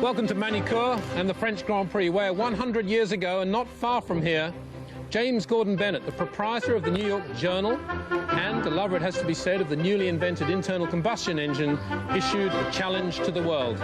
Welcome to Manicourt and the French Grand Prix, where 100 years ago, and not far from here, James Gordon Bennett, the proprietor of the New York Journal and a lover, it has to be said, of the newly invented internal combustion engine, issued a challenge to the world.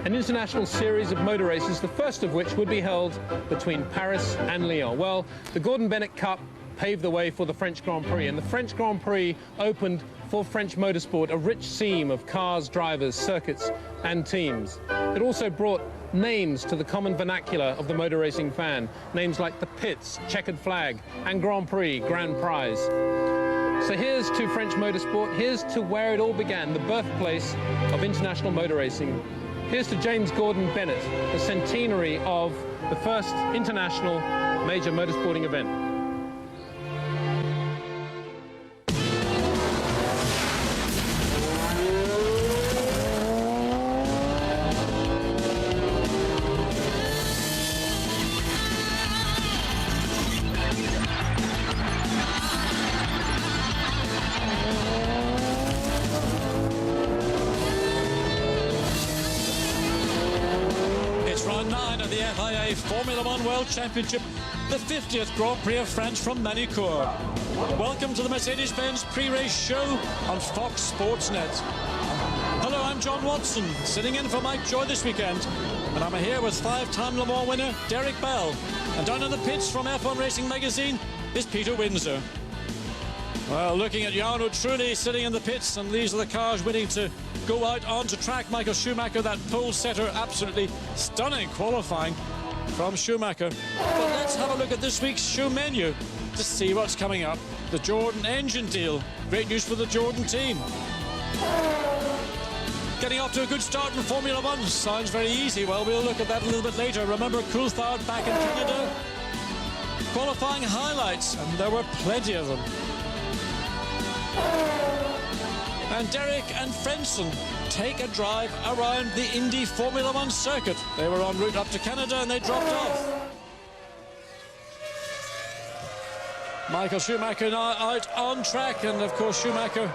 An international series of motor races, the first of which would be held between Paris and Lyon. Well, the Gordon Bennett Cup paved the way for the French Grand Prix, and the French Grand Prix opened for French motorsport a rich seam of cars, drivers, circuits and teams. It also brought names to the common vernacular of the motor racing fan, names like the Pits, Checkered Flag and Grand Prix, Grand Prize. So here's to French motorsport, here's to where it all began, the birthplace of international motor racing. Here's to James Gordon Bennett, the centenary of the first international major motorsporting event. FIA Formula One World Championship, the 50th Grand Prix of France from Manicourt. Welcome to the Mercedes-Benz pre-race show on Fox Sports Net. Hello, I'm John Watson, sitting in for Mike Joy this weekend, and I'm here with five-time Le Mans winner Derek Bell. And down in the pits from F1 Racing Magazine is Peter Windsor. Well, looking at Jarno Trulli sitting in the pits, and these are the cars waiting to go out onto track. Michael Schumacher, that pole setter, absolutely stunning qualifying from Schumacher. But let's have a look at this week's show menu to see what's coming up. The Jordan engine deal. Great news for the Jordan team. Getting off to a good start in Formula One. Sounds very easy. Well, we'll look at that a little bit later. Remember Coulthard back in Canada? Qualifying highlights, and there were plenty of them. And Derek and Frenson take a drive around the Indy Formula One circuit. They were en route up to Canada and they dropped off. Michael Schumacher now out on track, and of course Schumacher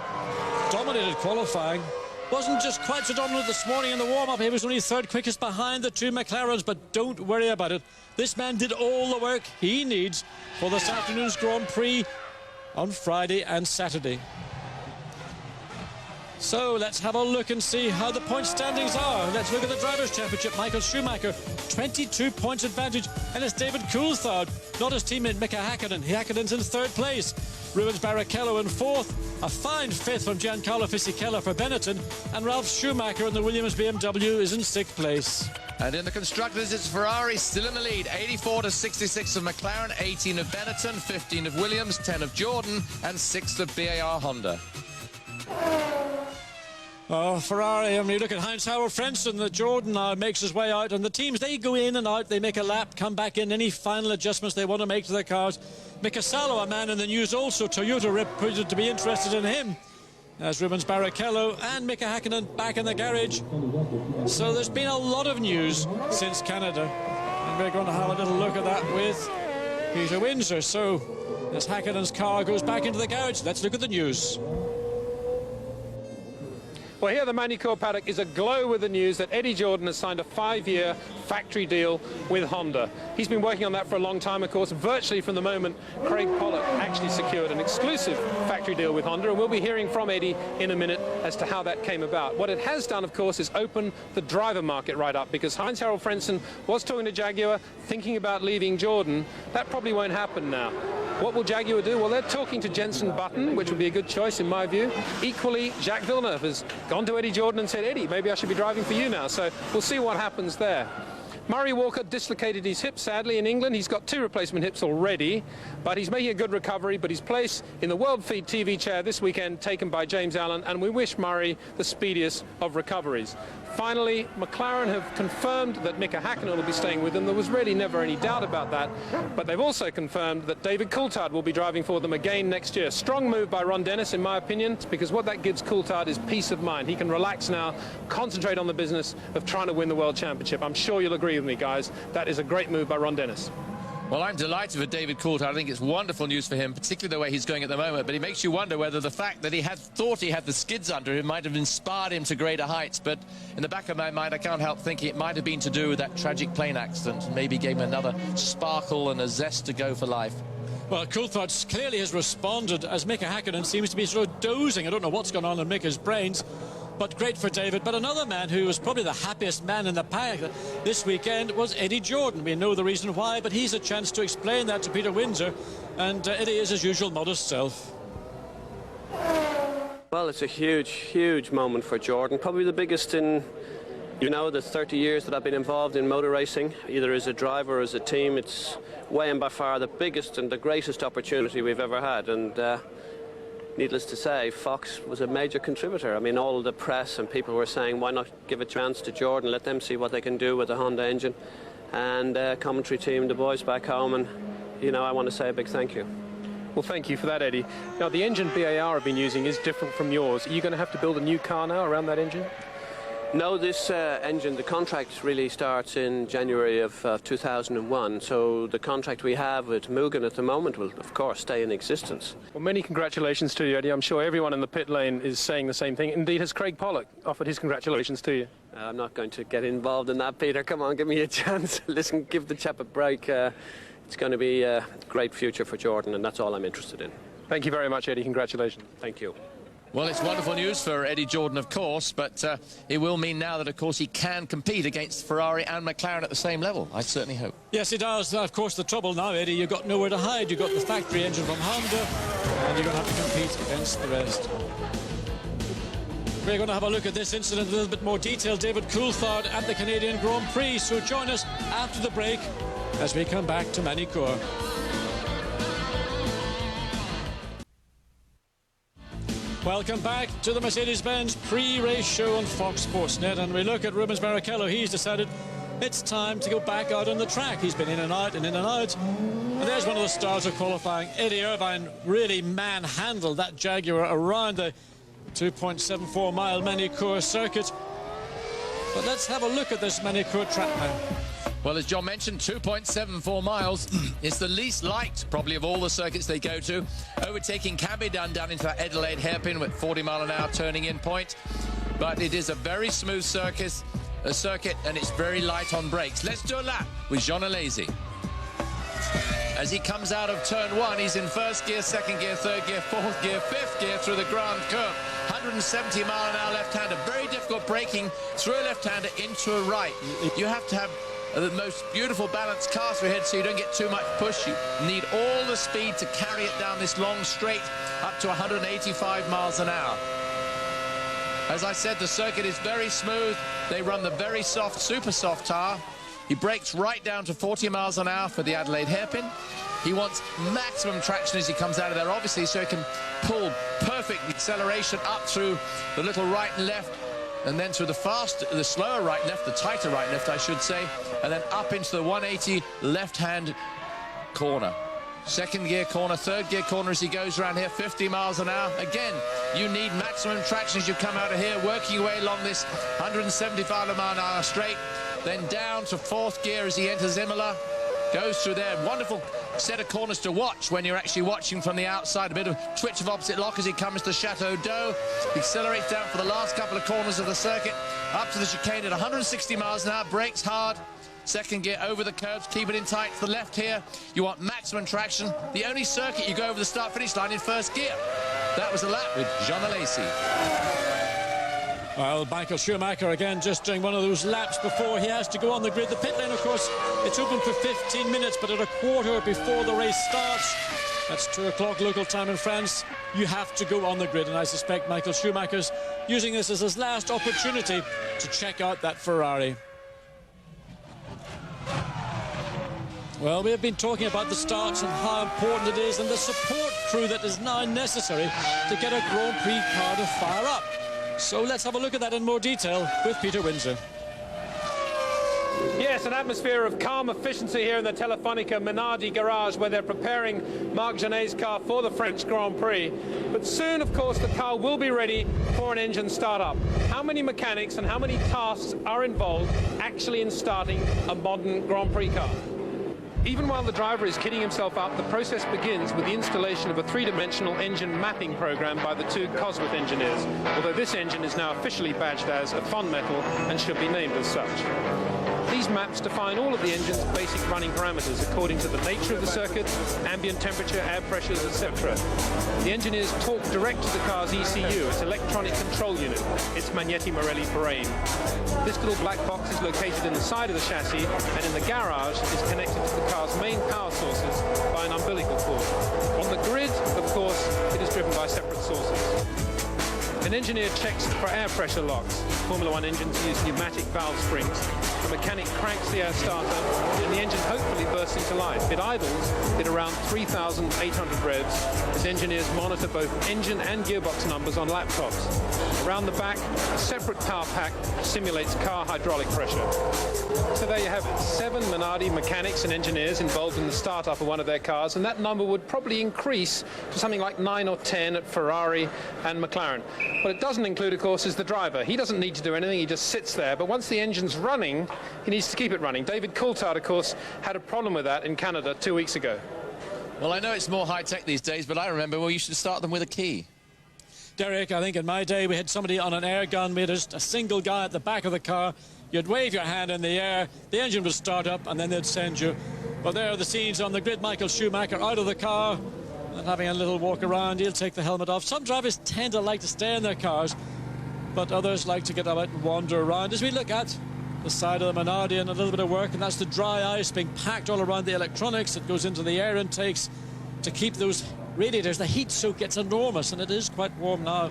dominated qualifying. Wasn't just quite so dominant this morning in the warm-up. He was only third quickest behind the two McLarens, but don't worry about it. This man did all the work he needs for this afternoon's Grand Prix on Friday and Saturday. So let's have a look and see how the point standings are. Let's look at the Drivers' Championship. Michael Schumacher, 22 points advantage, and it's David Coulthard, not his teammate Mika Häkkinen. Häkkinen's in third place. Rubens Barrichello in fourth. A fine fifth from Giancarlo Fisichella for Benetton, and Ralf Schumacher in the Williams BMW is in sixth place. And in the Constructors, it's Ferrari still in the lead. 84 to 66 of McLaren, 18 of Benetton, 15 of Williams, 10 of Jordan, and 6 of BAR Honda. Oh, Ferrari, I mean, you look at Heinz-Harald Frentzen, the Jordan now makes his way out, and the teams, they go in and out, they make a lap, come back in, any final adjustments they want to make to their cars. Mika Salo, a man in the news also, Toyota reported to be interested in him, as Rubens Barrichello and Mika Häkkinen back in the garage. So there's been a lot of news since Canada, and we're going to have a little look at that with Peter Windsor. So as Häkkinen's car goes back into the garage, let's look at the news. Well, here the Manicourt paddock is aglow with the news that Eddie Jordan has signed a 5-year factory deal with Honda. He's been working on that for a long time, of course, virtually from the moment Craig Pollock actually secured an exclusive factory deal with Honda, and we'll be hearing from Eddie in a minute as to how that came about. What it has done, of course, is open the driver market right up, because Heinz-Harald Frentzen was talking to Jaguar, thinking about leaving Jordan. That probably won't happen now. What will Jaguar do? Well, they're talking to Jenson Button, which would be a good choice in my view. Equally, Jacques Villeneuve has gone to Eddie Jordan and said, Eddie, maybe I should be driving for you now. So we'll see what happens there. Murray Walker dislocated his hip, sadly, in England. He's got 2 replacement hips already, but he's making a good recovery. But his place in the World Feed TV chair this weekend taken by James Allen, and we wish Murray the speediest of recoveries. Finally, McLaren have confirmed that Mika Häkkinen will be staying with them. There was really never any doubt about that, but they've also confirmed that David Coulthard will be driving for them again next year. Strong move by Ron Dennis, in my opinion, because what that gives Coulthard is peace of mind. He can relax now, concentrate on the business of trying to win the World Championship. I'm sure you'll agree with me, guys. That is a great move by Ron Dennis. Well, I'm delighted with David Coulthard. I think it's wonderful news for him, particularly the way he's going at the moment. But it makes you wonder whether the fact that he had thought he had the skids under him might have inspired him to greater heights. But in the back of my mind, I can't help thinking it might have been to do with that tragic plane accident and maybe gave him another sparkle and a zest to go for life. Well, Coulthard clearly has responded as Mika Häkkinen seems to be sort of dozing. I don't know what's going on in Mika's brains. But great for David. But another man who was probably the happiest man in the pack this weekend was Eddie Jordan. We know the reason why, but he's a chance to explain that to Peter Windsor. And Eddie is his usual modest self. Well, it's a huge, huge moment for Jordan. Probably the biggest in, the 30 years that I've been involved in motor racing, either as a driver or as a team. It's way and by far the biggest and the greatest opportunity we've ever had. And needless to say, Fox was a major contributor. I mean, all the press and people were saying, why not give a chance to Jordan, let them see what they can do with the Honda engine. And commentary team, the boys back home, and, I want to say a big thank you. Well, thank you for that, Eddie. Now, the engine BAR have been using is different from yours. Are you going to have to build a new car now around that engine? No, this engine, the contract really starts in January of 2001, so the contract we have with Mugen at the moment will, of course, stay in existence. Well, many congratulations to you, Eddie. I'm sure everyone in the pit lane is saying the same thing. Indeed, has Craig Pollock offered his congratulations to you? I'm not going to get involved in that, Peter. Come on, give me a chance. Listen, give the chap a break. It's going to be a great future for Jordan, and that's all I'm interested in. Thank you very much, Eddie. Congratulations. Thank you. Well, it's wonderful news for Eddie Jordan, of course, but it will mean now that, of course, he can compete against Ferrari and McLaren at the same level. I certainly hope. Yes, it does. Of course, the trouble now, Eddie, you've got nowhere to hide. You've got the factory engine from Honda, and you're going to have to compete against the rest. We're going to have a look at this incident in a little bit more detail. David Coulthard at the Canadian Grand Prix. So join us after the break as we come back to Manicourt. Welcome back to the Mercedes-Benz pre-race show on Fox Sports Net, and we look at Rubens Barrichello. He's decided it's time to go back out on the track. He's been in and out and in and out. And there's one of the stars of qualifying. Eddie Irvine really manhandled that Jaguar around the 2.74 mile Manicourt circuit. But let's have a look at this Manicourt track now. Well, as John mentioned, 2.74 miles is the least liked, probably, of all the circuits they go to. Overtaking can be done down into that Adelaide hairpin with 40-mile-an-hour turning in point. But it is a very smooth circuit, and it's very light on brakes. Let's do a lap with Jean Alesi. As he comes out of turn one, he's in first gear, second gear, third gear, fourth gear, fifth gear through the Grand Curve. 170-mile-an-hour left-hander. Very difficult braking through a left-hander into a right. You have to have the most beautiful balanced car through ahead so you don't get too much push. You need all the speed to carry it down this long straight up to 185 miles an hour. As I said, the circuit is very smooth. They run the very soft, super soft tire. He brakes right down to 40 miles an hour for the Adelaide hairpin. He wants maximum traction as he comes out of there, obviously, so he can pull perfect acceleration up through the little right and left, and then through the slower right and left, the tighter right and left, I should say, and then up into the 180 left-hand corner. Second gear corner, third gear corner as he goes around here, 50 miles an hour. Again, you need maximum traction as you come out of here, working your way along this 175 mile an hour straight, then down to fourth gear as he enters Imola. Goes through there. Wonderful set of corners to watch when you're actually watching from the outside. A bit of twitch of opposite lock as he comes to Chateau d'Eau. Accelerates down for the last couple of corners of the circuit. Up to the chicane at 160 miles an hour. Brakes hard. Second gear over the curves. Keep it in tight to the left here. You want maximum traction. The only circuit you go over the start-finish line in first gear. That was a lap with Jean Alesi. Well, Michael Schumacher again just doing one of those laps before he has to go on the grid. The pit lane, of course, it's open for 15 minutes, but at a quarter before the race starts, that's 2 o'clock local time in France, you have to go on the grid. And I suspect Michael Schumacher's using this as his last opportunity to check out that Ferrari. Well, we have been talking about the starts and how important it is and the support crew that is now necessary to get a Grand Prix car to fire up. So let's have a look at that in more detail with Peter Windsor. Yes, an atmosphere of calm efficiency here in the Telefonica Minardi garage where they're preparing Marc Gené's car for the French Grand Prix. But soon, of course, the car will be ready for an engine startup. How many mechanics and how many tasks are involved actually in starting a modern Grand Prix car? Even while the driver is kitting himself up, the process begins with the installation of a three-dimensional engine mapping program by the two Cosworth engineers, although this engine is now officially badged as a Fondmetal and should be named as such. These maps define all of the engine's basic running parameters according to the nature of the circuit, ambient temperature, air pressures, etc. The engineers talk direct to the car's ECU, its electronic control unit, its Magneti Marelli brain. This little black box is located in the side of the chassis, and in the garage is connected to the car's main power sources by an umbilical cord. On the grid, of course, it is driven by separate sources. An engineer checks for air pressure locks. Formula One engines use pneumatic valve springs. The mechanic cranks the air starter, and the engine hopefully bursts into life. It idles at around 3,800 revs as engineers monitor both engine and gearbox numbers on laptops. Around the back, a separate power pack simulates car hydraulic pressure. So there you have it, 7 Minardi mechanics and engineers involved in the startup of one of their cars, and that number would probably increase to something like 9 or 10 at Ferrari and McLaren. What it doesn't include, of course, is the driver. He doesn't need to do anything, he just sits there, but once the engine's running, he needs to keep it running. David Coulthard, of course, had a problem with that in Canada 2 weeks ago. Well, I know it's more high-tech these days, but I remember, well, you should start them with a key. Derek, I think in my day we had somebody on an air gun, we had just a single guy at the back of the car. You'd wave your hand in the air, the engine would start up, and then they'd send you. Well, there are the scenes on the grid. Michael Schumacher out of the car and having a little walk around. He'll take the helmet off. Some drivers tend to like to stay in their cars, but others like to get out and wander around. As we look at the side of the Minardi and a little bit of work, and that's the dry ice being packed all around the electronics that goes into the air intakes to keep those radiators. The heat soak gets enormous, and it is quite warm now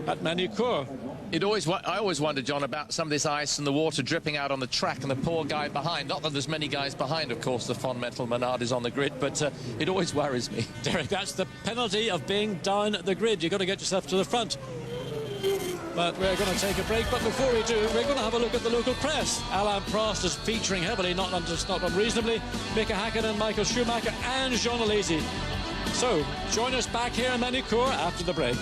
at Manicourt. I always wonder, John, about some of this ice and the water dripping out on the track and the poor guy behind. Not that there's many guys behind, of course, the Fondmetal Minardis on the grid, but it always worries me. Derek, that's the penalty of being down the grid. You've got to get yourself to the front. But we're going to take a break. But before we do, we're going to have a look at the local press. Alain Prost is featuring heavily, not unreasonably, Mika Hakkinen, Michael Schumacher and Jean Alesi. So, join us back here in Manicourt after the break.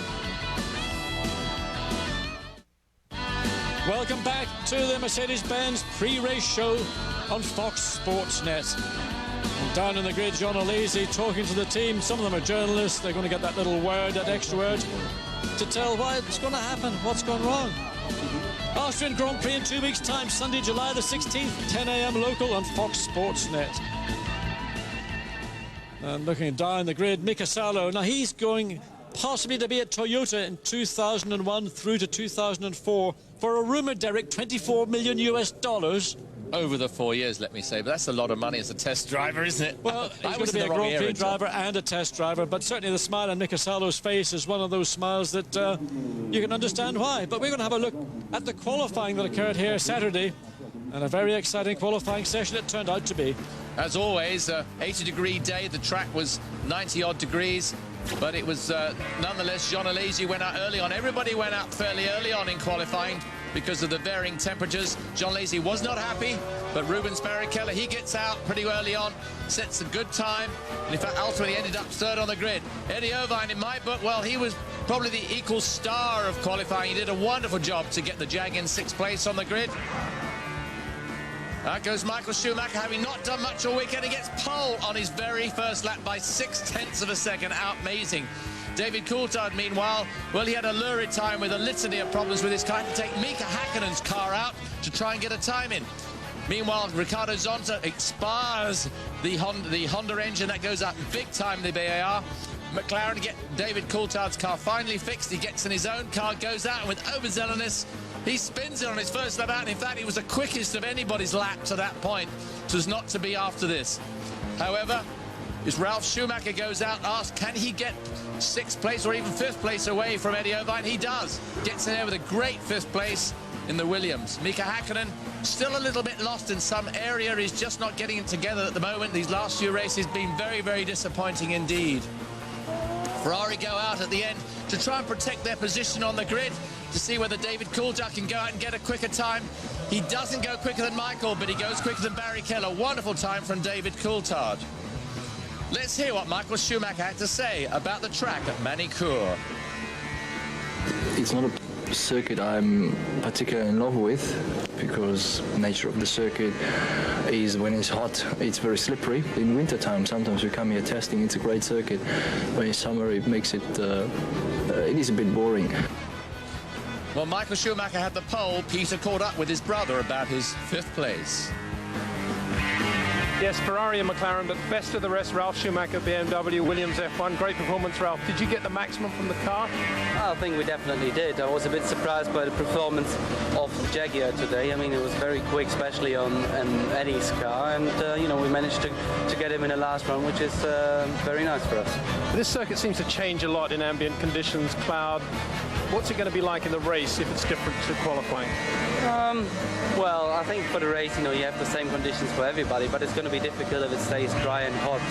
Welcome back to the Mercedes-Benz pre-race show on Fox Sports Net. And down in the grid, Jean Alesi talking to the team. Some of them are journalists. They're going to get that little word, that extra word, to tell why it's going to happen, what's gone wrong. Austrian Grand Prix in 2 weeks' time, Sunday, July the 16th, 10 a.m. local on Fox Sports Net. And looking down the grid, Mika Salo. Now, he's going possibly to be at Toyota in 2001 through to 2004 for a rumoured, Derek, $24 million US. Over the 4 years, let me say, but that's a lot of money as a test driver, isn't it? Well, he's going to be a Grand Prix driver and a test driver, but certainly the smile on Mika Salo's face is one of those smiles that you can understand why. But we're going to have a look at the qualifying that occurred here Saturday, and a very exciting qualifying session it turned out to be. As always, 80-degree day. The track was 90-odd degrees, but it was nonetheless, Jean Alesi went out early on. Everybody went out fairly early on in qualifying because of the varying temperatures. Jean Alesi was not happy, but Rubens Barrichello, he gets out pretty early on, sets a good time, and in fact ultimately ended up third on the grid. Eddie Irvine, in my book, well, he was probably the equal star of qualifying. He did a wonderful job to get the Jag in 6th place on the grid. Out goes Michael Schumacher, having not done much all weekend. He gets pole on his very first lap by 0.6 of a second. Amazing. David Coulthard, meanwhile, well, he had a lurid time with a litany of problems with his car to take Mika Hakkinen's car out to try and get a time in. Meanwhile, Ricardo Zonta expires the Honda engine. That goes up big time, the BAR. McLaren get David Coulthard's car finally fixed. He gets in his own car, goes out, and with overzealousness, he spins it on his first lap out. And in fact, he was the quickest of anybody's lap to that point. So it's not to be after this. However, as Ralf Schumacher goes out, asked, can he get 6th place or even 5th place away from Eddie Irvine? He does. Gets in there with a great 5th place in the Williams. Mika Hakkinen still a little bit lost in some area. He's just not getting it together at the moment. These last few races been very, very disappointing indeed. Ferrari go out at the end to try and protect their position on the grid to see whether David Coulthard can go out and get a quicker time. He doesn't go quicker than Michael, but he goes quicker than Barrichello. Wonderful time from David Coulthard. Let's hear what Michael Schumacher had to say about the track at Manicourt. It's not circuit I'm particularly in love with, because the nature of the circuit is when it's hot, it's very slippery. In wintertime, sometimes we come here testing, it's a great circuit, but in summer it makes it, it is a bit boring. Well, Michael Schumacher had the pole. Peter caught up with his brother about his 5th place. Yes, Ferrari and McLaren, but best of the rest, Ralf Schumacher, BMW, Williams F1. Great performance, Ralf. Did you get the maximum from the car? I think we definitely did. I was a bit surprised by the performance of Jaguar today. I mean, it was very quick, especially on Eddie's car, and you know, we managed to get him in the last run, which is very nice for us. This circuit seems to change a lot in ambient conditions, cloud. What's it going to be like in the race if it's different to qualifying? Well, I think for the race, you know, you have the same conditions for everybody, but it's going to be difficult if it stays dry and hot,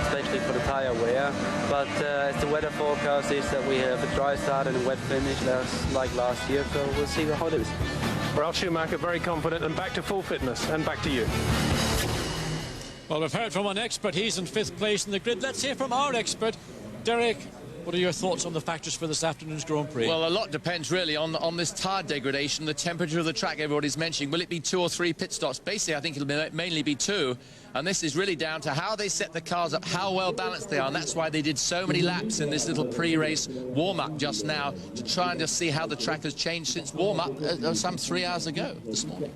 especially for the tire wear. But as the weather forecast is that we have a dry start and a wet finish, like last year, so we'll see how it is. Ralf Schumacher, very confident and back to full fitness. And back to you. Well, we've heard from an expert. He's in 5th place in the grid. Let's hear from our expert, Derek. What are your thoughts on the factors for this afternoon's Grand Prix? Well, a lot depends really on this tyre degradation, the temperature of the track everybody's mentioning. Will it be 2 or 3 pit stops? Basically, I think it'll mainly be 2. And this is really down to how they set the cars up, how well balanced they are. And that's why they did so many laps in this little pre-race warm-up just now, to try and just see how the track has changed since warm-up some 3 hours ago this morning.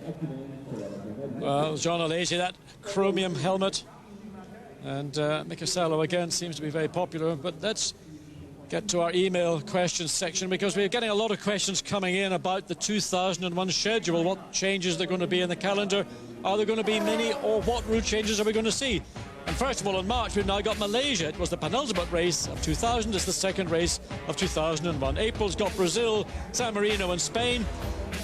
Well, John Alesi, that chromium helmet. And Mika Salo again seems to be very popular. But let's get to our email questions section, because we're getting a lot of questions coming in about the 2001 schedule. What changes are going to be in the calendar? Are there going to be many, or what route changes are we going to see? And first of all, in March, we've now got Malaysia. It was the penultimate race of 2000. It's the second race of 2001. April's got Brazil, San Marino and Spain.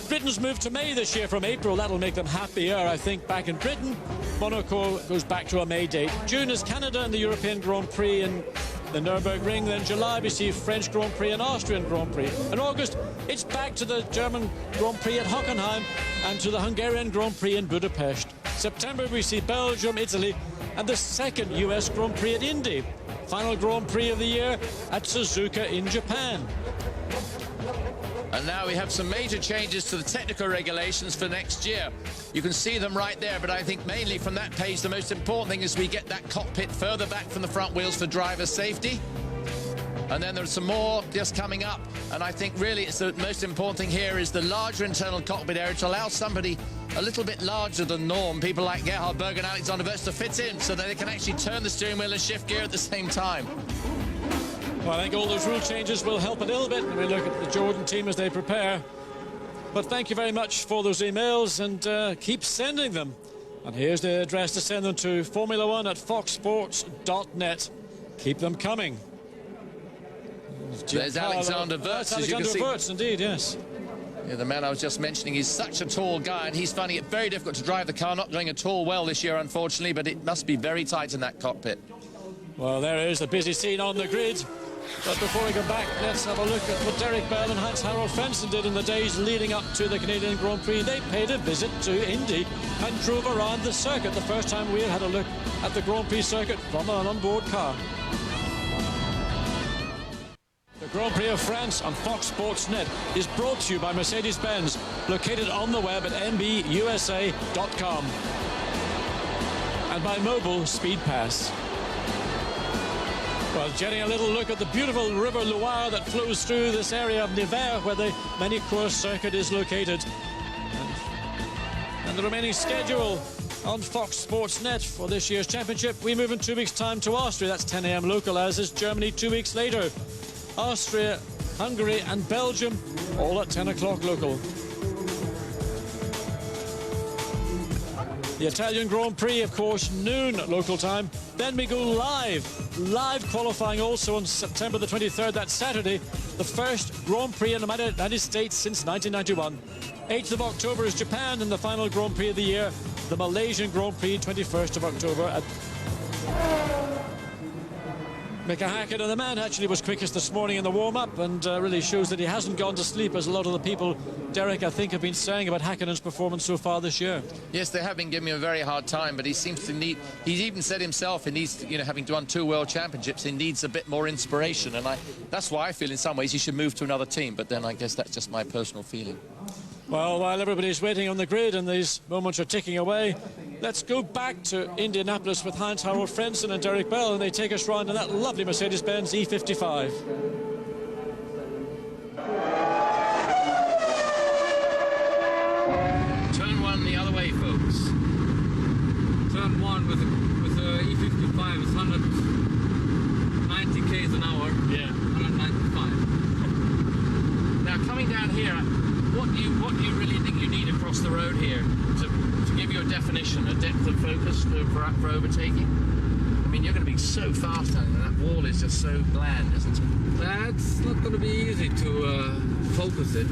Britain's moved to May this year from April. That'll make them happier, I think, back in Britain. Monaco goes back to a May date. June is Canada and the European Grand Prix in the Nürburgring. Then July we see French Grand Prix and Austrian Grand Prix. In August, it's back to the German Grand Prix at Hockenheim and to the Hungarian Grand Prix in Budapest. September we see Belgium, Italy, and the second US Grand Prix at Indy. Final Grand Prix of the year at Suzuka in Japan. And now we have some major changes to the technical regulations for next year. You can see them right there, but I think mainly from that page, the most important thing is we get that cockpit further back from the front wheels for driver safety. And then there's some more just coming up. And I think really it's the most important thing here is the larger internal cockpit area to allow somebody a little bit larger than norm, people like Gerhard Berger and Alexander Wurz, to fit in so that they can actually turn the steering wheel and shift gear at the same time. Well, I think all those rule changes will help a little bit when we look at the Jordan team as they prepare. But thank you very much for those emails, and keep sending them. And here's the address to send them to, formula1@foxsports.net. Keep them coming. There's Alexander Wurz, as you can see. Alexander Wurz, indeed, yes. Yeah, the man I was just mentioning, he's such a tall guy, and he's finding it very difficult to drive the car. Not going at all well this year, unfortunately, but it must be very tight in that cockpit. Well, there is a busy scene on the grid. But before we go back, let's have a look at what Derek Bell and Hans-Harald Frentzen did in the days leading up to the Canadian Grand Prix. They paid a visit to Indy and drove around the circuit. The first time we had a look at the Grand Prix circuit from an onboard car. The Grand Prix of France on Fox Sports Net is brought to you by Mercedes-Benz, located on the web at mbusa.com. And by Mobile Speed Pass. Well, getting a little look at the beautiful River Loire that flows through this area of Nevers, where the Manicourt circuit is located. And the remaining schedule on Fox Sports Net for this year's championship. We move in 2 weeks' time to Austria. That's 10 a.m. local, as is Germany 2 weeks later. Austria, Hungary and Belgium, all at 10 o'clock local. The Italian Grand Prix, of course, noon local time. Then we go live qualifying also on September the 23rd, that's Saturday. The first Grand Prix in the United States since 1991. 8th of October is Japan, and the final Grand Prix of the year, the Malaysian Grand Prix, 21st of October at Mika Häkkinen, the man, actually was quickest this morning in the warm-up, and really shows that he hasn't gone to sleep, as a lot of the people, Derek, I think, have been saying about Häkkinen's performance so far this year. Yes, they have been giving him a very hard time, but he seems to need, he's even said himself, he needs, you know, having done 2 World Championships, he needs a bit more inspiration, and that's why I feel in some ways he should move to another team, but then I guess that's just my personal feeling. Well, while everybody's waiting on the grid and these moments are ticking away, let's go back to Indianapolis with Heinz-Harald Frentzen and Derek Bell, and they take us round in that lovely Mercedes-Benz E55. Turn 1 the other way, folks. Turn 1 with the E55 is 190 k's an hour. Yeah. 195. Now, coming down here, what do you really think you need across the road here to give you a definition, a depth of focus for overtaking? I mean, you're going to be so fast down there. That wall is just so bland, isn't it? That's not going to be easy to focus it.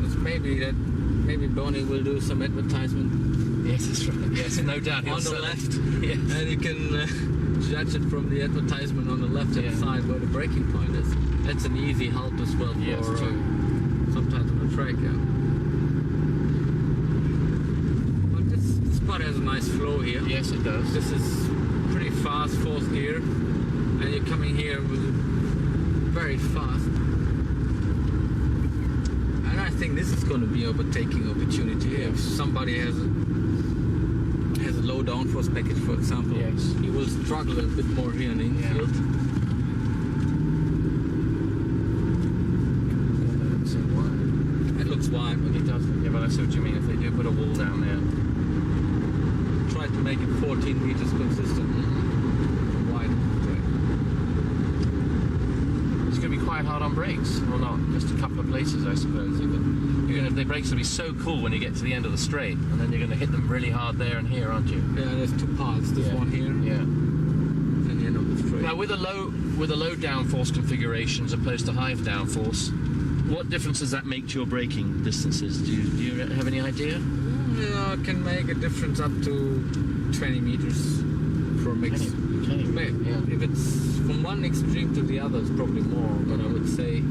It's maybe Bonnie will do some advertisement. Yes, that's right. Yes, no doubt. On the left, yes. and you can judge it from the advertisement on the left-hand side where the braking point is. That's an easy help as well for sometimes on the track. Yeah. But this spot has a nice flow here. Yes, it does. This is pretty fast, 4th gear, and you're coming here with very fast. And I think this is going to be overtaking opportunity here. If somebody has a low downforce package, for example, he will struggle a bit more here in the infield. It looks wide, but It does. Yeah, but I see what you mean. If they do put a wall down there. try to make it 14 meters consistent. Wide. It's going to be quite hard on brakes, or not? Just a couple of places, I suppose. The brakes will be so cool when you get to the end of the straight, and then you're going to hit them really hard there and here, aren't you? Yeah, there's 2 parts. This one here, Yeah. and the end of the straight. Now, with a low downforce configuration as opposed to high downforce, what difference does that make to your braking distances? Do you have any idea? Yeah, it can make a difference up to 20 meters for a mix. 20, yeah. If it's from one extreme to the other, it's probably more, but I would say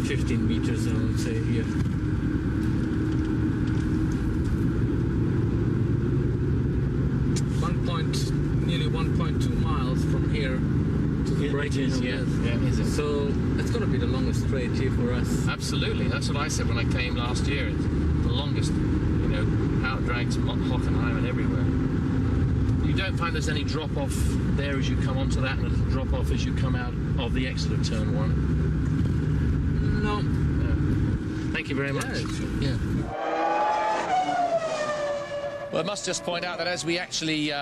15 meters, I would say here. Nearly 1.2 miles from here to the braking. So it's going to be the longest straight here for us. Absolutely. That's what I said when I came last year. It's the longest, out drags Hockenheim and everywhere. You don't find there's any drop off there as you come onto that, and a little drop off as you come out of the exit of turn 1. No. Thank you very much. Yeah. Well, I must just point out that as we actually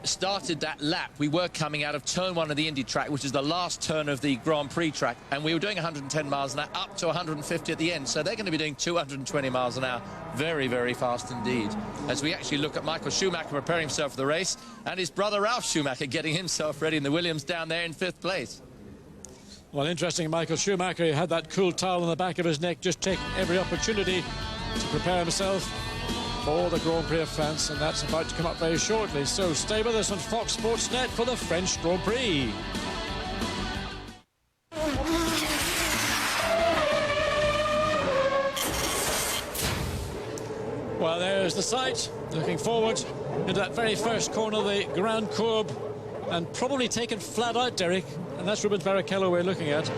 started that lap, we were coming out of turn 1 of the Indy track, which is the last turn of the Grand Prix track, and we were doing 110 miles an hour up to 150 at the end, so they're going to be doing 220 miles an hour. Very, very fast indeed. As we actually look at Michael Schumacher preparing himself for the race, and his brother Ralf Schumacher getting himself ready in the Williams down there in 5th place. Well, interesting, Michael Schumacher, he had that cool towel on the back of his neck, just taking every opportunity to prepare himself for the Grand Prix of France, and that's about to come up very shortly. So stay with us on Fox Sports Net for the French Grand Prix. Well, there's the sight, looking forward into that very first corner of the Grand Courbe, and probably taken flat out, Derek, and that's Rubens Barrichello we're looking at.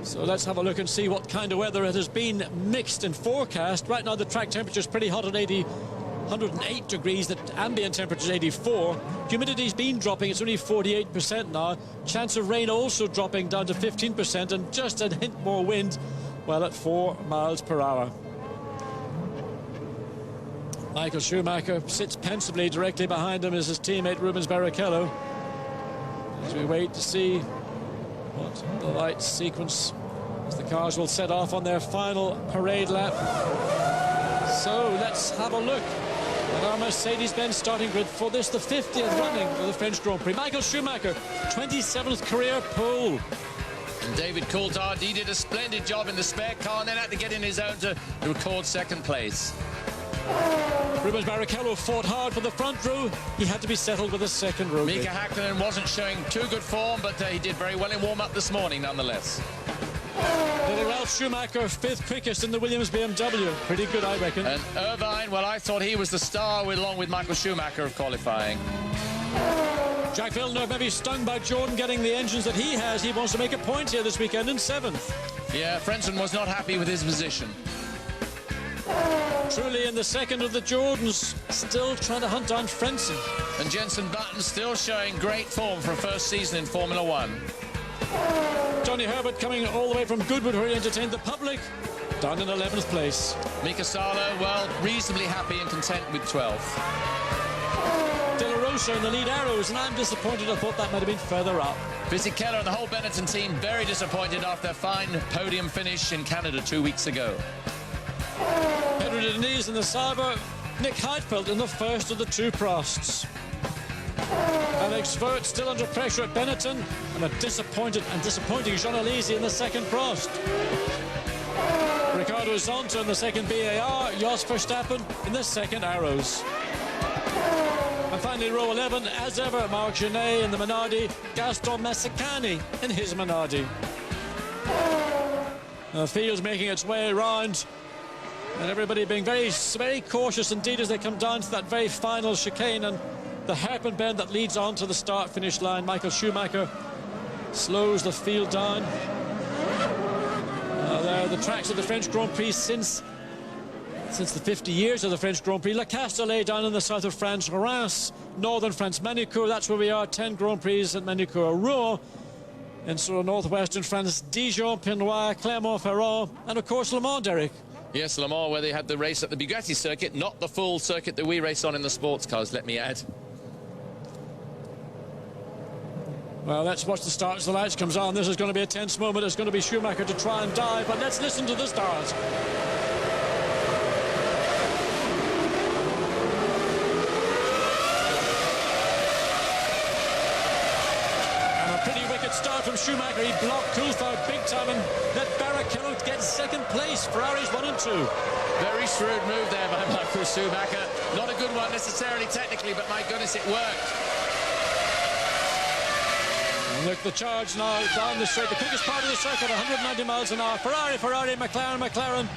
So let's have a look and see what kind of weather it has been. Mixed in forecast. Right now the track temperature is pretty hot at 108 degrees. The ambient temperature is 84. Humidity's been dropping. It's only 48% now. Chance of rain also dropping down to 15%, and just a hint more wind, well, at 4 miles per hour. Michael Schumacher sits pensively. Directly behind him is his teammate Rubens Barrichello, as we wait to see what the light sequence as the cars will set off on their final parade lap. So let's have a look at our Mercedes-Benz starting grid for this, the 50th running of the French Grand Prix. Michael Schumacher, 27th career pole. And David Coulthard, he did a splendid job in the spare car and then had to get in his own to record 2nd place. Rubens Barrichello fought hard for the front row. He had to be settled with the second row. Mika Hakkinen wasn't showing too good form, but he did very well in warm-up this morning nonetheless. Little Ralf Schumacher, 5th quickest in the Williams BMW. Pretty good, I reckon. And Irvine, well, I thought he was the star along with Michael Schumacher of qualifying. Jacques Villeneuve maybe stung by Jordan getting the engines that he has. He wants to make a point here this weekend in 7th. Yeah, Frentzen was not happy with his position. Truly in the second of the Jordans, still trying to hunt down Frentzen. And Jenson Button still showing great form for a first season in Formula One. Tony Herbert coming all the way from Goodwood where he entertained the public, down in 11th place. Mika Salo, well, reasonably happy and content with 12th. De La Rosa in the lead arrows, and I'm disappointed. I thought that might have been further up. Fisichella and the whole Benetton team very disappointed after their fine podium finish in Canada 2 weeks ago. Pedro Diniz in the Sauber, Nick Heidfeld in the first of the two Prosts. Alex Vert still under pressure at Benetton, and a disappointing Jean Alesi in the second Prost. Ricardo Zonta in the second BAR, Jos Verstappen in the second Arrows. And finally, row 11, as ever, Marc Genet in the Minardi, Gaston Massicani in his Minardi. The field's making its way around, and everybody being very, very cautious indeed as they come down to that very final chicane and the hairpin bend that leads on to the start-finish line. Michael Schumacher slows the field down. There are the tracks of the French Grand Prix since the 50 years of the French Grand Prix. La Castellet down in the south of France, Reims, northern France, Manicourt, that's where we are, 10 Grand Prix at Manicourt, Rouen, and sort of northwestern France, Dijon, Pinois, Clermont-Ferrand, and of course Le Mans, Derek. Yes, Le Mans, where they had the race at the Bugatti circuit, not the full circuit that we race on in the sports cars, let me add. Well, let's watch the start as the lights comes on. This is going to be a tense moment. It's going to be Schumacher to try and dive, but let's listen to the start. And a pretty wicked start from Schumacher. He blocked Coulthard big time and let Barrichello get second place. Ferraris 1 and 2. Very shrewd move there by Michael Schumacher. Not a good one necessarily technically, but my goodness, it worked. Look, the charge now down the straight, the quickest part of the circuit, 190 miles an hour. Ferrari, McLaren.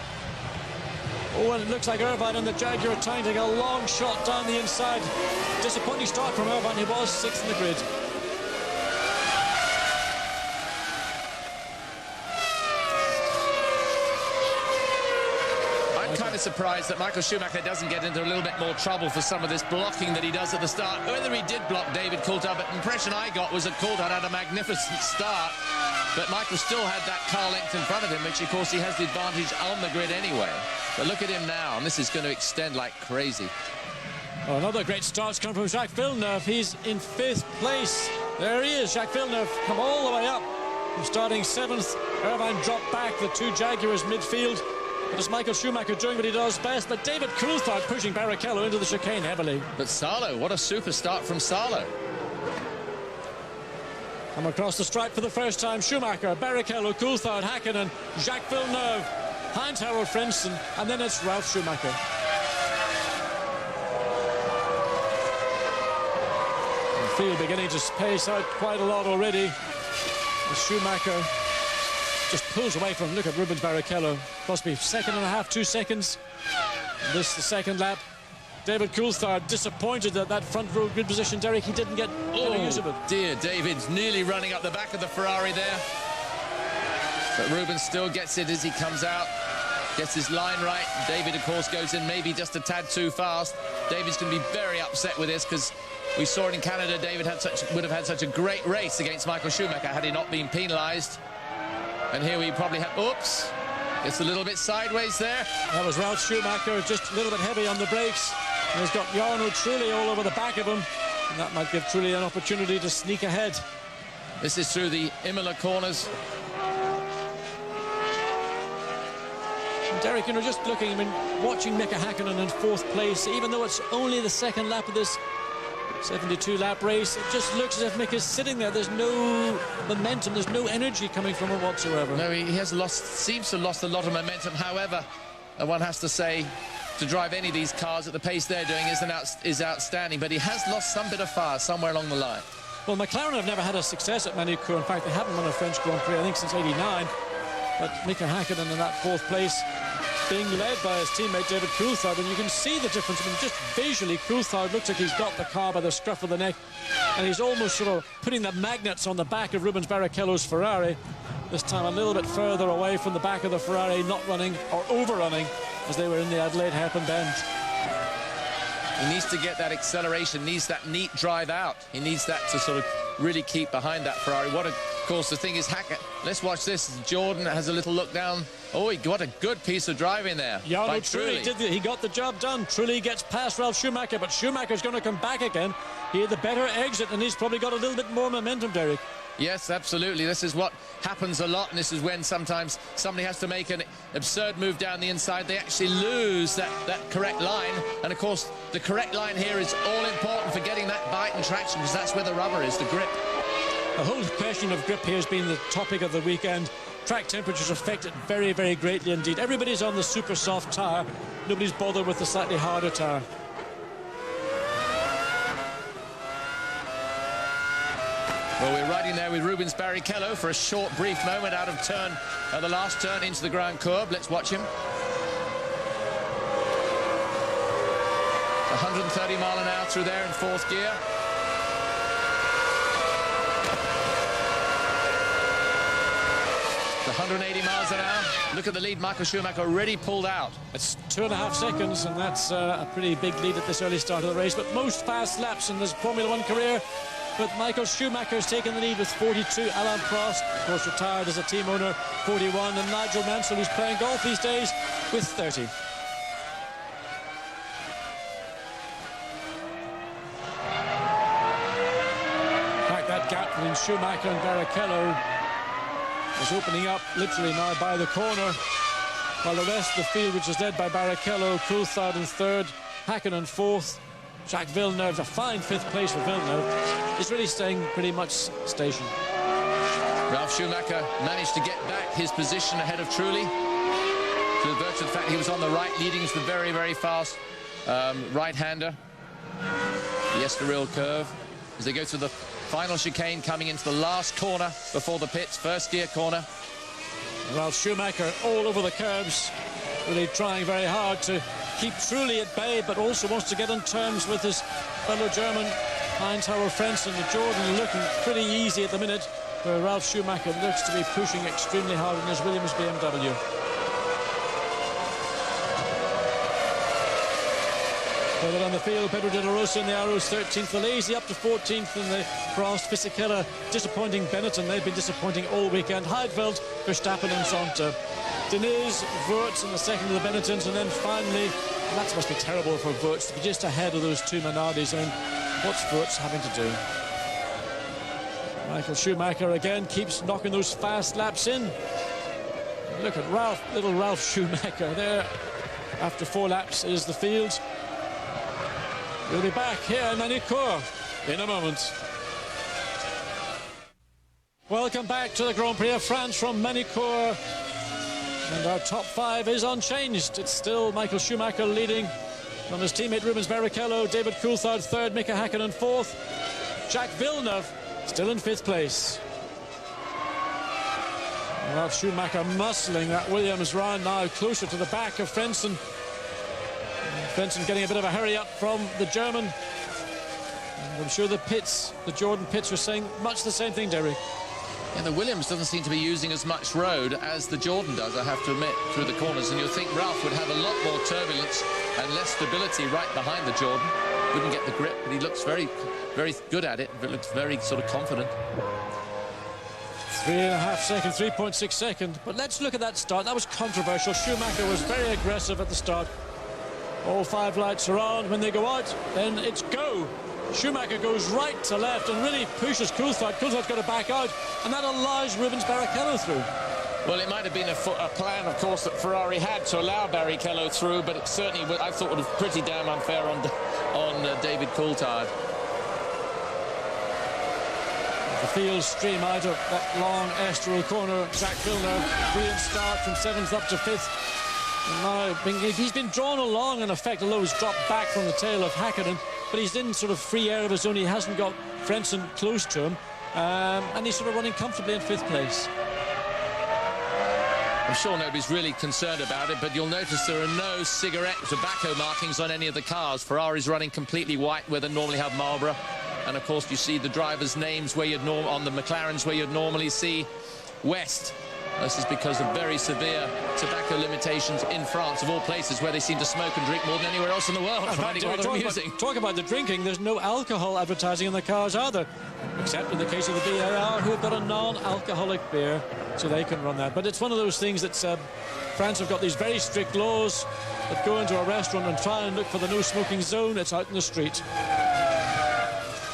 Oh, and it looks like Irvine and the Jaguar trying to get a long shot down the inside. Disappointing start from Irvine. He was 6th in the grid. I'm kind of surprised that Michael Schumacher doesn't get into a little bit more trouble for some of this blocking that he does at the start. Whether he did block David Coulthard, but the impression I got was that Coulthard had a magnificent start, but Michael still had that car length in front of him, which of course he has the advantage on the grid anyway. But look at him now, and this is going to extend like crazy. Oh, another great start's come from Jacques Villeneuve. He's in 5th place. There he is, Jacques Villeneuve, come all the way up. From starting 7th, Irvine dropped back, the two Jaguars midfield. But it's Michael Schumacher doing what he does best, but David Coulthard pushing Barrichello into the chicane heavily. But Salo, what a super start from Salo. Come across the stripe for the first time, Schumacher, Barrichello, Coulthard, Hakkinen, Jacques Villeneuve, Heinz-Harald Frentzen, and then it's Ralf Schumacher. The field beginning to pace out quite a lot already. The Schumacher just pulls away from, look at Rubens Barrichello, possibly 2 seconds. This the second lap. David Coulthard disappointed at that front row grid position. Derek, he didn't get any use of it. Dear, David's nearly running up the back of the Ferrari there. But Rubens still gets it as he comes out, gets his line right. David, of course, goes in maybe just a tad too fast. David's going to be very upset with this because we saw it in Canada. David would have had such a great race against Michael Schumacher had he not been penalised. And here we probably have, oops, gets a little bit sideways there. That was Ralf Schumacher, just a little bit heavy on the brakes. And he's got Jarno Trulli all over the back of him. And that might give Trulli an opportunity to sneak ahead. This is through the Imola corners. And Derek, you know, just looking, I mean, watching Mika Hakkinen in 4th place, even though it's only the second lap of this 72-lap race, it just looks as if Mick is sitting there. There's no momentum, there's no energy coming from him whatsoever. No, he has seems to have lost a lot of momentum. However, one has to say to drive any of these cars at the pace they're doing is outstanding, but he has lost some bit of fire somewhere along the line. Well, McLaren have never had a success at Manicourt. In fact, they haven't won a French Grand Prix, I think, since '89. But Mika Häkkinen in that 4th place, being led by his teammate David Coulthard, and you can see the difference. I mean, just visually, Coulthard looks like he's got the car by the scruff of the neck, and he's almost sort of putting the magnets on the back of Rubens Barrichello's Ferrari. This time a little bit further away from the back of the Ferrari, not running or overrunning as they were in the Adelaide hairpin bend. He needs to get that acceleration, needs that neat drive out. He needs that to sort of really keep behind that Ferrari. Of course, the thing is, let's watch this. Jordan has a little look down. Oh, what a good piece of driving there. Yeah, no, Trulli he got the job done. Trulli gets past Ralf Schumacher, but Schumacher's going to come back again. He had the better exit, and he's probably got a little bit more momentum, Derek. Yes, absolutely. This is what happens a lot, and this is when sometimes somebody has to make an absurd move down the inside. They actually lose that correct line, and of course the correct line here is all important for getting that bite and traction, because that's where the rubber is, the grip. The whole question of grip here has been the topic of the weekend. Track temperatures affect it very, very greatly indeed. Everybody's on the super soft tyre. Nobody's bothered with the slightly harder tyre. Well, we're riding there with Rubens Barrichello for a short, brief moment out of turn, the last turn into the Grand Curve. Let's watch him. 130 mile an hour through there in 4th gear. It's 180 miles an hour. Look at the lead. Michael Schumacher already pulled out. It's 2.5 seconds, and that's a pretty big lead at this early start of the race. But most fast laps in this Formula 1 career. But Michael Schumacher's taken the lead with 42. Alain Prost, of course, retired as a team owner, 41. And Nigel Mansell, who's playing golf these days, with 30. In fact, that gap between Schumacher and Barrichello is opening up literally now by the corner, while the rest of the field, which is led by Barrichello, Coulthard in 3rd, Häkkinen in 4th, Jacques Villeneuve, a fine 5th place for Villeneuve, is really staying pretty much stationed. Ralf Schumacher managed to get back his position ahead of Trulli, to the virtue of the fact he was on the right, leading us the very, very fast right-hander. The Estoril curve as they go to the final chicane, coming into the last corner before the pits, 1st gear corner. Ralf Schumacher all over the curves, really trying very hard to keep Trulli at bay, but also wants to get on terms with his fellow German Heinz-Harald Frentzen. The Jordan looking pretty easy at the minute, where Ralf Schumacher looks to be pushing extremely hard in his Williams BMW. Further down the field, Pedro de la Rosa in the Arrows 13th, Alesi up to 14th in the Prost, Fisichella disappointing Benetton. They've been disappointing all weekend. Heidfeld, Verstappen and Zonta. Diniz, Wurz in the second of the Benettons, and then finally, and that must be terrible for Wurz to be just ahead of those 2 Minardis. I mean, what's Wurz having to do? Michael Schumacher again keeps knocking those fast laps in. Look at little Ralf Schumacher there. After 4 laps is the field. We'll be back here in Manicourt in a moment. Welcome back to the Grand Prix of France from Manicourt. And our top 5 is unchanged. It's still Michael Schumacher leading from his teammate Rubens Barrichello, David Coulthard 3rd, Mika Häkkinen 4th, Jacques Villeneuve still in 5th place. Ralf Schumacher muscling that Williams round now closer to the back of Frentzen. Frentzen getting a bit of a hurry up from the German. And I'm sure the Jordan pits, were saying much the same thing, Derek. Yeah, the Williams doesn't seem to be using as much road as the Jordan does, I have to admit, through the corners. And you'll think Ralf would have a lot more turbulence and less stability right behind the Jordan. Wouldn't get the grip, but he looks very, very good at it. But looks very sort of confident. 3.5 seconds, 3.6 seconds. But let's look at that start. That was controversial. Schumacher was very aggressive at the start. All 5 lights are on. When they go out, then it's go. Schumacher goes right to left and really pushes Coulthard. Coulthard's got to back out, and that allows Rubens Barrichello through. Well, it might have been a plan, of course, that Ferrari had to allow Barrichello through, but it certainly, I thought, was pretty damn unfair on David Coulthard. The field stream out of that long Estoril corner. Jacques Villeneuve, brilliant start from 7th up to 5th. Now, he's been drawn along in effect, although he's dropped back from the tail of Häkkinen, but he's in sort of free air of his own. He hasn't got Frentzen close to him, and he's sort of running comfortably in 5th place. I'm sure nobody's really concerned about it, but you'll notice there are no cigarette tobacco markings on any of the cars. Ferrari's running completely white where they normally have Marlboro. And, of course, you see the drivers' names where you'd on the McLarens where you'd normally see West. This is because of very severe tobacco limitations in France, of all places, where they seem to smoke and drink more than anywhere else in the world. Talk about the drinking. There's no alcohol advertising in the cars either, except in the case of the BAR, who have got a non-alcoholic beer, so they can run that. But it's one of those things that France have got these very strict laws that go into a restaurant and try and look for the no-smoking zone. It's out in the street.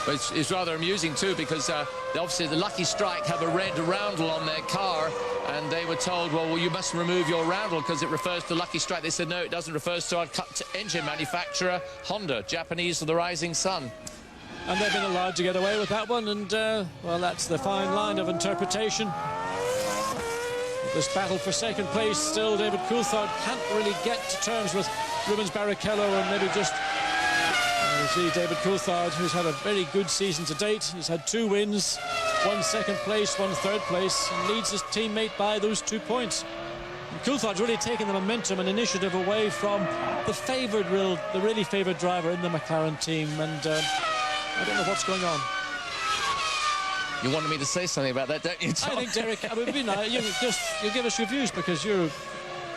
But it's rather amusing too, because obviously the Lucky Strike have a red roundel on their car, and they were told, well, you must remove your roundel because it refers to Lucky Strike. They said, no, it doesn't. It refers to our engine manufacturer, Honda, Japanese of the rising sun. And they've been allowed to get away with that one, and, well, that's the fine line of interpretation. This battle for 2nd place, still David Coulthard can't really get to terms with Rubens Barrichello, and maybe just... You see David Coulthard, who's had a very good season to date. He's had 2 wins, 1 2nd place, 1 3rd place, and leads his teammate by those 2 points. And Coulthard's really taken the momentum and initiative away from the really favoured driver in the McLaren team, and I don't know what's going on. You wanted me to say something about that, don't you, Tom? I think, Derek, it would be nice. You give us your views, because you're...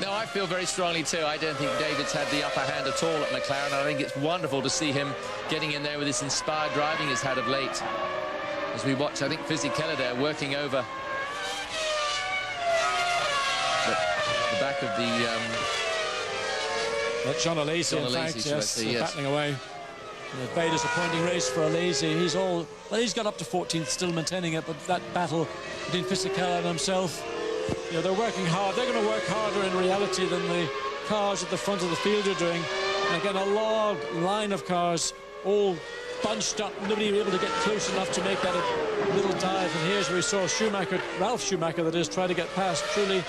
No, I feel very strongly too. I don't think David's had the upper hand at all at McLaren. I think it's wonderful to see him getting in there with this inspired driving he's had of late. As we watch, I think Fisichella there working over the back of the... John Alesi, in fact, yes, battling away. A very disappointing race for Alesi. He's got up to 14th, still maintaining it, but that battle between Fisichella and himself, you know, they're working hard. They're going to work harder in reality than the cars at the front of the field are doing. And again, a long line of cars, all bunched up, nobody able to get close enough to make that a little dive. And here's where we saw Schumacher, Ralf Schumacher, that is, try to get past Trulli.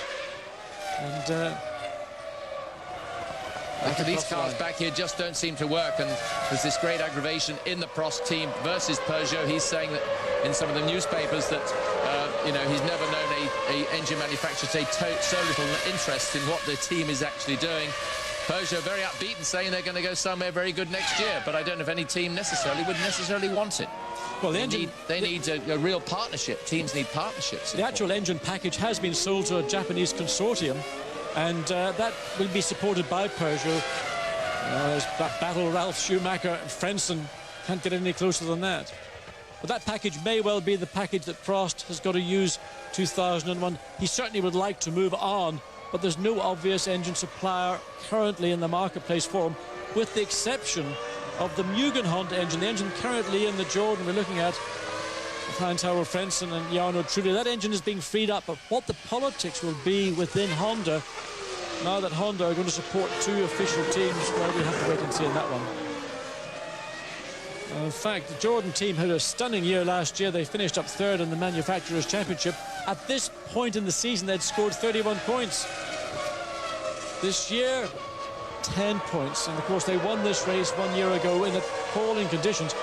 And these cars back here just don't seem to work, and there's this great aggravation in the Prost team versus Peugeot. He's saying that in some of the newspapers that you know, he's never known a engine manufacturer take so little interest in what the team is actually doing. Peugeot very upbeat and saying they're going to go somewhere very good next year, but I don't know if any team would want it. Well, they need a real partnership. Teams need partnerships. The actual engine package has been sold to a Japanese consortium, and that will be supported by Peugeot. There's that battle, Ralf Schumacher and Frentzen. Can't get any closer than that. But that package may well be the package that Prost has got to use 2001. He certainly would like to move on, but there's no obvious engine supplier currently in the marketplace for him, with the exception of the Mugen Honda engine, the engine currently in the Jordan we're looking at, with Heinz-Harald Frentzen and Jarno Trulli. That engine is being freed up, but what the politics will be within Honda, now that Honda are going to support 2 official teams, well, we have to wait and see in that one. In fact, the Jordan team had a stunning year last year. They finished up 3rd in the Manufacturers' Championship. At this point in the season, they'd scored 31 points. This year, 10 points. And, of course, they won this race 1 year ago in appalling conditions.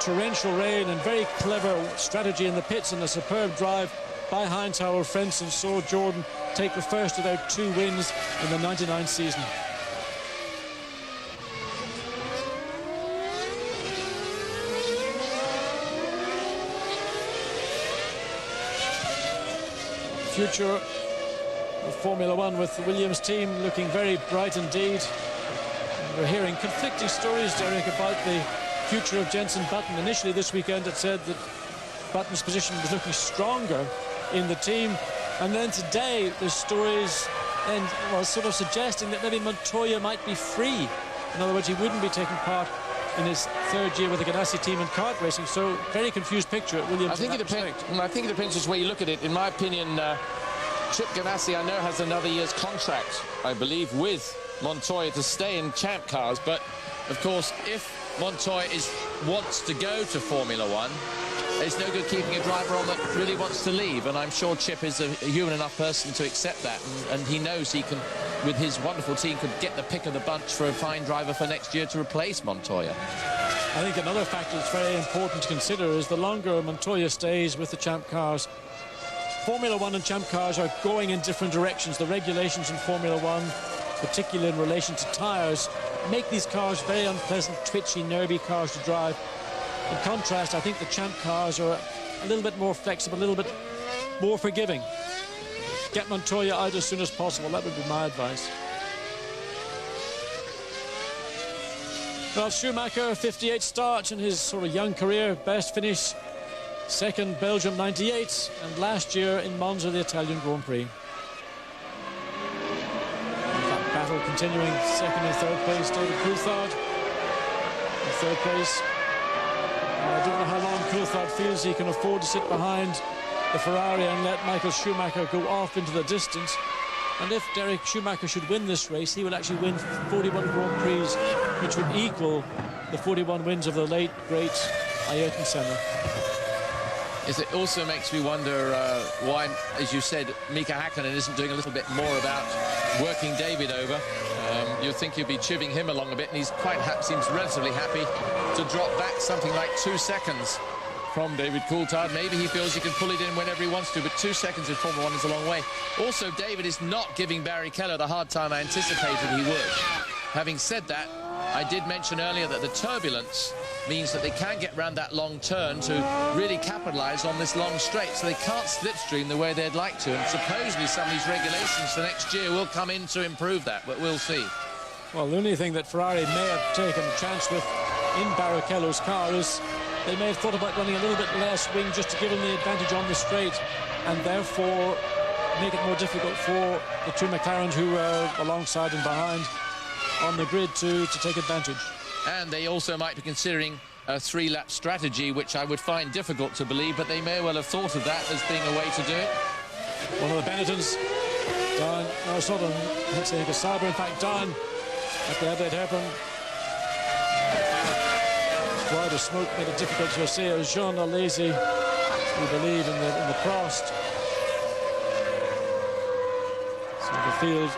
Torrential rain and very clever strategy in the pits, and a superb drive by Heinz-Harald Frentzen saw Jordan take the first of their 2 wins in the 99 season. Future of Formula One with the Williams team looking very bright indeed. And we're hearing conflicting stories, Derek, about the future of Jenson Button. Initially this weekend it said that Button's position was looking stronger in the team, and then today there's stories and sort of suggesting that maybe Montoya might be free. In other words, he wouldn't be taking part in his 3rd year with the Ganassi team in kart racing. So very confused picture at Williams. I think it depends just where you look at it. In my opinion, Chip Ganassi, I know, has another year's contract, I believe, with Montoya to stay in champ cars. But of course, if Montoya wants to go to Formula One, it's no good keeping a driver on that really wants to leave. And I'm sure Chip is a human enough person to accept that, and he knows he can with his wonderful team, could get the pick of the bunch for a fine driver for next year to replace Montoya. I think another factor that's very important to consider is the longer Montoya stays with the Champ Cars. Formula One and Champ Cars are going in different directions. The regulations in Formula One, particularly in relation to tyres, make these cars very unpleasant, twitchy, nervy cars to drive. In contrast, I think the Champ Cars are a little bit more flexible, a little bit more forgiving. Get Montoya out as soon as possible. That would be my advice. Well, Schumacher, 58 starts in his sort of young career. Best finish, second Belgium 98, and last year in Monza, the Italian Grand Prix. That battle continuing, second and third place, David Coulthard. In third place. I don't know how long Coulthard feels he can afford to sit behind the Ferrari and let Michael Schumacher go off into the distance. And if Derek Schumacher should win this race, he will actually win 41 Grand Prix, which would equal the 41 wins of the late, great Ayrton Senna. Yes, it also makes me wonder why, as you said, Mika Häkkinen isn't doing a little bit more about working David over. You'd think you'd be chivvying him along a bit, and he's quite seems relatively happy to drop back something like 2 seconds from David Coulthard. Maybe he feels he can pull it in whenever he wants to, but 2 seconds in Formula One is a long way. Also, David is not giving Barrichello the hard time I anticipated he would. Having said that, I did mention earlier that the turbulence means that they can get around that long turn to really capitalise on this long straight, so they can't slipstream the way they'd like to, and supposedly some of these regulations for next year will come in to improve that, but we'll see. Well, the only thing that Ferrari may have taken a chance with in Barrichello's car is they may have thought about running a little bit less wing just to give him the advantage on the straight, and therefore make it more difficult for the two McLarens who are alongside and behind on the grid to take advantage. And they also might be considering a 3-lap strategy, which I would find difficult to believe, but they may well have thought of that as being a way to do it. One of the Benettons down, no, it's not on, let's say, Sauber, in fact, down at the Adelaide Hairpin. Cloud of smoke made it difficult to see. It was Jean Alesi, we believe, in the Prost. So the field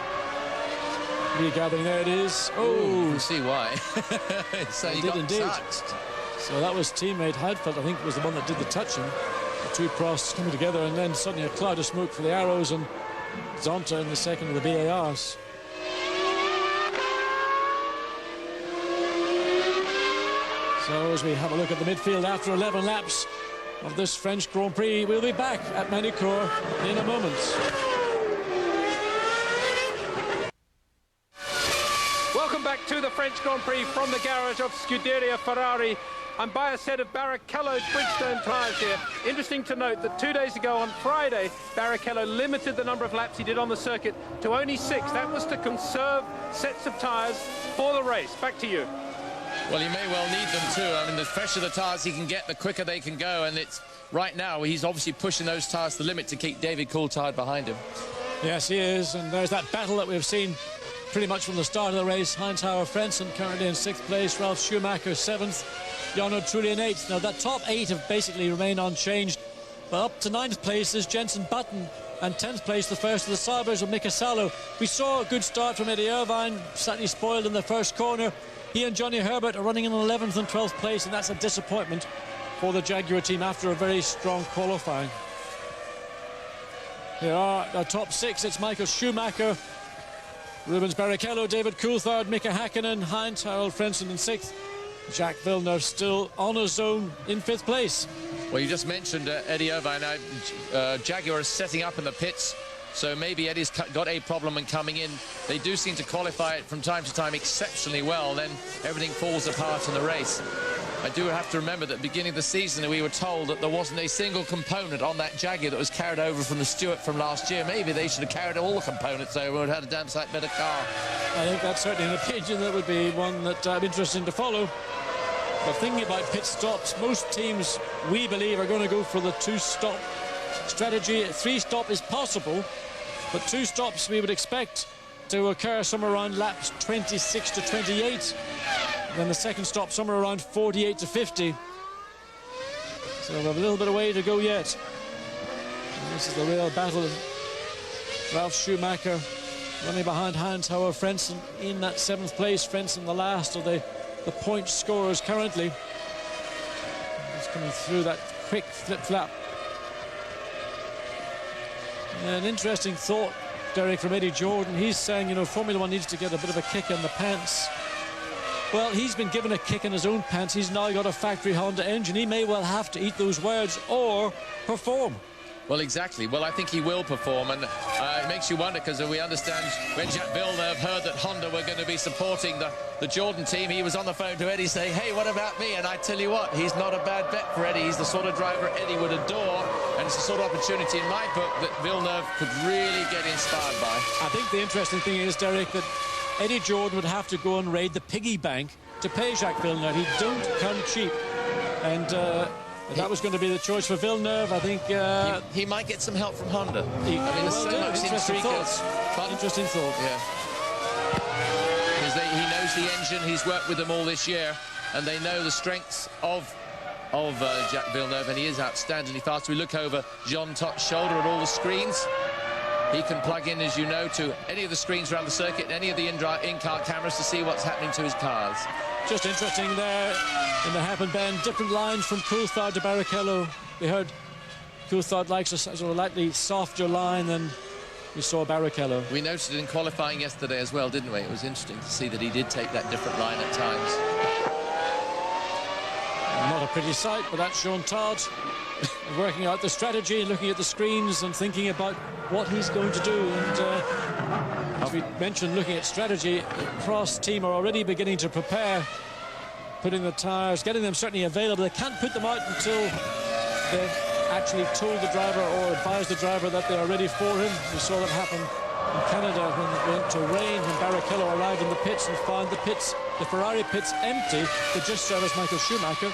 regathering, there it is. Oh, you can see why. So he got indeed touched. So that was teammate Heidfeld, I think, was the one that did the touching. The two Prosts coming together, and then suddenly a cloud of smoke for the Arrows, and Zonta in the second of the BARs. So as we have a look at the midfield after 11 laps of this French Grand Prix, we'll be back at Manicourt in a moment. Welcome back to the French Grand Prix from the garage of Scuderia Ferrari. I'm by a set of Barrichello Bridgestone tyres here. Interesting to note that 2 days ago on Friday, Barrichello limited the number of laps he did on the circuit to only 6. That was to conserve sets of tyres for the race. Back to you. Well, he may well need them too. I mean, the fresher the tyres he can get, the quicker they can go. And it's right now, he's obviously pushing those tyres to the limit to keep David Coulthard behind him. Yes, he is. And there's that battle that we've seen pretty much from the start of the race. Heinz-Harald Frentzen currently in 6th place, Ralf Schumacher 7th, Jarno Trulli in 8th. Now, that top 8 have basically remained unchanged. But up to 9th place is Jenson Button, and 10th place, the first of the Saubers, of Mika Salo. We saw a good start from Eddie Irvine, slightly spoiled in the first corner. He and Johnny Herbert are running in 11th and 12th place, and that's a disappointment for the Jaguar team after a very strong qualifying. Here are the top 6. It's Michael Schumacher, Rubens Barrichello, David Coulthard, Mika Häkkinen, Heinz-Harald Frentzen in 6th. Jacques Villeneuve still on his own in 5th place. Well, you just mentioned Eddie Irvine. Jaguar is setting up in the pits, so maybe Eddie's got a problem when coming in. They do seem to qualify it from time to time exceptionally well, then everything falls apart in the race. I do have to remember that at the beginning of the season we were told that there wasn't a single component on that Jaguar that was carried over from the Stewart from last year. Maybe they should have carried all the components over and had a damn sight better car. I think that's certainly an opinion that would be one that interesting to follow. But thinking about pit stops, most teams, we believe, are going to go for the 2-stop strategy. 3-stop is possible, but 2 stops we would expect to occur somewhere around laps 26 to 28. And then the second stop somewhere around 48 to 50. So we have a little bit of way to go yet. And this is the real battle of Ralf Schumacher running behind Heinz-Hauer Frentzen in that 7th place. Frentzen, the last of the point scorers currently. He's coming through that quick flip-flap. An interesting thought, Derek, from Eddie Jordan. He's saying, you know, Formula One needs to get a bit of a kick in the pants. Well, he's been given a kick in his own pants. He's now got a factory Honda engine. He may well have to eat those words or perform. Well, exactly. Well, I think he will perform, and it makes you wonder, because we understand when Jacques Villeneuve heard that Honda were going to be supporting the Jordan team, he was on the phone to Eddie saying, hey, what about me? And I tell you what, he's not a bad bet for Eddie. He's the sort of driver Eddie would adore, and it's the sort of opportunity in my book that Villeneuve could really get inspired by. I think the interesting thing is, Derek, that Eddie Jordan would have to go and raid the piggy bank to pay Jacques Villeneuve. He don't come cheap. And that was going to be the choice for Villeneuve. I think he might get some help from Honda. There's so much interesting thought. Interesting thought. Yeah. Because he knows the engine. He's worked with them all this year, and they know the strengths of Jacques Villeneuve, and he is outstandingly fast. We look over Jean Tot's shoulder at all the screens. He can plug in, as you know, to any of the screens around the circuit, any of the in-car cameras to see what's happening to his cars. Just interesting there in the hairpin bend, different lines from Coulthard to Barrichello. We heard Coulthard likes a slightly softer line than we saw Barrichello. We noticed it in qualifying yesterday as well, didn't we? It was interesting to see that he did take that different line at times. Not a pretty sight, but that's Jean Todt working out the strategy, looking at the screens and thinking about what he's going to do. And as we mentioned, looking at strategy, the Prost team are already beginning to prepare, putting the tyres, getting them certainly available. They can't put them out until they've actually told the driver or advised the driver that they are ready for him. We saw that happen in Canada when it went to rain, when Barrichello arrived in the pits and found the Ferrari pits empty to just service Michael Schumacher.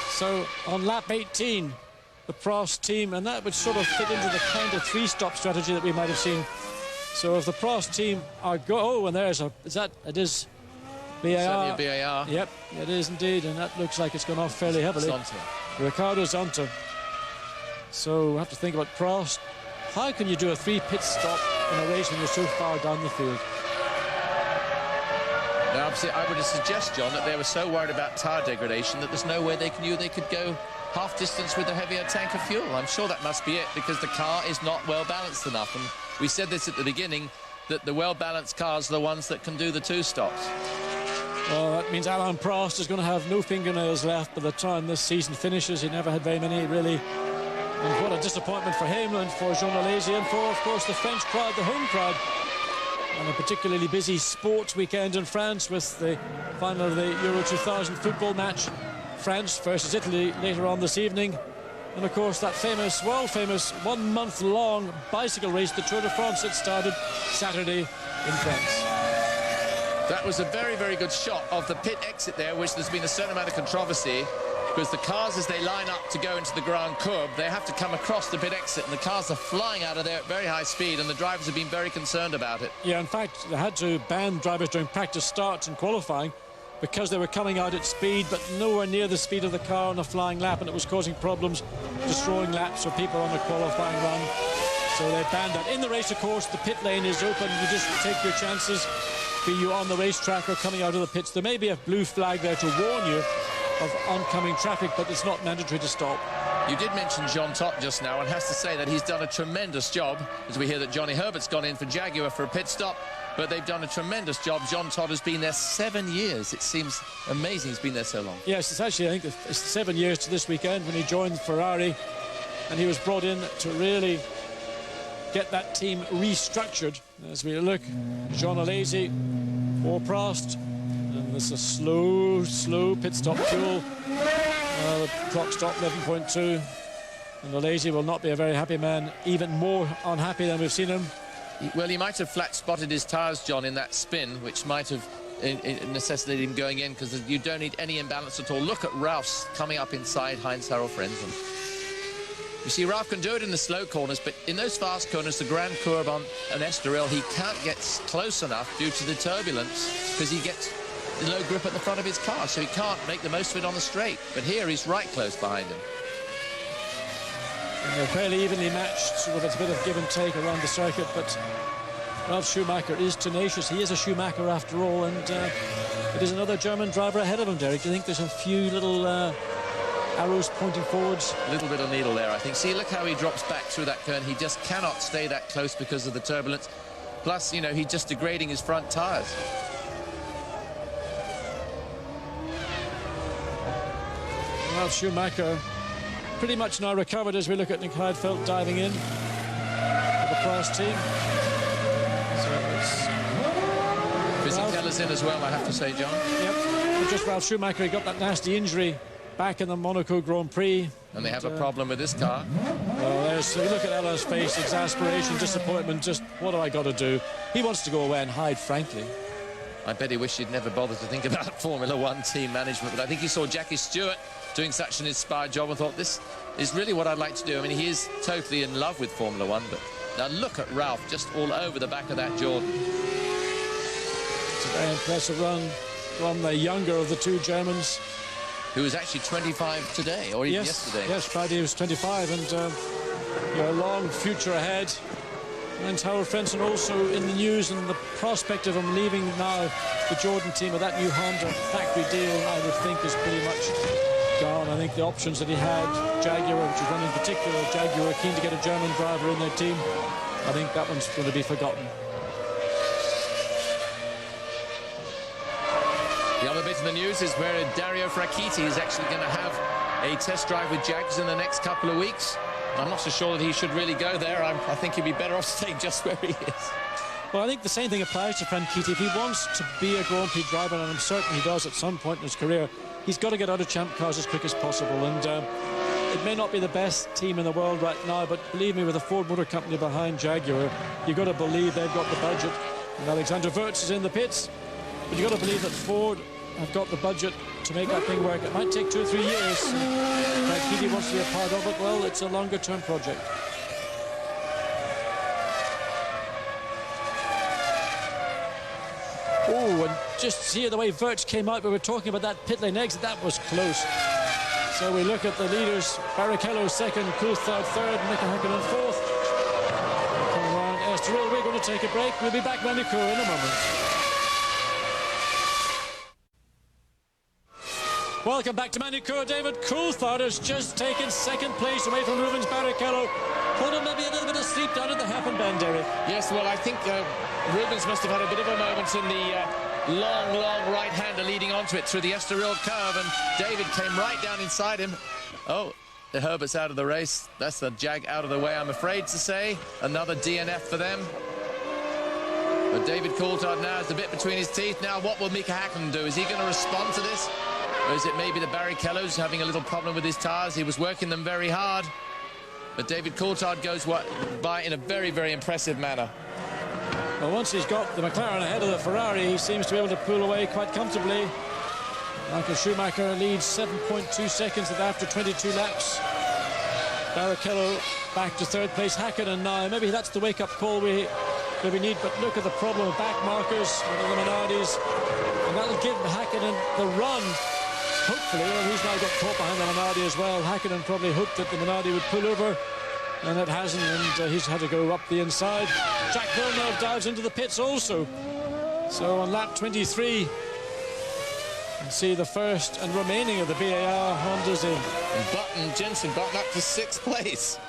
So on lap 18, the Prost team, and that would sort of fit into the kind of three-stop strategy that we might have seen. So if the Prost team are and there's it is BAR. Certainly a BAR. Yep, it is indeed, and that looks like it's gone off fairly heavily. Zonta. Ricardo Zonta. So we have to think about Prost. How can you do a 3-pit stop in a race when you're so far down the field? Now, I would suggest, John, that they were so worried about tyre degradation that there's no way they knew they could go half distance with a heavier tank of fuel. I'm sure that must be it, because the car is not well balanced enough. And we said this at the beginning, that the well-balanced cars are the ones that can do the 2 stops. Well, that means Alain Prost is going to have no fingernails left by the time this season finishes. He never had very many, really. And what a disappointment for him and for Jean Alesi and for, of course, the French crowd, the home crowd. On a particularly busy sports weekend in France with the final of the Euro 2000 football match. France versus Italy later on this evening. And, of course, that famous, world-famous, 1-month-long bicycle race, the Tour de France, that started Saturday in France. That was a very, very good shot of the pit exit there, which there's been a certain amount of controversy, because the cars, as they line up to go into the Grand Courbe, they have to come across the pit exit, and the cars are flying out of there at very high speed, and the drivers have been very concerned about it. Yeah, in fact, they had to ban drivers during practice starts and qualifying because they were coming out at speed, but nowhere near the speed of the car on a flying lap, and it was causing problems, destroying laps for people on a qualifying run. So they banned that. In the race, of course, the pit lane is open. You just take your chances, be you on the racetrack or coming out of the pits. There may be a blue flag there to warn you of oncoming traffic, but it's not mandatory to stop. You did mention Jean Todt just now, and has to say that he's done a tremendous job, as we hear that Johnny Herbert's gone in for Jaguar for a pit stop, but they've done a tremendous job. Jean Todt has been there 7 years. It seems amazing he's been there so long. Yes, it's actually, I think, it's 7 years to this weekend when he joined Ferrari, and he was brought in to really get that team restructured. As we look, Jean Alesi or Prost, and this is a slow pit stop fuel. The clock stopped 11.2, and Alesi will not be a very happy man, even more unhappy than we've seen him. Well, he might have flat spotted his tyres, John, in that spin, which might have necessitated him going in, because you don't need any imbalance at all. Look at Ralph's coming up inside Heinz-Harald Frentzen. You see, Ralph can do it in the slow corners, but in those fast corners, the Grand Courbe on an Estoril, he can't get close enough due to the turbulence, because he gets the low grip at the front of his car, so he can't make the most of it on the straight. But here, he's right close behind him. And they're fairly evenly matched, with a bit of give and take around the circuit, but Ralf Schumacher is tenacious. He is a Schumacher after all, and it is another German driver ahead of him, Derek. Do you think there's a few little arrows pointing forwards? A little bit of needle there, I think. See, look how he drops back through that turn. He just cannot stay that close because of the turbulence. Plus, you know, he's just degrading his front tyres. Ralf Schumacher pretty much now recovered as we look at Nick Heidfeld diving in for the Pras team. Fisichella's in as well, I have to say, John. Yep, but just Ralf Schumacher, he got that nasty injury back in the Monaco Grand Prix. And they have a problem with this car. Well, so you look at Ella's face, exasperation, disappointment, just what do I got to do? He wants to go away and hide, frankly. I bet he wished he'd never bothered to think about Formula One team management, but I think he saw Jackie Stewart doing such an inspired job and thought, this is really what I'd like to do. I mean, he is totally in love with Formula One, but now look at Ralf just all over the back of that Jordan. It's a very impressive run from the younger of the two Germans. Who was actually 25 today, or even yesterday. Yes, Friday he was 25, and a long future ahead. And Howard Frentzen also in the news, and the prospect of him leaving now the Jordan team with that new Honda factory deal, I would think, is pretty much gone. I think the options that he had, Jaguar, which is one in particular, Jaguar keen to get a German driver in their team, I think that one's going to be forgotten. The other bit of the news is where Dario Franchitti is actually going to have a test drive with Jags in the next couple of weeks. I'm not so sure that he should really go there. I think he'd be better off staying just where he is. Well, I think the same thing applies to Franchitti. If he wants to be a Grand Prix driver, and I'm certain he does at some point in his career, he's got to get out of champ cars as quick as possible. And it may not be the best team in the world right now, but believe me, with a Ford Motor Company behind Jaguar, you've got to believe they've got the budget. And Alexander Wurz is in the pits, but you've got to believe that Ford have got the budget to make that thing work. It might take 2 or 3 years. Franchitti wants to be a part of it. Well, it's a longer-term project. Oh, and just see the way Wurz came out. We were talking about that pit lane exit. That was close. So we look at the leaders. Barrichello second, Coulthard third, Mika Häkkinen fourth. Coming around Estoril. We're going to take a break. We'll be back, Manicourt, in a moment. Welcome back to Manicourt. David Coulthard has just taken second place away from Rubens Barrichello. Put him maybe a little bit of sleep down at the Happen Bend, Derek. Yes, well, I think Rubens must have had a bit of a moment in the long right-hander leading onto it through the Estoril curve, and David came right down inside him. Oh, the Herbert's out of the race. That's the Jag out of the way, I'm afraid to say. Another DNF for them. But David Coulthard now has the bit between his teeth. Now, what will Mika Häkkinen do? Is he going to respond to this? Or is it maybe the Barrichello's having a little problem with his tyres? He was working them very hard. But David Coulthard goes by in a very, very impressive manner. Well, once he's got the McLaren ahead of the Ferrari, he seems to be able to pull away quite comfortably. Michael Schumacher leads 7.2 seconds after 22 laps. Barrichello back to third place. Häkkinen now. Maybe that's the wake-up call we need. But look at the problem of back markers with the Minardis. And that'll give Häkkinen the run. Hopefully, well, he's now got caught behind the Minardi as well. Häkkinen probably hoped that the Minardi would pull over, and it hasn't, and he's had to go up the inside. Jack Villeneuve dives into the pits also. So on lap 23, you can see the first and remaining of the BAR Hondas in. And Jenson Button up to 6th place.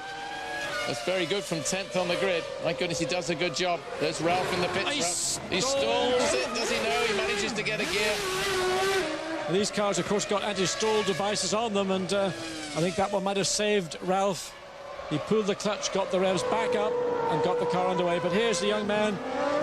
That's very good from 10th on the grid. My goodness, he does a good job. There's Ralf in the pits. He stalls it, does he know? He manages to get a gear. These cars, of course, got anti-stall devices on them, and I think that one might have saved Ralf. He pulled the clutch, got the revs back up, and got the car underway. But here's the young man,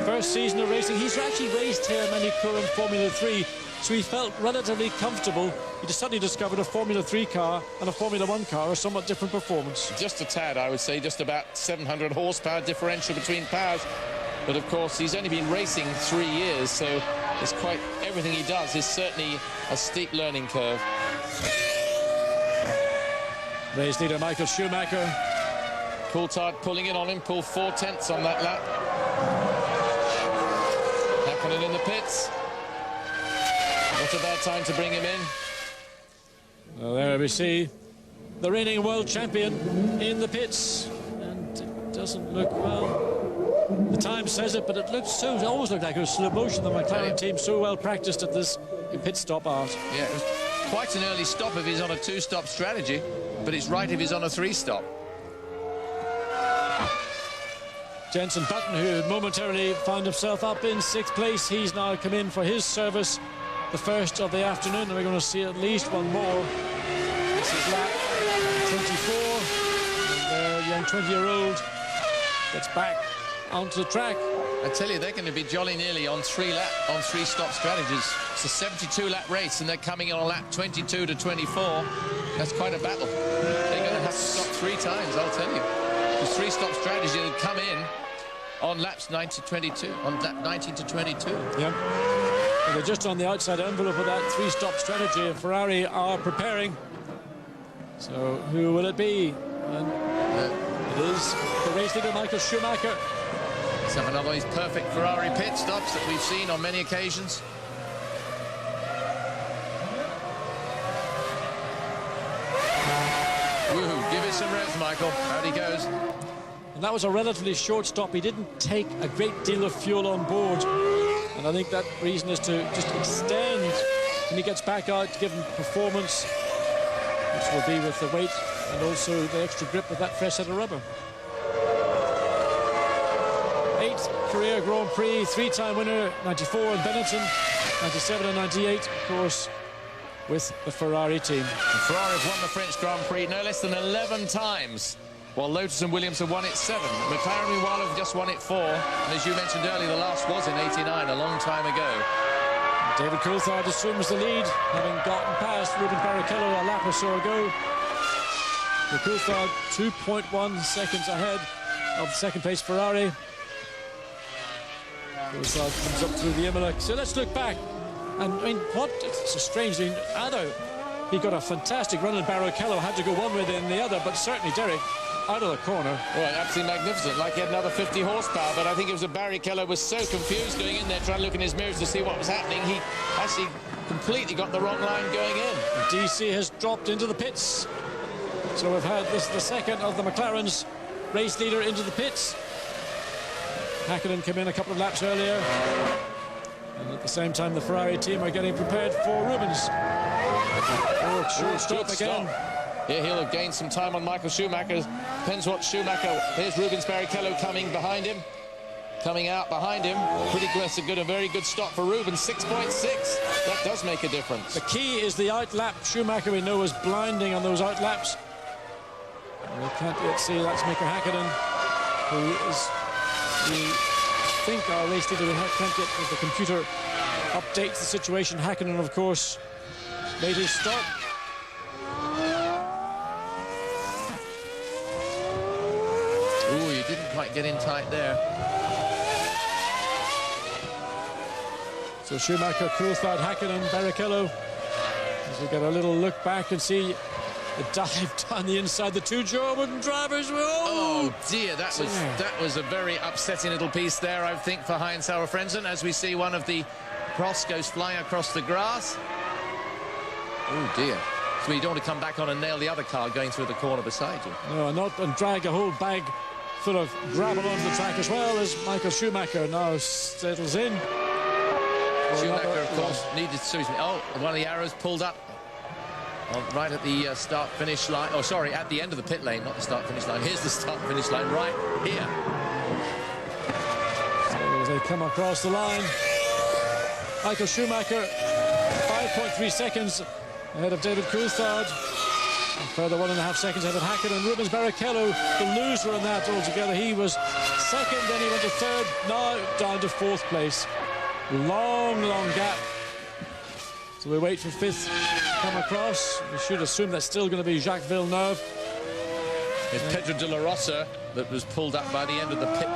first season of racing. He's actually raced here in Manicourt in Formula 3, so he felt relatively comfortable. He just suddenly discovered a Formula 3 car and a Formula 1 car, a somewhat different performance. Just a tad, I would say, just about 700 horsepower differential between cars. But of course, he's only been racing 3 years, so it's quite everything he does is certainly a steep learning curve. Race leader Michael Schumacher. Coulthard pulling in on him, pulled 4/10 on that lap. Häkkinen in the pits. Not a bad time to bring him in. Well, there we see the reigning world champion in the pits, and it doesn't look well. The time says it, but it almost looked like it was slow motion. The McLaren team so well practiced at this pit stop art. Yeah, it was quite an early stop if he's on a 2-stop strategy, but it's right if he's on a 3-stop. Jenson Button, who momentarily found himself up in 6th place, he's now come in for his service, the first of the afternoon, and we're going to see at least one more. This is lap 24, and their young 20-year-old gets back onto the track. I tell you, they're going to be jolly nearly on 3-stop strategies. It's a 72-lap race, and they're coming on lap 22 to 24. That's quite a battle. They're going to have to stop 3 times, I'll tell you. The 3-stop strategy had come in on laps 19 to 22. Yeah. Well, they're just on the outside envelope of that 3-stop strategy, and Ferrari are preparing. So who will it be? And it is the race leader, Michael Schumacher. Let's have another of these perfect Ferrari pit stops that we've seen on many occasions. Woohoo, give it some revs, Michael. Out he goes. And that was a relatively short stop. He didn't take a great deal of fuel on board. And I think that reason is to just extend when he gets back out to give him performance, which will be with the weight and also the extra grip of that fresh set of rubber. 8th career Grand Prix, 3-time winner, 94 in Benetton, 97 and 98, of course, with the Ferrari team. And Ferrari have won the French Grand Prix no less than 11 times, while Lotus and Williams have won it 7. McLaren, meanwhile, have just won it 4. And as you mentioned earlier, the last was in '89, a long time ago. David Coulthard assumes the lead, having gotten past Rubens Barrichello a lap or so ago. So Coulthard 2.1 seconds ahead of second-place Ferrari. Coulthard comes up through the Imola. So let's look back. And I mean, it's a strange thing. Although he got a fantastic run, and Barrichello had to go one way than the other, but certainly Derek out of the corner. Well, absolutely magnificent, like he had another 50 horsepower, but I think it was Barrichello was so confused going in there trying to look in his mirrors to see what was happening. He actually completely got the wrong line going in. DC has dropped into the pits. So we've had this the second of the McLaren's race leader into the pits. Hakkinen came in a couple of laps earlier. And at the same time, the Ferrari team are getting prepared for Rubens. Short stop again. Yeah, he'll have gained some time on Michael Schumacher. Depends what Schumacher... Here's Rubens Barrichello coming behind him. Coming out behind him. Pretty good, a very good stop for Rubens. 6.6. That does make a difference. The key is the outlap. Schumacher, we know, is blinding on those outlaps. And we can't yet see that's Mika Hakkinen, who is, we think, our race leader. We can't get, as the computer updates the situation. Hakkinen, of course, made his stop. Ooh, you didn't quite get in tight there. So Schumacher, Coulthard, Hakkinen, Barrichello. As we get a little look back and see the dive down the inside. The two German drivers were... Oh dear, that was a very upsetting little piece there, I think, for Heinz-Harald Frentzen, as we see one of the cross goes flying across the grass. Oh dear. So you don't want to come back on and nail the other car going through the corner beside you. No, and drag a whole bag full of gravel onto the track, as well as Michael Schumacher now settles in. Schumacher, of course, needed to... Oh, one of the arrows pulled up right at the start-finish line. Oh, sorry, at the end of the pit lane, not the start-finish line. Here's the start-finish line right here. So as they come across the line, Michael Schumacher, 5.3 seconds ahead of David Coulthard. And further 1.5 seconds ahead of Hakkinen. And Rubens Barrichello, the loser in that altogether. He was second, then he went to third, now down to 4th place. Long gap. So we wait for 5th to come across. We should assume that's still going to be Jacques Villeneuve. It's Pedro de la Rosa that was pulled up by the end of the pit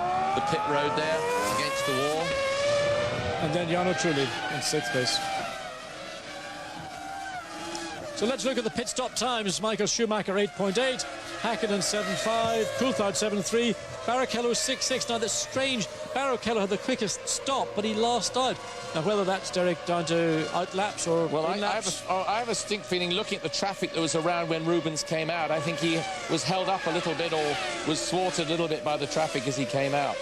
road there against the wall. And then Jarno Trulli in 6th place. So let's look at the pit stop times. Michael Schumacher 8.8, Hakkinen 7.5, Coulthard 7.3, Barrichello 6.6. Now that's strange. Barrichello had the quickest stop, but he lost out. Now whether that's, Derek, down to outlaps or well, I I have a distinct feeling, looking at the traffic that was around when Rubens came out, I think he was held up a little bit or was thwarted a little bit by the traffic as he came out.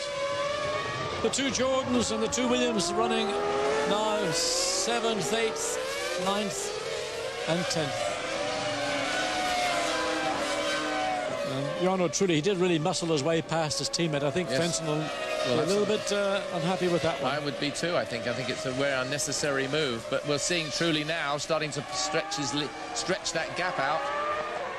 The two Jordans and the two Williams running now 7th, 8th, 9th and 10th. Jarno Trulli, he did really muscle his way past his teammate. I think Yes. Frentzen will be a little bit unhappy with that one. I would be too, I think. I think it's a very unnecessary move, but we're seeing Trulli now starting to stretch that gap out.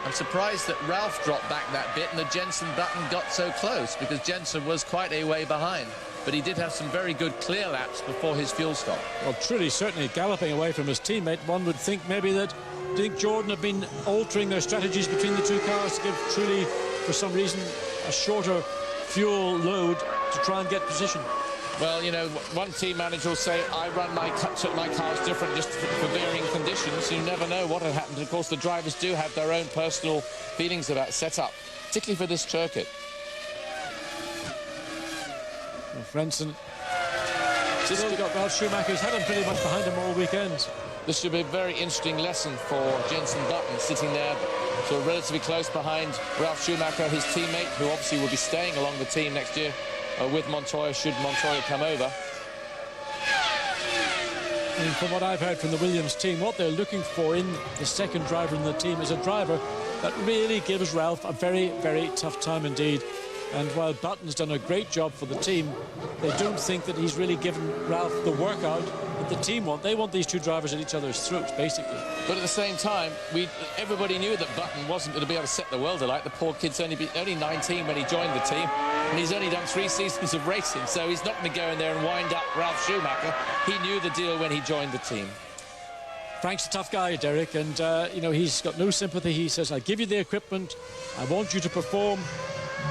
I'm surprised that Ralph dropped back that bit and the Jenson Button got so close, because Jenson was quite a way behind. But he did have some very good clear laps before his fuel stop. Well, Trulli certainly galloping away from his teammate. One would think maybe that Jordan have been altering their strategies between the two cars to give Trulli, for some reason, a shorter fuel load to try and get position. Well, you know, one team manager will say, I run my cars different just for varying conditions. You never know what had happened. Of course, the drivers do have their own personal feelings about setup, particularly for this circuit. Well, Frentzen still got Ralf Schumacher. He's had him pretty much behind him all weekend. This should be a very interesting lesson for Jenson Button, sitting there so relatively close behind Ralf Schumacher, his teammate, who obviously will be staying along the team next year with Montoya, should Montoya come over. And from what I've heard from the Williams team, what they're looking for in the second driver in the team is a driver that really gives Ralph a very, very tough time indeed. And while Button's done a great job for the team, they don't think that he's really given Ralph the workout that the team want. They want these two drivers at each other's throats, basically. But at the same time, everybody knew that Button wasn't going to be able to set the world alight. The poor kid's only 19 when he joined the team, and he's only done 3 seasons of racing, so he's not going to go in there and wind up Ralf Schumacher. He knew the deal when he joined the team. Frank's a tough guy, Derek, and you know, he's got no sympathy. He says, I give you the equipment, I want you to perform.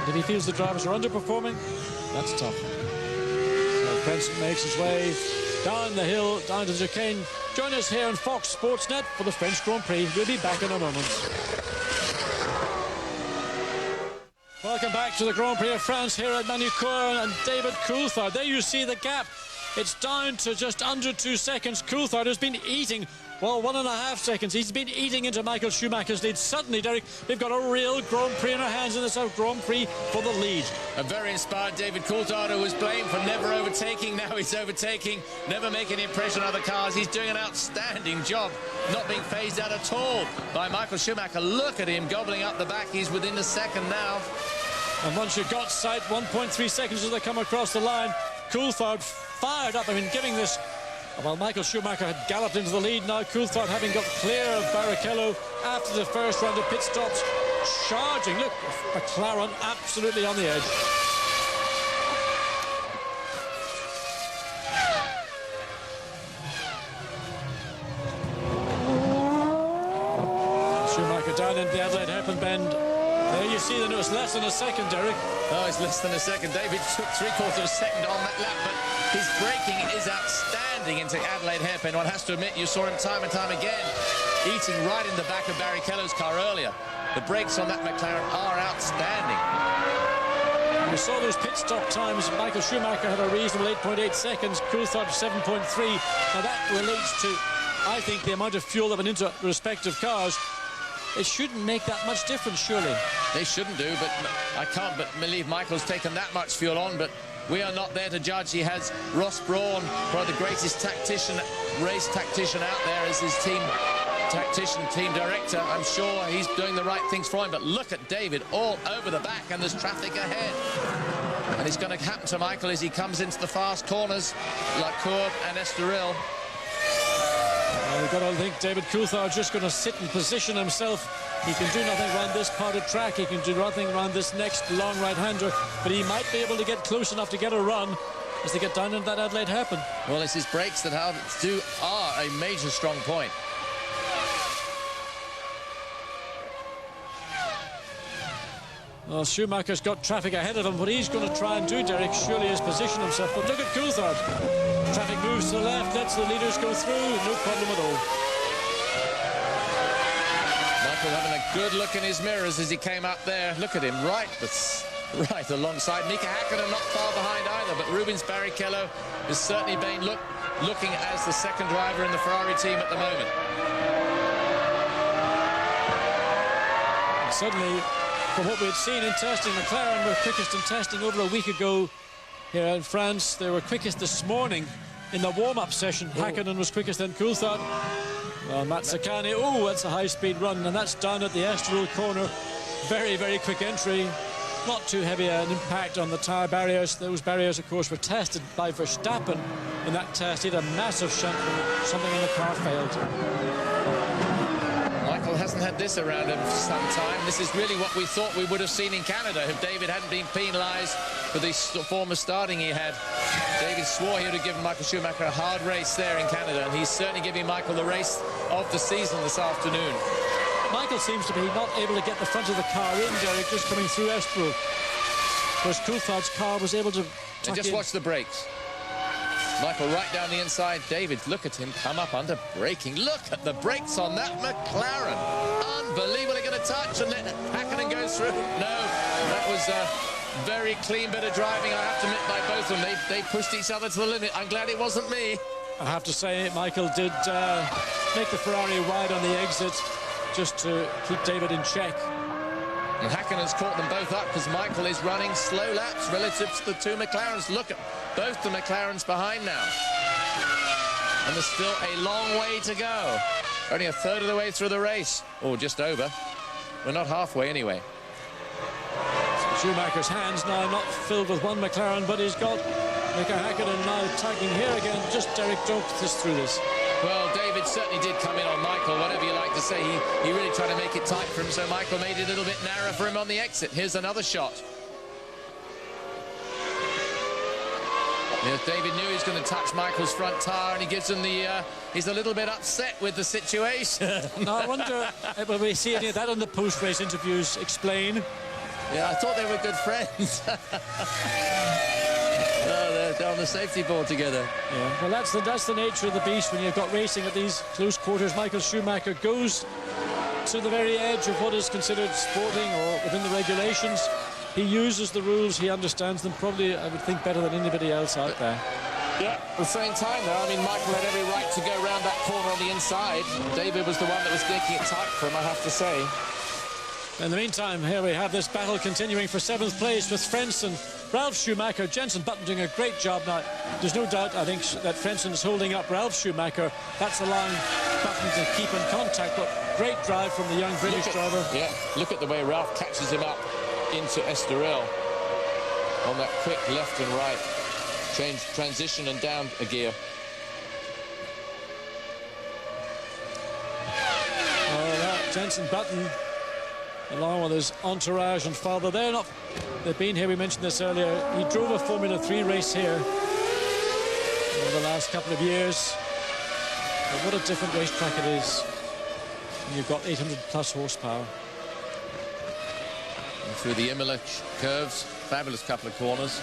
And if he feels the drivers are underperforming, that's tough. So Frentzen makes his way down the hill, down to the chicane. Join us here on Fox Sportsnet for the French Grand Prix. We'll be back in a moment. Welcome back to the Grand Prix of France here at Manicourt, and David Coulthard. There you see the gap. It's down to just under 2 seconds. Coulthard has been eating, well, 1.5 seconds. He's been eating into Michael Schumacher's lead. Suddenly, Derek, they've got a real Grand Prix in our hands in this Grand Prix for the lead. A very inspired David Coulthard, who was blamed for never overtaking. Now he's overtaking, never making an impression on other cars. He's doing an outstanding job, not being phased out at all by Michael Schumacher. Look at him gobbling up the back. He's within a second now. And once you've got sight, 1.3 seconds as they come across the line. Coulthard fired up. I mean, giving this... Well, Michael Schumacher had galloped into the lead. Now Coulthard, having got clear of Barrichello after the first round of pit stops, charging. Look, McLaren absolutely on the edge. Schumacher down into the Adelaide hairpin bend. There you see that it was less than a second, Derek. Oh, it's less than a second. David took 3/4 of a second on that lap, but his braking is outstanding into Adelaide hairpin. One has to admit, you saw him time and time again eating right in the back of Barrichello's car earlier. The brakes on that McLaren are outstanding. We saw those pit stop times. Michael Schumacher had a reasonable 8.8 seconds, Coulthard 7.3. Now that relates to, I think, the amount of fuel that went into respective cars. It shouldn't make that much difference, surely. They shouldn't do, but I can't but believe Michael's taken that much fuel on, but we are not there to judge. He has Ross Brawn, probably the greatest race tactician out there, as his team tactician, team director. I'm sure he's doing the right things for him, but look at David all over the back, and there's traffic ahead. And it's going to happen to Michael as he comes into the fast corners, like Courbe and Estoril. Well, we've got to think David Coulthard just going to sit and position himself. He can do nothing around this part of track. He can do nothing around this next long right-hander, but he might be able to get close enough to get a run as they get down into that Adelaide hairpin. Well, it's his brakes that are a major strong point. Well, Schumacher's got traffic ahead of him. What he's going to try and do, Derek, surely is position himself. But look at Coulthard. Traffic moves to the left, lets the leaders go through, no problem at all. Michael having a good look in his mirrors as he came up there. Look at him, right alongside. Mika Häkkinen not far behind either, but Rubens Barrichello is certainly been looking as the second driver in the Ferrari team at the moment. And suddenly, from what we had seen in testing, McLaren were quickest in testing over a week ago. here in France. They were quickest this morning in the warm-up session. Hakkinen was quickest, then Coulthard. Well, Matsakane, that's a high-speed run, and that's down at the Estoril corner. Very, very quick entry. Not too heavy an impact on the tyre barriers. Those barriers, of course, were tested by Verstappen in that test. He had a massive shunt when something in the car failed. Michael hasn't had this around him for some time. This is really what we thought we would have seen in Canada if David hadn't been penalised for the form of starting he had. David swore he would have given Michael Schumacher a hard race there in Canada, and he's certainly giving Michael the race of the season this afternoon. Michael seems to be not able to get the front of the car in, Derek, just coming through Estoril. Whereas Coulthard's car was able to tuck just in. Watch the brakes. Michael right down the inside. David, look at him come up under braking. Look at the brakes on that McLaren. Unbelievable. They're going to touch and let Hakkinen go through. No, that was a very clean bit of driving, I have to admit, by both of them. They pushed each other to the limit. I'm glad it wasn't me. I have to say, Michael did make the Ferrari wide on the exit just to keep David in check. And Hakkinen's caught them both up because Michael is running slow laps relative to the two McLarens. Look at both the McLarens behind now. And there's still a long way to go. Only a third of the way through the race. Or just over. We're not halfway anyway. So Schumacher's hands now not filled with one McLaren, but he's got Mika Hakkinen now tagging here again. Just Derek, don't put us through this. Well, David certainly did come in on Michael, whatever you like to say. He really tried to make it tight for him, so Michael made it a little bit narrower for him on the exit. Here's another shot. Yes, David knew he was going to touch Michael's front tyre, and he gives him the... he's a little bit upset with the situation. I wonder, will we see any of that on the post-race interviews explain? Yeah, I thought they were good friends. They're on the safety board together. Yeah, well, that's the nature of the beast when you've got racing at these close quarters. Michael Schumacher goes to the very edge of what is considered sporting or within the regulations. He uses the rules, he understands them probably, I would think, better than anybody else out there. Yeah, at the same time, though, I mean, Michael had every right to go around that corner on the inside. David was the one that was making it tight for him, I have to say. In the meantime, here we have this battle continuing for 7th place with Frentzen, Ralf Schumacher, Jenson Button doing a great job now. There's no doubt, I think, that Frentzen is holding up Ralf Schumacher. That's allowing Button to keep in contact, but great drive from the young British driver. Yeah, look at the way Ralf catches him up into Estoril on that quick left and right transition and down a gear. Jenson Button, along with his entourage and father, they've been here, we mentioned this earlier. He drove a Formula 3 race here over the last couple of years. But what a different racetrack it is. And you've got 800 plus horsepower. And through the Imola curves, fabulous couple of corners.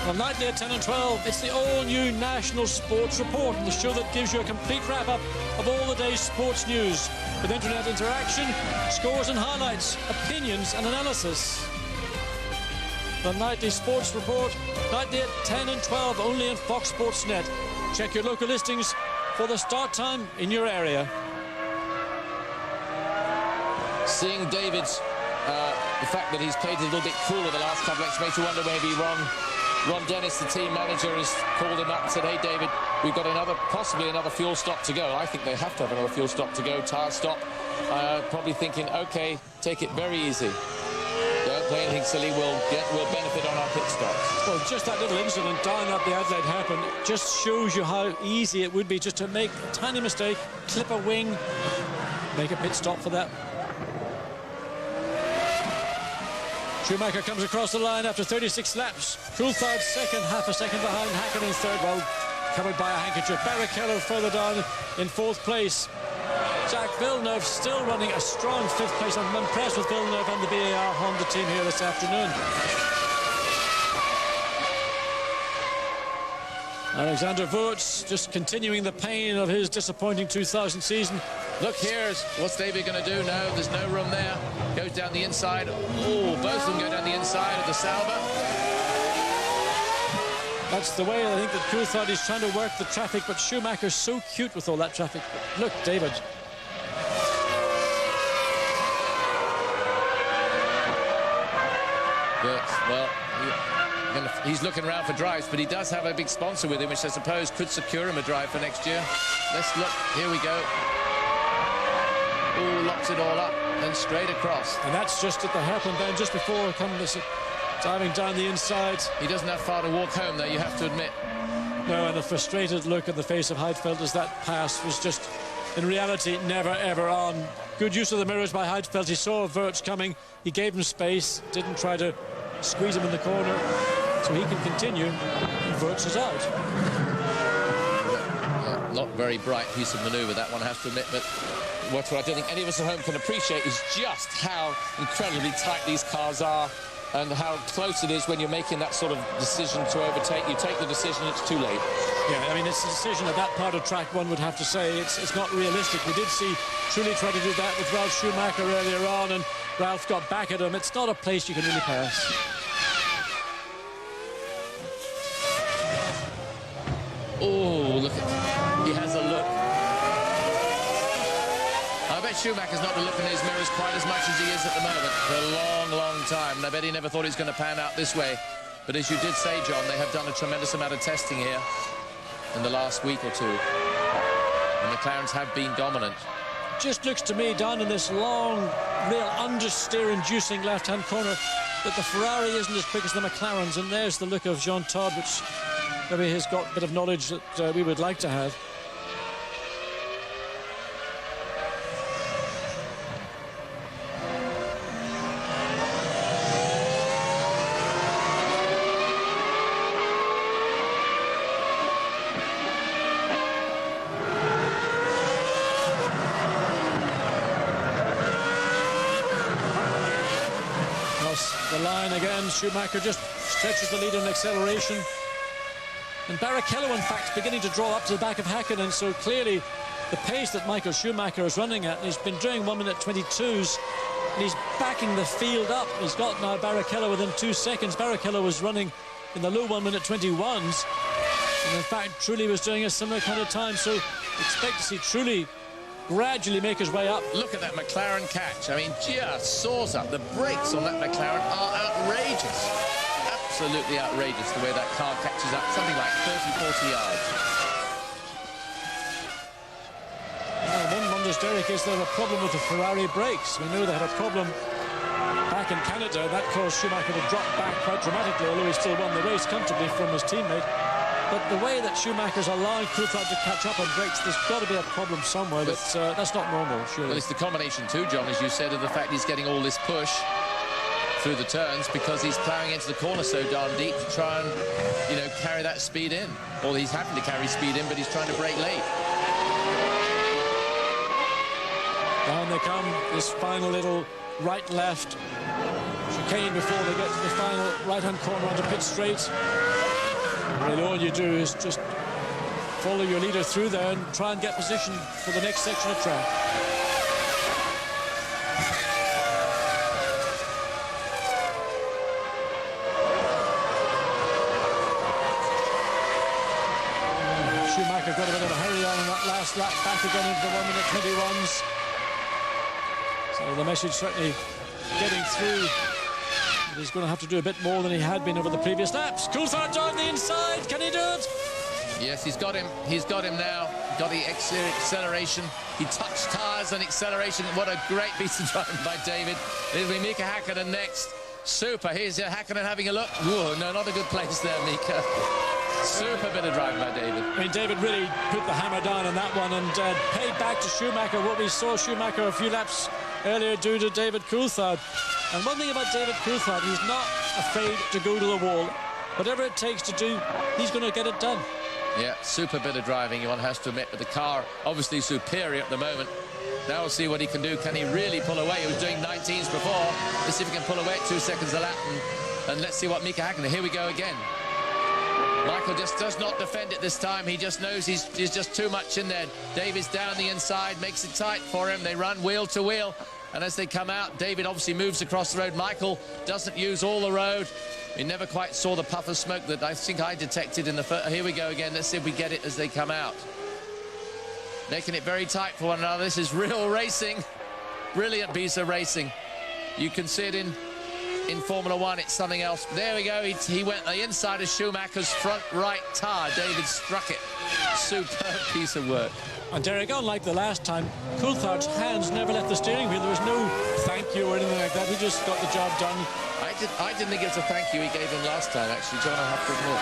Well, nightly at 10 and 12, it's the all-new National Sports Report, the show that gives you a complete wrap-up of all the day's sports news, with internet interaction, scores and highlights, opinions and analysis. The nightly sports report, nightly at 10 and 12, only in Fox Sports Net. Check your local listings for the start time in your area. Seeing David's, the fact that he's played a little bit cooler the last couple of weeks makes you wonder maybe Ron Dennis, the team manager, has called him up and said, hey, David, we've got possibly another fuel stop to go. I think they have to have another fuel stop to go, tyre stop. Probably thinking, OK, take it very easy. Don't play anything silly, we'll benefit on our pit stops. Well, just that little incident down at the Adelaide Hairpin just shows you how easy it would be just to make a tiny mistake, clip a wing, make a pit stop for that. Schumacher comes across the line after 36 laps. Coulthard second, half a second behind. Hakkinen third, well, covered by a handkerchief. Barrichello further down in 4th place. Jacques Villeneuve still running a strong 5th place. I'm impressed with Villeneuve and the BAR Honda team here this afternoon. Alexander Wurz just continuing the pain of his disappointing 2000 season. Look, here's what's David going to do? No, there's no room there. Goes down the inside. Oh, both of them go down the inside of the Sauber. That's the way I think that Coulthard is trying to work the traffic, but Schumacher's so cute with all that traffic. Look, David. Well, he's looking around for drives, but he does have a big sponsor with him, which I suppose could secure him a drive for next year. Let's look. Here we go. Oh, locks it all up, then straight across. And that's just at the hairpin bend, just before coming diving down the inside. He doesn't have far to walk home, though, you have to admit. No, and the frustrated look on the face of Heidfeld as that pass was just, in reality, never, ever on. Good use of the mirrors by Heidfeld. He saw Wurz coming. He gave him space, didn't try to squeeze him in the corner, so he can continue, and Wurz is out. Not very bright piece of manoeuvre, that one, I have to admit, but what I don't think any of us at home can appreciate is just how incredibly tight these cars are and how close it is when you're making that sort of decision to overtake. You take the decision, it's too late. Yeah, I mean, it's a decision at that part of track, one would have to say. It's not realistic. We did see Trulli try to do that with Ralf Schumacher earlier on, and Ralf got back at him. It's not a place you can really pass. Oh, look at, he has a look. I bet Schumacher's not looking in his mirrors quite as much as he is at the moment for a long, long time. And I bet he never thought he was going to pan out this way. But as you did say, John, they have done a tremendous amount of testing here in the last week or two. And the McLarens have been dominant. Just looks to me, down in this long, real understeer-inducing left-hand corner, that the Ferrari isn't as quick as the McLarens. And there's the look of Jean Todt, which maybe he's got a bit of knowledge that we would like to have. The line again, Schumacher just stretches the lead on acceleration. And Barrichello, in fact, beginning to draw up to the back of Häkkinen, so clearly the pace that Michael Schumacher is running at, and he's been doing 1:22s, and he's backing the field up. He's got now Barrichello within 2 seconds. Barrichello was running in the low 1:21s, and in fact, Trulli was doing a similar kind of time, so expect to see Trulli gradually make his way up. Look at that McLaren catch. I mean, just soars up. The brakes on that McLaren are outrageous. Absolutely outrageous the way that car catches up. Something like 30, 40 yards. One wonders, Derek, is there a problem with the Ferrari brakes? We know they had a problem back in Canada. That caused Schumacher to drop back quite dramatically, although he still won the race comfortably from his teammate. But the way that Schumacher's allowing Coulthard to catch up on brakes, there's got to be a problem somewhere. That's not normal, surely. Well, it's the combination too, John, as you said, of the fact he's getting all this push through the turns because he's ploughing into the corner so darn deep to try and, you know, carry that speed in. Or he's having to carry speed in, but he's trying to brake late. Down they come, this final little right-left chicane before they get to the final right-hand corner onto pit straight. Really, all you do is just follow your leader through there and try and get position for the next section of track. Schumacher got a bit of a hurry on in that last lap, back again into the 1:21s. So the message certainly getting through. He's going to have to do a bit more than he had been over the previous laps. Coulthard down the inside. Can he do it? Yes, he's got him. He's got him now. Got the acceleration. He touched tyres and acceleration. What a great piece of driving by David. It'll be Mika Häkkinen next. Super. Here's Häkkinen having a look. Whoa, no, not a good place there, Mika. Super bit of driving by David. I mean, David really put the hammer down on that one and paid back to Schumacher what we saw Schumacher a few laps earlier do to David Coulthard. And one thing about David Coulthard, he's not afraid to go to the wall. Whatever it takes to do, he's going to get it done. Yeah, super bit of driving, one has to admit, but the car obviously superior at the moment. Now we'll see what he can do. Can he really pull away? He was doing 19s before. Let's see if he can pull away at 2 seconds a lap. And let's see what Mika Häkkinen. Here we go again. Michael just does not defend it this time. He just knows he's just too much in there. David's down the inside, makes it tight for him. They run wheel to wheel. And as they come out, David obviously moves across the road. Michael doesn't use all the road. We never quite saw the puff of smoke that I think I detected in the first. Here we go again. Let's see if we get it as they come out. Making it very tight for one another. This is real racing. Brilliant piece of racing. You can see it in Formula One. It's something else. There we go. He went the inside of Schumacher's front right tire. David struck it. Superb piece of work. And Derek, unlike the last time, Coulthard's hands never left the steering wheel. There was no thank you or anything like that. He just got the job done. I didn't think it was a thank you he gave him last time, actually, John, I have to admit.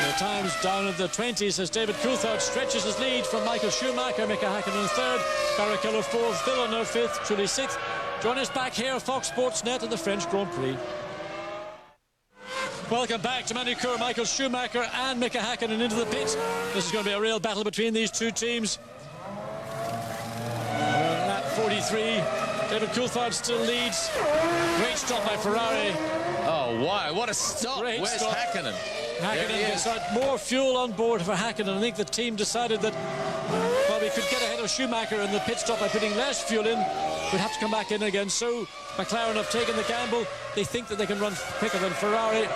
The time's down in the 20s as David Coulthard stretches his lead from Michael Schumacher, Mika Häkkinen in third, Barrichello fourth, Villeneuve fifth, Trulli sixth. Join us back here, Fox Sports Net at the French Grand Prix. Welcome back to Manicourt. Michael Schumacher and Mika Häkkinen into the pits. This is going to be a real battle between these two teams. Lap 43. David Coulthard still leads. Great stop by Ferrari. Oh, wow, what a stop. Great Where's stop. Häkkinen? Häkkinen gets more fuel on board for Häkkinen. I think the team decided that, well, we could get ahead of Schumacher in the pit stop by putting less fuel in. We'd have to come back in again. So McLaren have taken the gamble. They think that they can run quicker than Ferrari.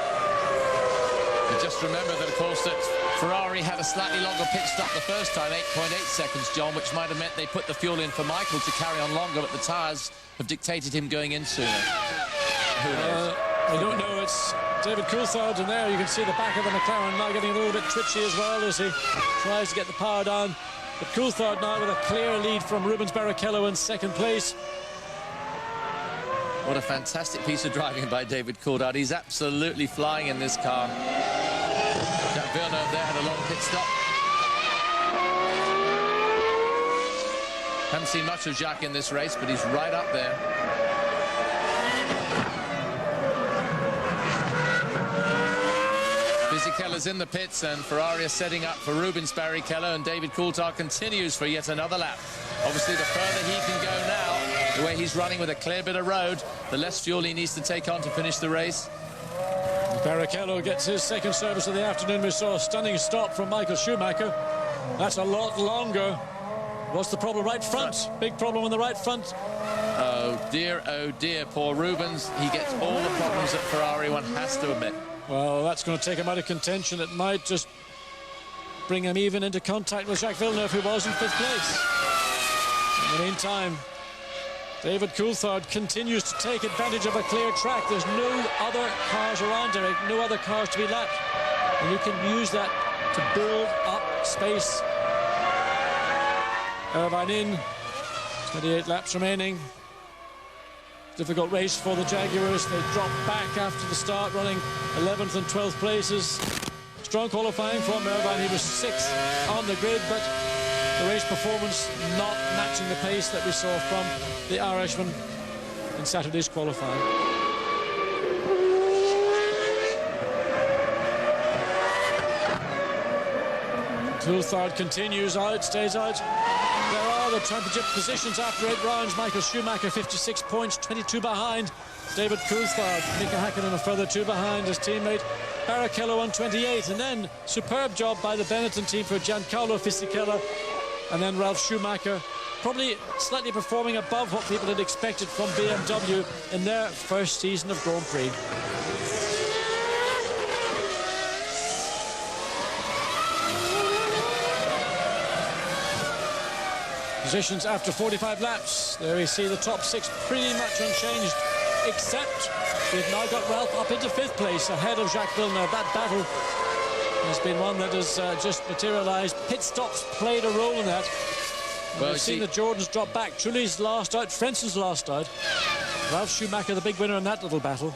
But just remember that, of course, that Ferrari had a slightly longer pit stop the first time, 8.8 seconds, John, which might have meant they put the fuel in for Michael to carry on longer, but the tyres have dictated him going in sooner. Who knows? I don't know. It's David Coulthard, and there you can see the back of the McLaren now getting a little bit twitchy as well as he tries to get the power down. But Coulthard now with a clear lead from Rubens Barrichello in second place. What a fantastic piece of driving by David Coulthard. He's absolutely flying in this car. Jacques Villeneuve there had a long pit stop. Haven't seen much of Jacques in this race, but he's right up there. Fisichella's in the pits, and Ferrari are setting up for Rubens Barrichello, and David Coulthard continues for yet another lap. Obviously, the further he can go now, the way he's running with a clear bit of road, the less fuel he needs to take on to finish the race. Barrichello gets his second service of the afternoon. We saw a stunning stop from Michael Schumacher. That's a lot longer. What's the problem? Right front. Big problem on the right front. Oh dear, poor Rubens. He gets all the problems at Ferrari, one has to admit. Well, that's going to take him out of contention. It might just bring him even into contact with Jacques Villeneuve, who was in fifth place. In the meantime, David Coulthard continues to take advantage of a clear track. There's no other cars around him, no other cars to be lapped. And you can use that to build up space. Irvine in, 28 laps remaining. Difficult race for the Jaguars. They drop back after the start, running 11th and 12th places. Strong qualifying from Irvine. He was 6th on the grid, but the race performance not matching the pace that we saw from the Irishman in Saturday's qualifying. Coulthard continues out, stays out. There are the championship positions after 8 rounds. Michael Schumacher, 56 points, 22 behind. David Coulthard, Mika Häkkinen a further 2 behind his teammate. Barrichello on 28, and then superb job by the Benetton team for Giancarlo Fisichella. And then Ralf Schumacher, probably slightly performing above what people had expected from BMW in their first season of Grand Prix. Positions after 45 laps. There we see the top 6 pretty much unchanged, except we've now got Ralf up into 5th place ahead of Jacques Villeneuve. That battle has been one that has just materialised. Pit stops played a role in that. Well, we've seen the Jordans drop back. Trulli's last out, Frenzen's last out. Ralf Schumacher, the big winner in that little battle.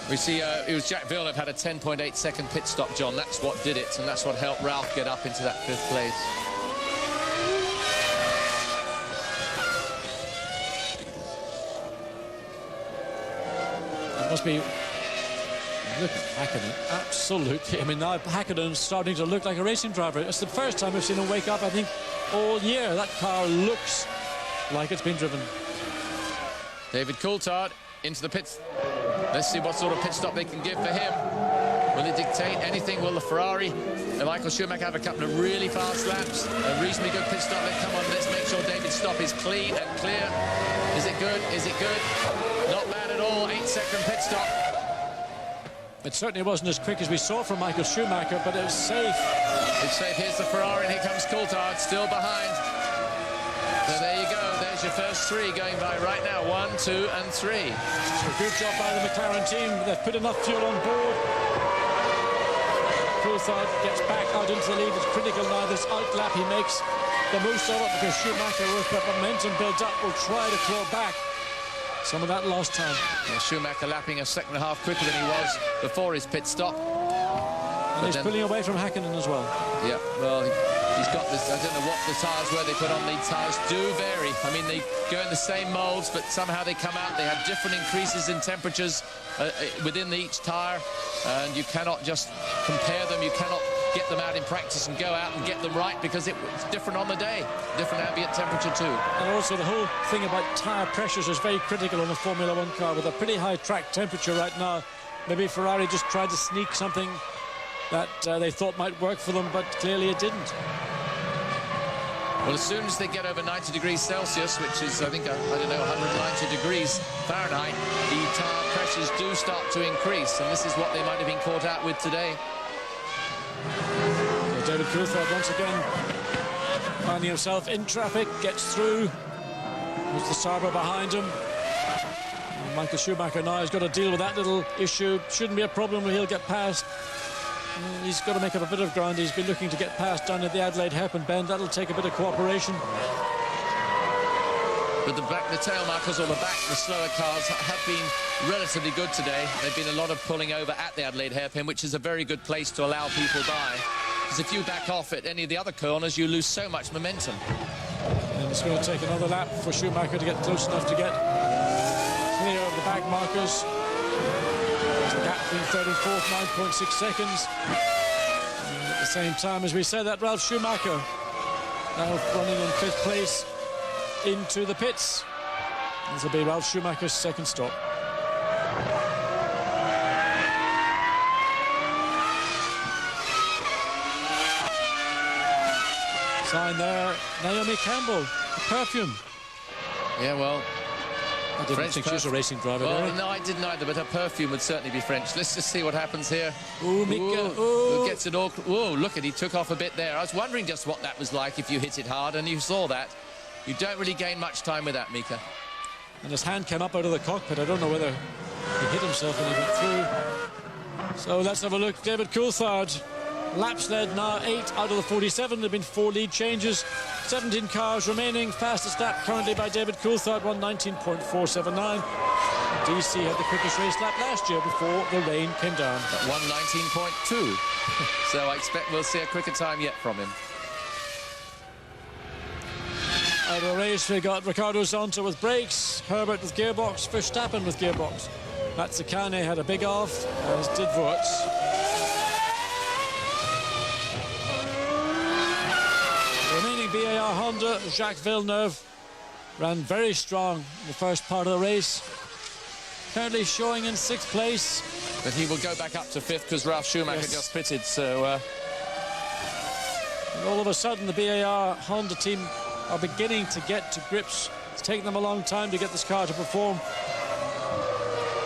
We see it was Jacques Villeneuve had a 10.8 second pit stop, John. That's what did it, and that's what helped Ralf get up into that 5th place. Must be, look at Häkkinen, absolutely. I mean, now Häkkinen's starting to look like a racing driver. It's the first time we've seen him wake up, I think, all year. That car looks like it's been driven. David Coulthard into the pits. Let's see what sort of pit stop they can give for him. Will it dictate anything? Will the Ferrari Michael Schumacher have a couple of really fast laps, a reasonably good pit stop. Come on, let's make sure David's stop is clean and clear. Is it good? Is it good? Not bad at all. 8-second pit stop. It certainly wasn't as quick as we saw from Michael Schumacher, but it was safe. It's safe. Here's the Ferrari, and here comes Coulthard, still behind. So there you go. There's your first three going by right now. 1, 2, and 3. So good job by the McLaren team. They've put enough fuel on board. Coulthard gets back out into the lead. It's critical now. This out lap, he makes the most of it because Schumacher, with the momentum built up, will try to claw back some of that lost time. Yeah, Schumacher lapping a second and a half quicker than he was before his pit stop. And he's pulling away from Häkkinen as well. Yeah, well, he's got this. I don't know what the tyres were they put on. The tyres do vary. I mean, they go in the same moulds, but somehow they come out. They have different increases in temperatures within each tyre, and you cannot just compare them. You cannot get them out in practice and go out and get them right because it's different on the day. Different ambient temperature too. And also the whole thing about tyre pressures is very critical on a Formula One car with a pretty high track temperature right now. Maybe Ferrari just tried to sneak something that they thought might work for them, but clearly it didn't. Well, as soon as they get over 90 degrees Celsius, which is, I think, I don't know, 190 degrees Fahrenheit, the tyre pressures do start to increase, and this is what they might have been caught out with today. So David Coulthard once again finding himself in traffic, gets through. There's the Sauber behind him. And Michael Schumacher now has got to deal with that little issue. Shouldn't be a problem when he'll get past. He's got to make up a bit of ground. He's been looking to get past down at the Adelaide hairpin bend. That'll take a bit of cooperation. But the tail markers or the slower cars have been relatively good today. There've been a lot of pulling over at the Adelaide hairpin, which is a very good place to allow people by. Because if you back off at any of the other corners, you lose so much momentum. And it's going to take another lap for Schumacher to get close enough to get clear of the back markers. The gap between third and fourth, 9.6 seconds. And at the same time, as we said, that Ralf Schumacher now running in fifth place into the pits. This will be Ralf Schumacher's second stop. Sign there, Naomi Campbell, the perfume. Yeah, well, I didn't think she was a racing driver. Well, no, I didn't either, but her perfume would certainly be French. Let's just see what happens here. Ooh, Mika. Who gets it all? Whoa, look at, he took off a bit there. I was wondering just what that was like if you hit it hard, and you saw that. You don't really gain much time with that, Mika. And his hand came up out of the cockpit. I don't know whether he hit himself when he went through. So let's have a look. David Coulthard. Laps led now 8 out of the 47. There have been 4 lead changes. 17 cars remaining. Fastest lap currently by David Coulthard, 1:19.479. DC had the quickest race lap last year before the rain came down. 1:19.2. So I expect we'll see a quicker time yet from him. Out of the race, we got Ricardo Zonta with brakes, Herbert with gearbox, Verstappen with gearbox. Mazzacane had a big off, as did Wurz. Remaining BAR Honda, Jacques Villeneuve ran very strong in the first part of the race. Currently showing in 6th place. But he will go back up to 5th because Ralf Schumacher just pitted, so... And all of a sudden, the BAR Honda team are beginning to get to grips. It's taken them a long time to get this car to perform.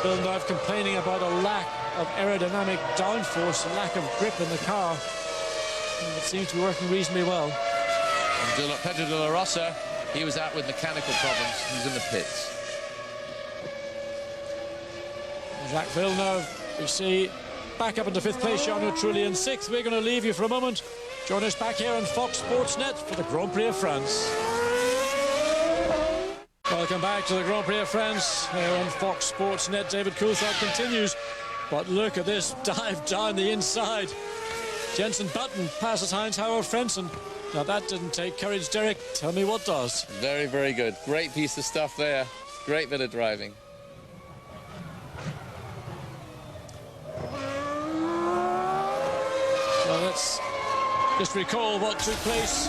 Villeneuve complaining about a lack of aerodynamic downforce, a lack of grip in the car. And it seems to be working reasonably well. And Pedro de la Rosa, he was out with mechanical problems. He's in the pits. Jacques Villeneuve, you see, back up into 5th place. Jarno Trulli in 6th. We're going to leave you for a moment. Join us back here on Fox Sports Net for the Grand Prix of France. Welcome back to the Grand Prix of France here on Fox Sports Net. David Coulthard continues, but look at this dive down the inside. Jenson Button passes Heinz-Harald Frentzen. Now that didn't take courage, Derek. Tell me what does. Very, very good. Great piece of stuff there. Great bit of driving. So let's just recall what took place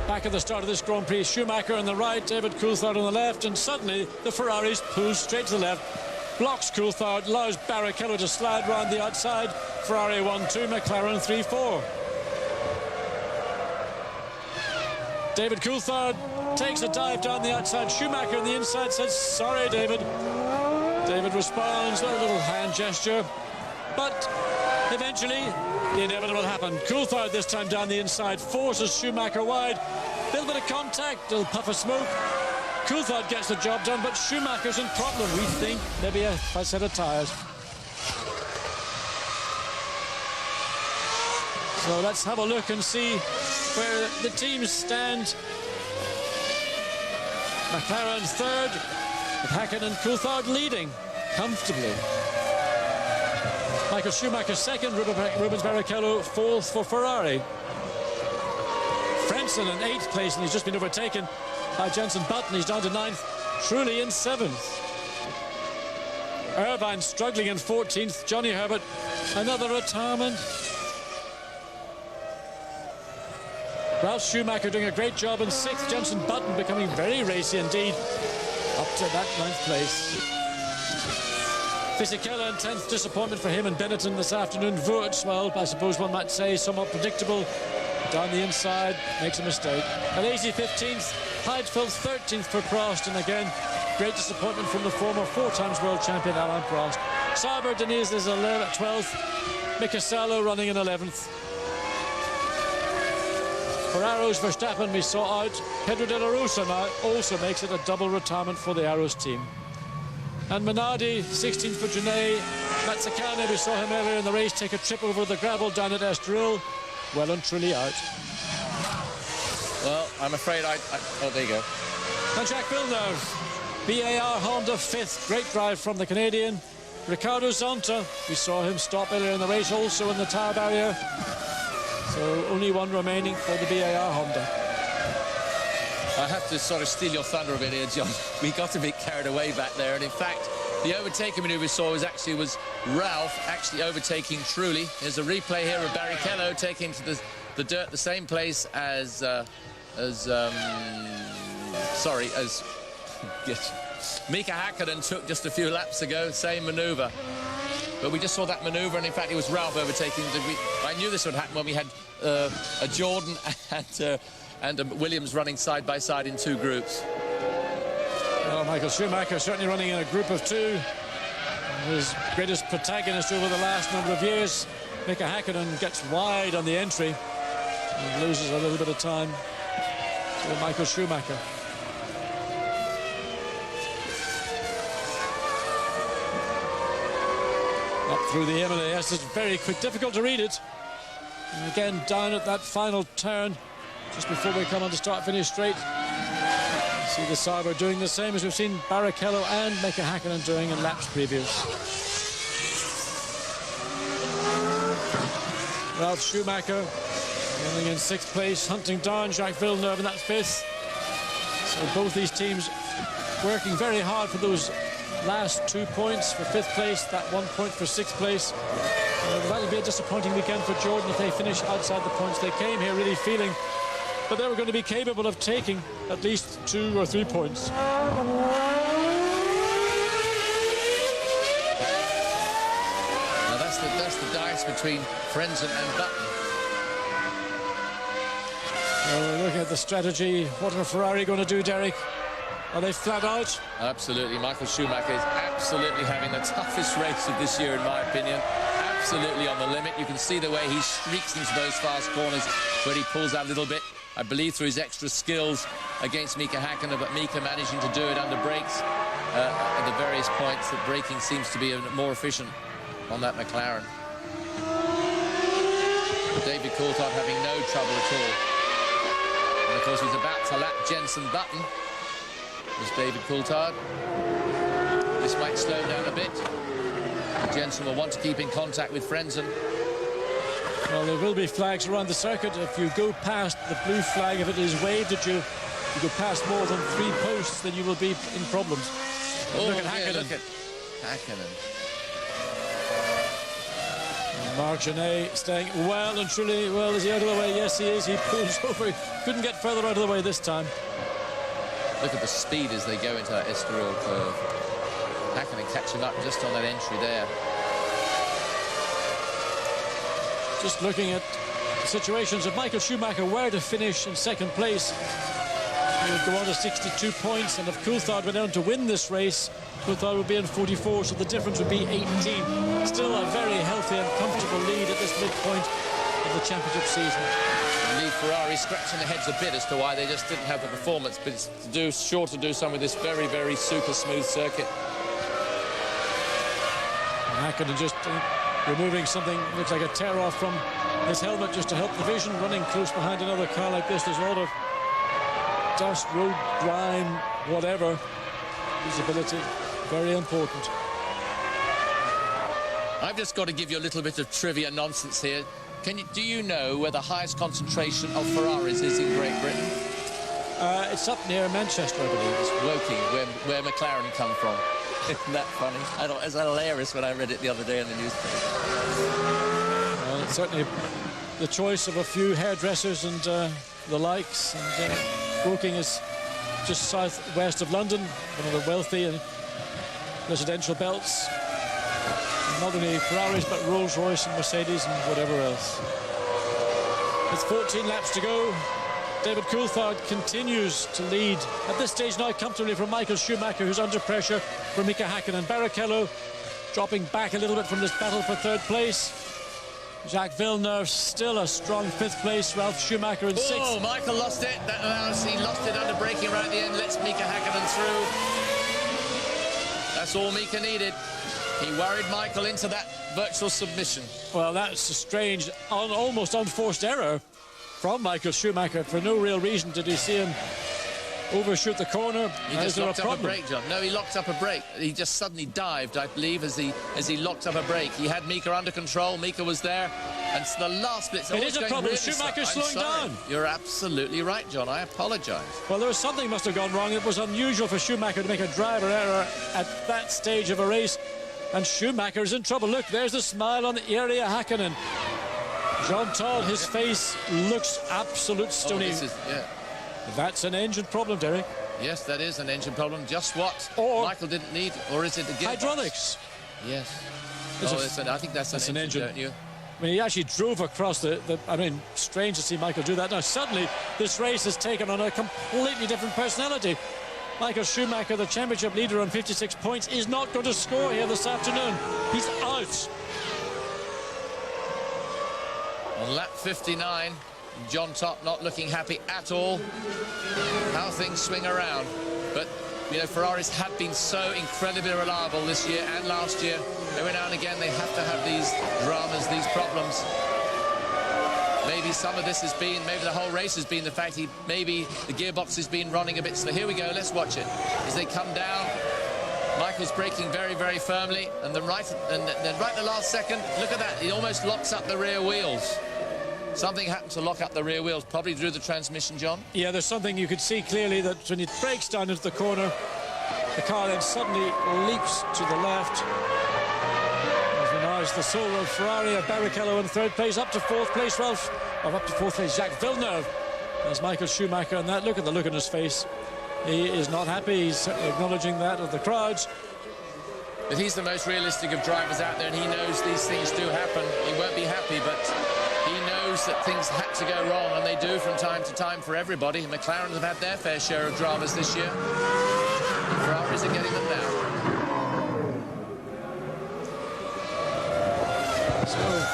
back at the start of this Grand Prix. Schumacher on the right, David Coulthard on the left, and suddenly the Ferraris pull straight to the left. Blocks Coulthard, allows Barrichello to slide round the outside. Ferrari 1-2, McLaren 3-4. David Coulthard takes a dive down the outside. Schumacher on the inside says, sorry, David. David responds with a little hand gesture. But eventually, the inevitable happened. Coulthard this time down the inside forces Schumacher wide. A little bit of contact, a little puff of smoke. Coulthard gets the job done, but Schumacher's in problem. We think maybe a set of tyres. So let's have a look and see where the teams stand. McLaren third, with Hakkinen and Coulthard leading comfortably. Michael Schumacher second, Rubens Barrichello fourth for Ferrari. Frentzen in 8th place, and he's just been overtaken by Jenson Button. He's down to 9th, Trulli in 7th. Irvine struggling in 14th, Johnny Herbert, another retirement. Ralf Schumacher doing a great job in 6th, Jenson Button becoming very racy indeed, up to that 9th place. Fisichella in 10th, disappointment for him and Benetton this afternoon. Wurz, well, I suppose one might say somewhat predictable. Down the inside, makes a mistake. Alesi 15th, Heidfeld 13th for Prost, and again, great disappointment from the former 4-times world champion Alain Prost. Sauber Deniz is 12th, Mika Salo running in 11th. For Arrows, Verstappen we saw out. Pedro de la Rosa now also makes it a double retirement for the Arrows team. And Minardi, 16th for Genet. Mazzacane, we saw him earlier in the race take a trip over the gravel down at Estoril. Well and truly out. Well, I'm afraid oh, there you go. And Jacques Villeneuve, BAR Honda 5th. Great drive from the Canadian. Ricardo Zonta, we saw him stop earlier in the race, also in the tyre barrier. So only one remaining for the BAR Honda. I have to sort of steal your thunder a bit here, John. We got a bit carried away back there, and in fact, the overtaking manoeuvre we saw was Ralf actually overtaking Trulli. There's a replay here of Barrichello taking to the dirt, the same place as Mika Hakkinen took just a few laps ago. Same manoeuvre. But we just saw that manoeuvre, and in fact, it was Ralf overtaking. I knew this would happen when we had a Jordan and a Williams running side by side in 2 groups. Well, Michael Schumacher certainly running in a group of 2. His greatest protagonist over the last number of years. Mika Hakkinen gets wide on the entry and loses a little bit of time to Michael Schumacher. Up through the M&AS, it's very quick, difficult to read it. And again, down at that final turn, just before we come on to start-finish straight. See the Sauber doing the same as we've seen Barrichello and Mika Hakkinen doing in laps previous. Ralf Schumacher running in 6th place, hunting down Jacques Villeneuve, and that's 5th. So both these teams working very hard for those last 2 points for 5th place, that 1 point for 6th place. That'll be a disappointing weekend for Jordan if they finish outside the points. They came here really feeling that they were going to be capable of taking at least 2 or 3 points. Now that's the dice between Frentzen and Button. Well, we're looking at the strategy. What are Ferrari going to do, Derek? Are they flat out? Absolutely. Michael Schumacher is absolutely having the toughest race of this year, in my opinion. Absolutely on the limit. You can see the way he streaks into those fast corners where he pulls out a little bit, I believe through his extra skills against Mika Hakkinen, but Mika managing to do it under brakes at the various points. That braking seems to be more efficient on that McLaren. David Coulthard having no trouble at all. And of course he's about to lap Jenson Button. There's David Coulthard. This might slow down a bit. Jenson will want to keep in contact with Frentzen. Well, there will be flags around the circuit. If you go past the blue flag, if it is waved at you, you go past more than 3 posts, then you will be in problems. Oh, look at Hakkinen. Look at Hakkinen. Marc Genet staying well and truly well. Is he out of the way? Yes, he is. He pulls over. Couldn't get further out of the way this time. Look at the speed as they go into that Estoril curve. Hakkinen catching up just on that entry there. Just looking at situations. If Michael Schumacher were to finish in second place, he would go on to 62 points, and if Coulthard went on to win this race, Coulthard would be in 44, so the difference would be 18. Still a very healthy and comfortable lead at this midpoint of the championship season. The lead Ferrari scratching their heads a bit as to why they just didn't have the performance, but it's sure to do some with this very, very super smooth circuit. Hakkinen just removing something, looks like a tear off from his helmet just to help the vision, running close behind another car like this. There's a lot of dust, road, grime, whatever. Visibility, very important. I've just got to give you a little bit of trivia nonsense here. Do you know where the highest concentration of Ferraris is in Great Britain? It's up near Manchester, I believe. It's Woking, where McLaren come from. Isn't that funny? I thought it was hilarious when I read it the other day in the newspaper. Well, it's certainly the choice of a few hairdressers and the likes. And Woking is just southwest of London, one of the wealthy and residential belts. Not only Ferraris, but Rolls-Royce and Mercedes and whatever else. With 14 laps to go, David Coulthard continues to lead at this stage now comfortably from Michael Schumacher, who's under pressure from Mika Hakkinen. Barrichello dropping back a little bit from this battle for third place. Jacques Villeneuve still a strong fifth place. Ralf Schumacher in sixth. Oh, Michael lost it. He lost it under braking right at the end. Lets Mika Hakkinen through. That's all Mika needed. He worried Michael into that virtual submission. Well, that's a strange, almost unforced error from Michael Schumacher. For no real reason did he see him overshoot the corner. He just locked up a brake, John. No, he locked up a brake. He just suddenly dived, I believe, as he locked up a brake. He had Mika under control. Mika was there. And it's the last bit. It is a problem. Really Schumacher's slowing down. You're absolutely right, John. I apologise. Well, there was something must have gone wrong. It was unusual for Schumacher to make a driver error at that stage of a race. And Schumacher is in trouble. Look, there's the smile on Jari Hakkinen. Jean Todt, his face looks absolute stunning. That's an engine problem, Derek. Yes, that is an engine problem. Just what Michael didn't need, or is it the gearbox? Hydraulics. Yes. I think that's an engine, don't you? I mean, he actually drove across I mean, strange to see Michael do that. Now, suddenly, this race has taken on a completely different personality. Michael Schumacher, the championship leader on 56 points, is not going to score here this afternoon. He's out. On lap 59, Jean Todt not looking happy at all. How things swing around. But, you know, Ferraris have been so incredibly reliable this year and last year. Every now and again, they have to have these dramas, these problems. Maybe some of this has been, maybe the whole race has been the fact maybe the gearbox has been running a bit slow. Here we go, let's watch it. As they come down, Michael's braking very, very firmly, and then right the last second, look at that, he almost locks up the rear wheels. Something happened to lock up the rear wheels, probably through the transmission, John. Yeah, there's something you could see clearly that when it breaks down into the corner, the car then suddenly leaps to the left. As the sole of Ferrari, Barrichello in third place, up to fourth place, Jacques Villeneuve. There's Michael Schumacher, and that look at the look on his face. He is not happy. He's acknowledging that of the crowds. But he's the most realistic of drivers out there, and he knows these things do happen. He won't be happy, but he knows that things had to go wrong, and they do from time to time for everybody. McLaren have had their fair share of dramas this year. And Ferraris are getting them now.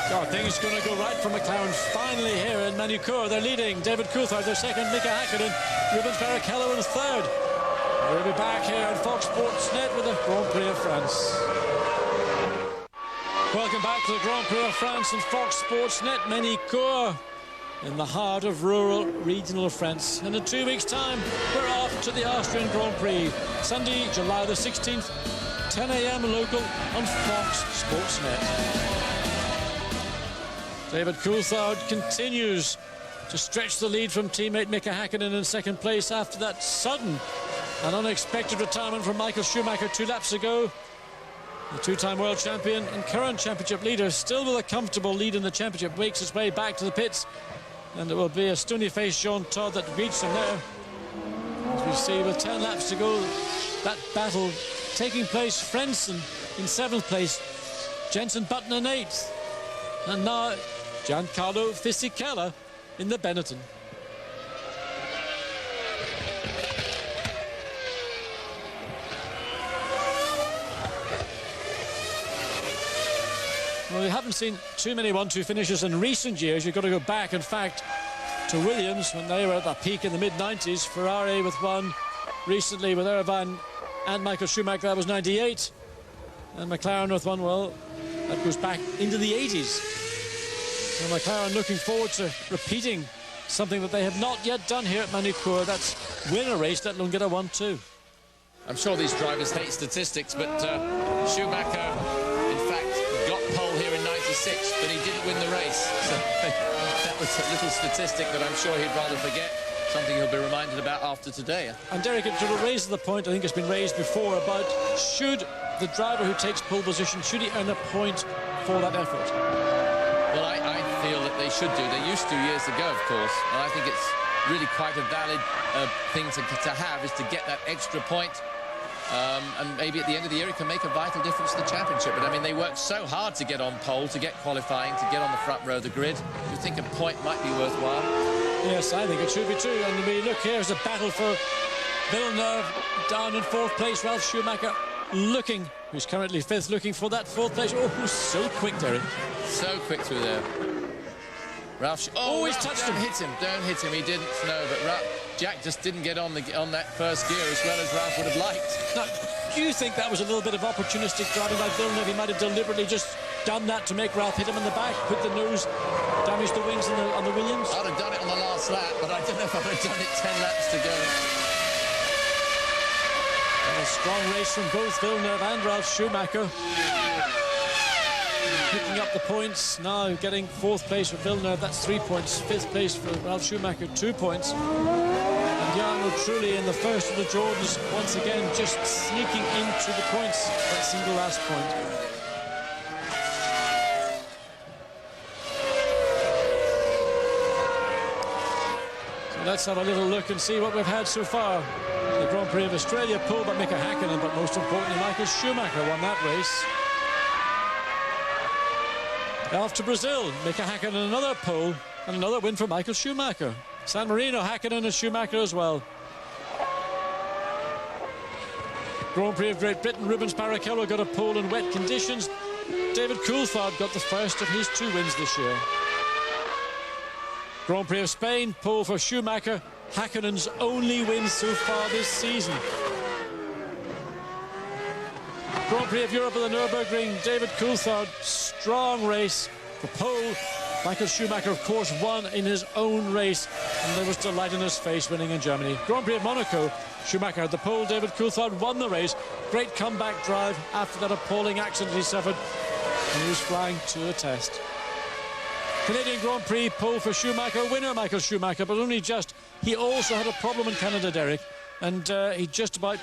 So, things going to go right for McLaren finally here in Manicourt. They're leading. David Coulthard, their second. Mika Hakkinen, Rubens Barrichello in third. We'll be back here on Fox Sports Net with the Grand Prix of France. Welcome back to the Grand Prix of France and Fox Sports Net, Manicourt, in the heart of rural regional France. And in 2 weeks' time, we're off to the Austrian Grand Prix. Sunday, July the 16th, 10 a.m. local on Fox Sports Net. David Coulthard continues to stretch the lead from teammate Mika Hakkinen in second place after that sudden and unexpected retirement from Michael Schumacher 2 laps ago. The two-time world champion and current championship leader, still with a comfortable lead in the championship, makes his way back to the pits, and it will be a stony-faced Jean Todt that greets him there. As we see, with 10 laps to go, that battle taking place. Frentzen in 7th place, Jenson Button in 8th, and now Giancarlo Fisichella in the Benetton. Well, we haven't seen too many 1-2 finishes in recent years. You've got to go back, in fact, to Williams when they were at that peak in the mid-90s. Ferrari with one recently with Irvine and Michael Schumacher, that was 98. And McLaren with one, well, that goes back into the 80s. So McLaren looking forward to repeating something that they have not yet done here at Manicure. That's win a race, let alone get a 1-2. I'm sure these drivers hate statistics, but Schumacher, in fact, got pole here in 96, but he didn't win the race. So that was a little statistic that I'm sure he'd rather forget, something he'll be reminded about after today. And Derek, it sort of raises the point, I think it's been raised before, about should the driver who takes pole position, should he earn a point for that effort? Well, I feel that they should do. They used to years ago, of course, and I think it's really quite a valid thing to have, is to get that extra point. And maybe at the end of the year it can make a vital difference to the championship. But I mean, they worked so hard to get on pole, to get qualifying, to get on the front row of the grid. You think a point might be worthwhile? Yes, I think it should be too. And we look, here's a battle for Villeneuve down in fourth place. Ralf Schumacher looking, who's currently fifth, looking for that fourth place. Oh, so quick, Derek. So quick through there. Ralf, he's touched him. Don't hit him. He didn't. No, but Jack just didn't get on that first gear as well as Ralf would have liked. Now, do you think that was a little bit of opportunistic driving by Villeneuve? He might have deliberately just done that to make Ralf hit him in the back, put the nose, damage the wings on the Williams? I'd have done it on the last lap, but I don't know if I would have done it 10 laps to go. And a strong race from both Villeneuve and Ralf Schumacher. Picking up the points now, getting fourth place for Villeneuve, that's 3 points. Fifth place for Ralf Schumacher, 2 points. And Jarno Trulli in the first of the Jordans, once again just sneaking into the points, that single last point. So let's have a little look and see what we've had so far. The Grand Prix of Australia, pulled by Mika Häkkinen, but most importantly, Michael Schumacher won that race. Off to Brazil, Mika Häkkinen another pole and another win for Michael Schumacher. San Marino, Häkkinen and Schumacher as well. Grand Prix of Great Britain, Rubens Barrichello got a pole in wet conditions. David Coulthard got the first of his 2 wins this year. Grand Prix of Spain, pole for Schumacher, Häkkinen's only win so far this season. Grand Prix of Europe at the Nürburgring, David Coulthard, strong race for pole. Michael Schumacher, of course, won in his own race, and there was delight in his face winning in Germany. Grand Prix of Monaco, Schumacher had the pole, David Coulthard won the race. Great comeback drive after that appalling accident he suffered, and he was flying to a test. Canadian Grand Prix, pole for Schumacher, winner Michael Schumacher, but only just. He also had a problem in Canada, Derek, and he just about...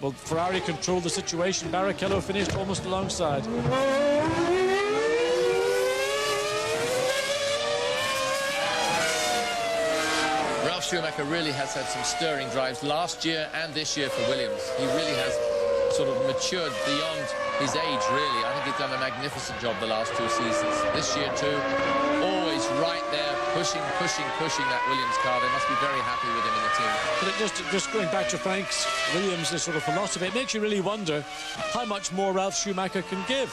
Well, Ferrari controlled the situation. Barrichello finished almost alongside. Ralf Schumacher really has had some stirring drives last year and this year for Williams. He really has sort of matured beyond his age, really. I think he's done a magnificent job the last 2 seasons. This year, too, always right there, pushing that Williams car. They must be very happy with him in the team. But just going back to Frank's Williams' sort of philosophy, it makes you really wonder how much more Ralf Schumacher can give.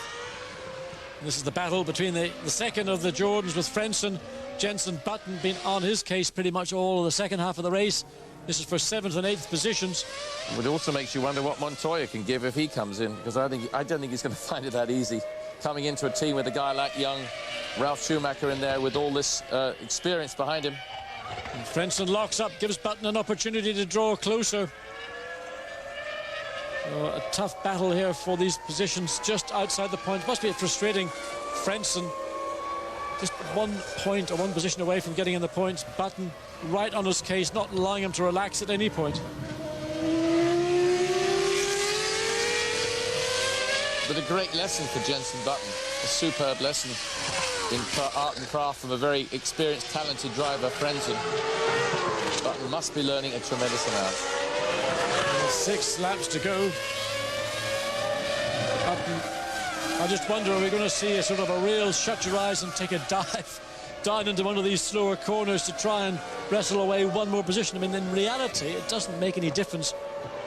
And this is the battle between the second of the Jordans with Frentzen. Jenson Button been on his case pretty much all of the second half of the race. This is for 7th and 8th positions. It also makes you wonder what Montoya can give if he comes in, because I don't think he's going to find it that easy. Coming into a team with a guy like young Ralf Schumacher in there with all this experience behind him. And Frentzen locks up, gives Button an opportunity to draw closer. So a tough battle here for these positions just outside the point. Must be frustrating. Frentzen just 1 point or 1 position away from getting in the points. Button right on his case, not allowing him to relax at any point. But a great lesson for Jenson Button. A superb lesson in art and craft from a very experienced, talented driver, Frentzen. Button must be learning a tremendous amount. 6 laps to go. Button, I just wonder, are we going to see a sort of a real shut your eyes and take a dive down into one of these slower corners to try and wrestle away one more position. I mean, in reality, it doesn't make any difference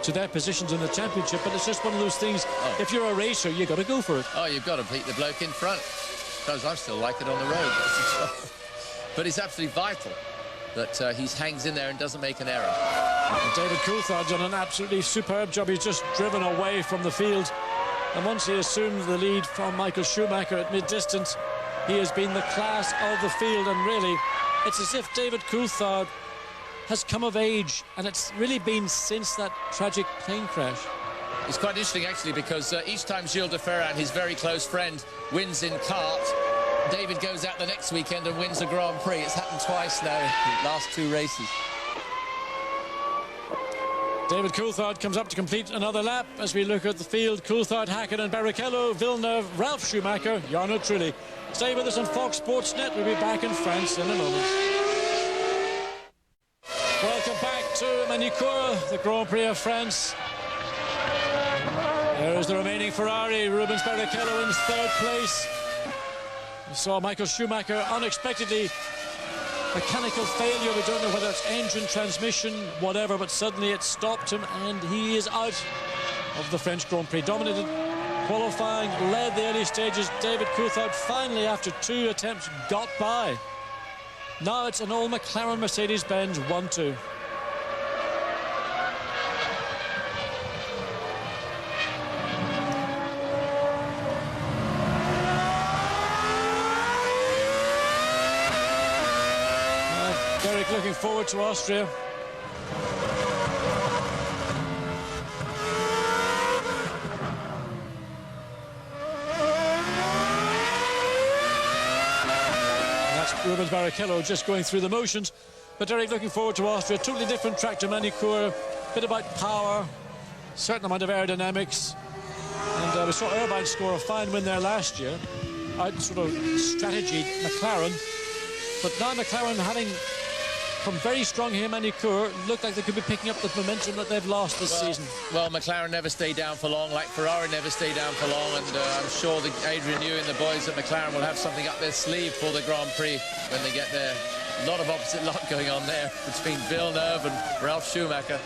to their positions in the championship, but it's just one of those things. If you're a racer, you've got to go for it. Oh, you've got to beat the bloke in front. Because I still like it on the road. That's the trouble. But it's absolutely vital that he hangs in there and doesn't make an error. And David Coulthard done an absolutely superb job. He's just driven away from the field. And once he assumed the lead from Michael Schumacher at mid-distance, he has been the class of the field. And really, it's as if David Coulthard has come of age, and it's really been since that tragic plane crash. It's quite interesting, actually, because each time Gilles de Ferran, his very close friend, wins in kart, David goes out the next weekend and wins the Grand Prix. It's happened twice now in the last 2 races. David Coulthard comes up to complete another lap as we look at the field. Coulthard, Hakkinen, Barrichello, Villeneuve, Ralf Schumacher, Jarno Trulli. Stay with us on Fox Sports Net. We'll be back in France in a moment. Welcome back to Magny-Cours, the Grand Prix of France. There is the remaining Ferrari, Rubens Barrichello in 3rd place. We saw Michael Schumacher unexpectedly mechanical failure. We don't know whether it's engine, transmission, whatever, but suddenly it stopped him and he is out of the French Grand Prix. Dominated qualifying, led the early stages. David Coulthard finally, after 2 attempts, got by. Now it's an all McLaren Mercedes-Benz 1-2. Derek looking forward to Austria. Rubens Barrichello just going through the motions, but Derek looking forward to Austria. Totally different track to Magny-Cours, bit about power, certain amount of aerodynamics, and we saw Irvine score a fine win there last year, out sort of strategy McLaren, but now McLaren, having come very strong here, Magny-Cours, look like they could be picking up the momentum that they've lost this season. Well, McLaren never stay down for long, like Ferrari never stay down for long, and I'm sure Adrian Newey and the boys at McLaren will have something up their sleeve for the Grand Prix when they get there. A lot of opposite lot going on there between Villeneuve and Ralf Schumacher.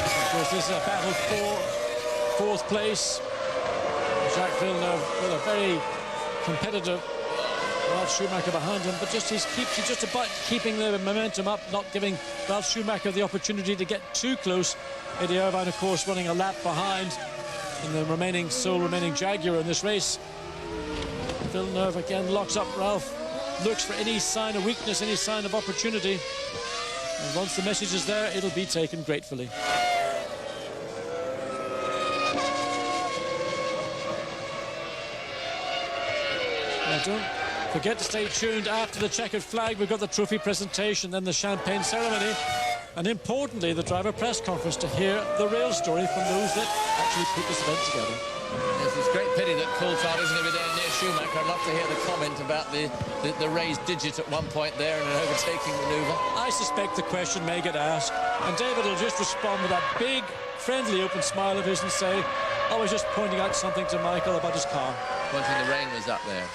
Of course, this is a battle for 4th place. Jacques Villeneuve with a very competitive Ralf Schumacher behind him, but he's just about keeping the momentum up, not giving Ralf Schumacher the opportunity to get too close. Eddie Irvine, of course, running a lap behind in the sole remaining Jaguar in this race. Villeneuve again locks up Ralf, looks for any sign of weakness, any sign of opportunity. And once the message is there, it'll be taken gratefully. Now, don't forget to stay tuned. After the checkered flag, we've got the trophy presentation, then the champagne ceremony, and importantly, the driver press conference to hear the real story from those that actually put this event together. Yes, it's a great pity that Coulthard isn't going to be there near Schumacher. I'd love to hear the comment about the raised digit at one point there and an overtaking manoeuvre. I suspect the question may get asked, and David will just respond with that big, friendly, open smile of his and say, I was just pointing out something to Michael about his car. Pointing the rain was up there.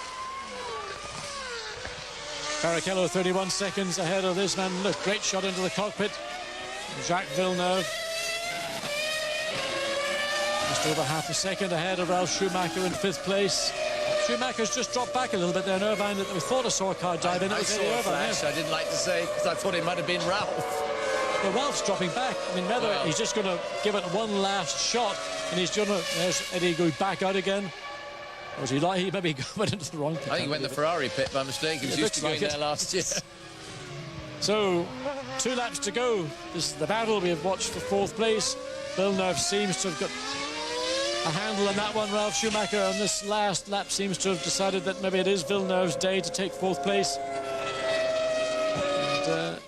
Barrichello 31 seconds ahead of this man. Look, great shot into the cockpit. Jacques Villeneuve just over half a second ahead of Ralf Schumacher in 5th place. Schumacher's just dropped back a little bit there in Irvine. We thought I saw a car dive in. I saw a flash. I didn't like to say because I thought it might have been Ralf. Well, Ralph's dropping back. I mean, whether he's just going to give it one last shot and he's going to... There's Eddie going back out again. Or was he maybe went into the wrong pit? I think he went in the Ferrari pit by mistake. He was used to going there last year. So, 2 laps to go. This is the battle we have watched for 4th place. Villeneuve seems to have got a handle on that one. Ralf Schumacher on this last lap seems to have decided that maybe it is Villeneuve's day to take 4th place. And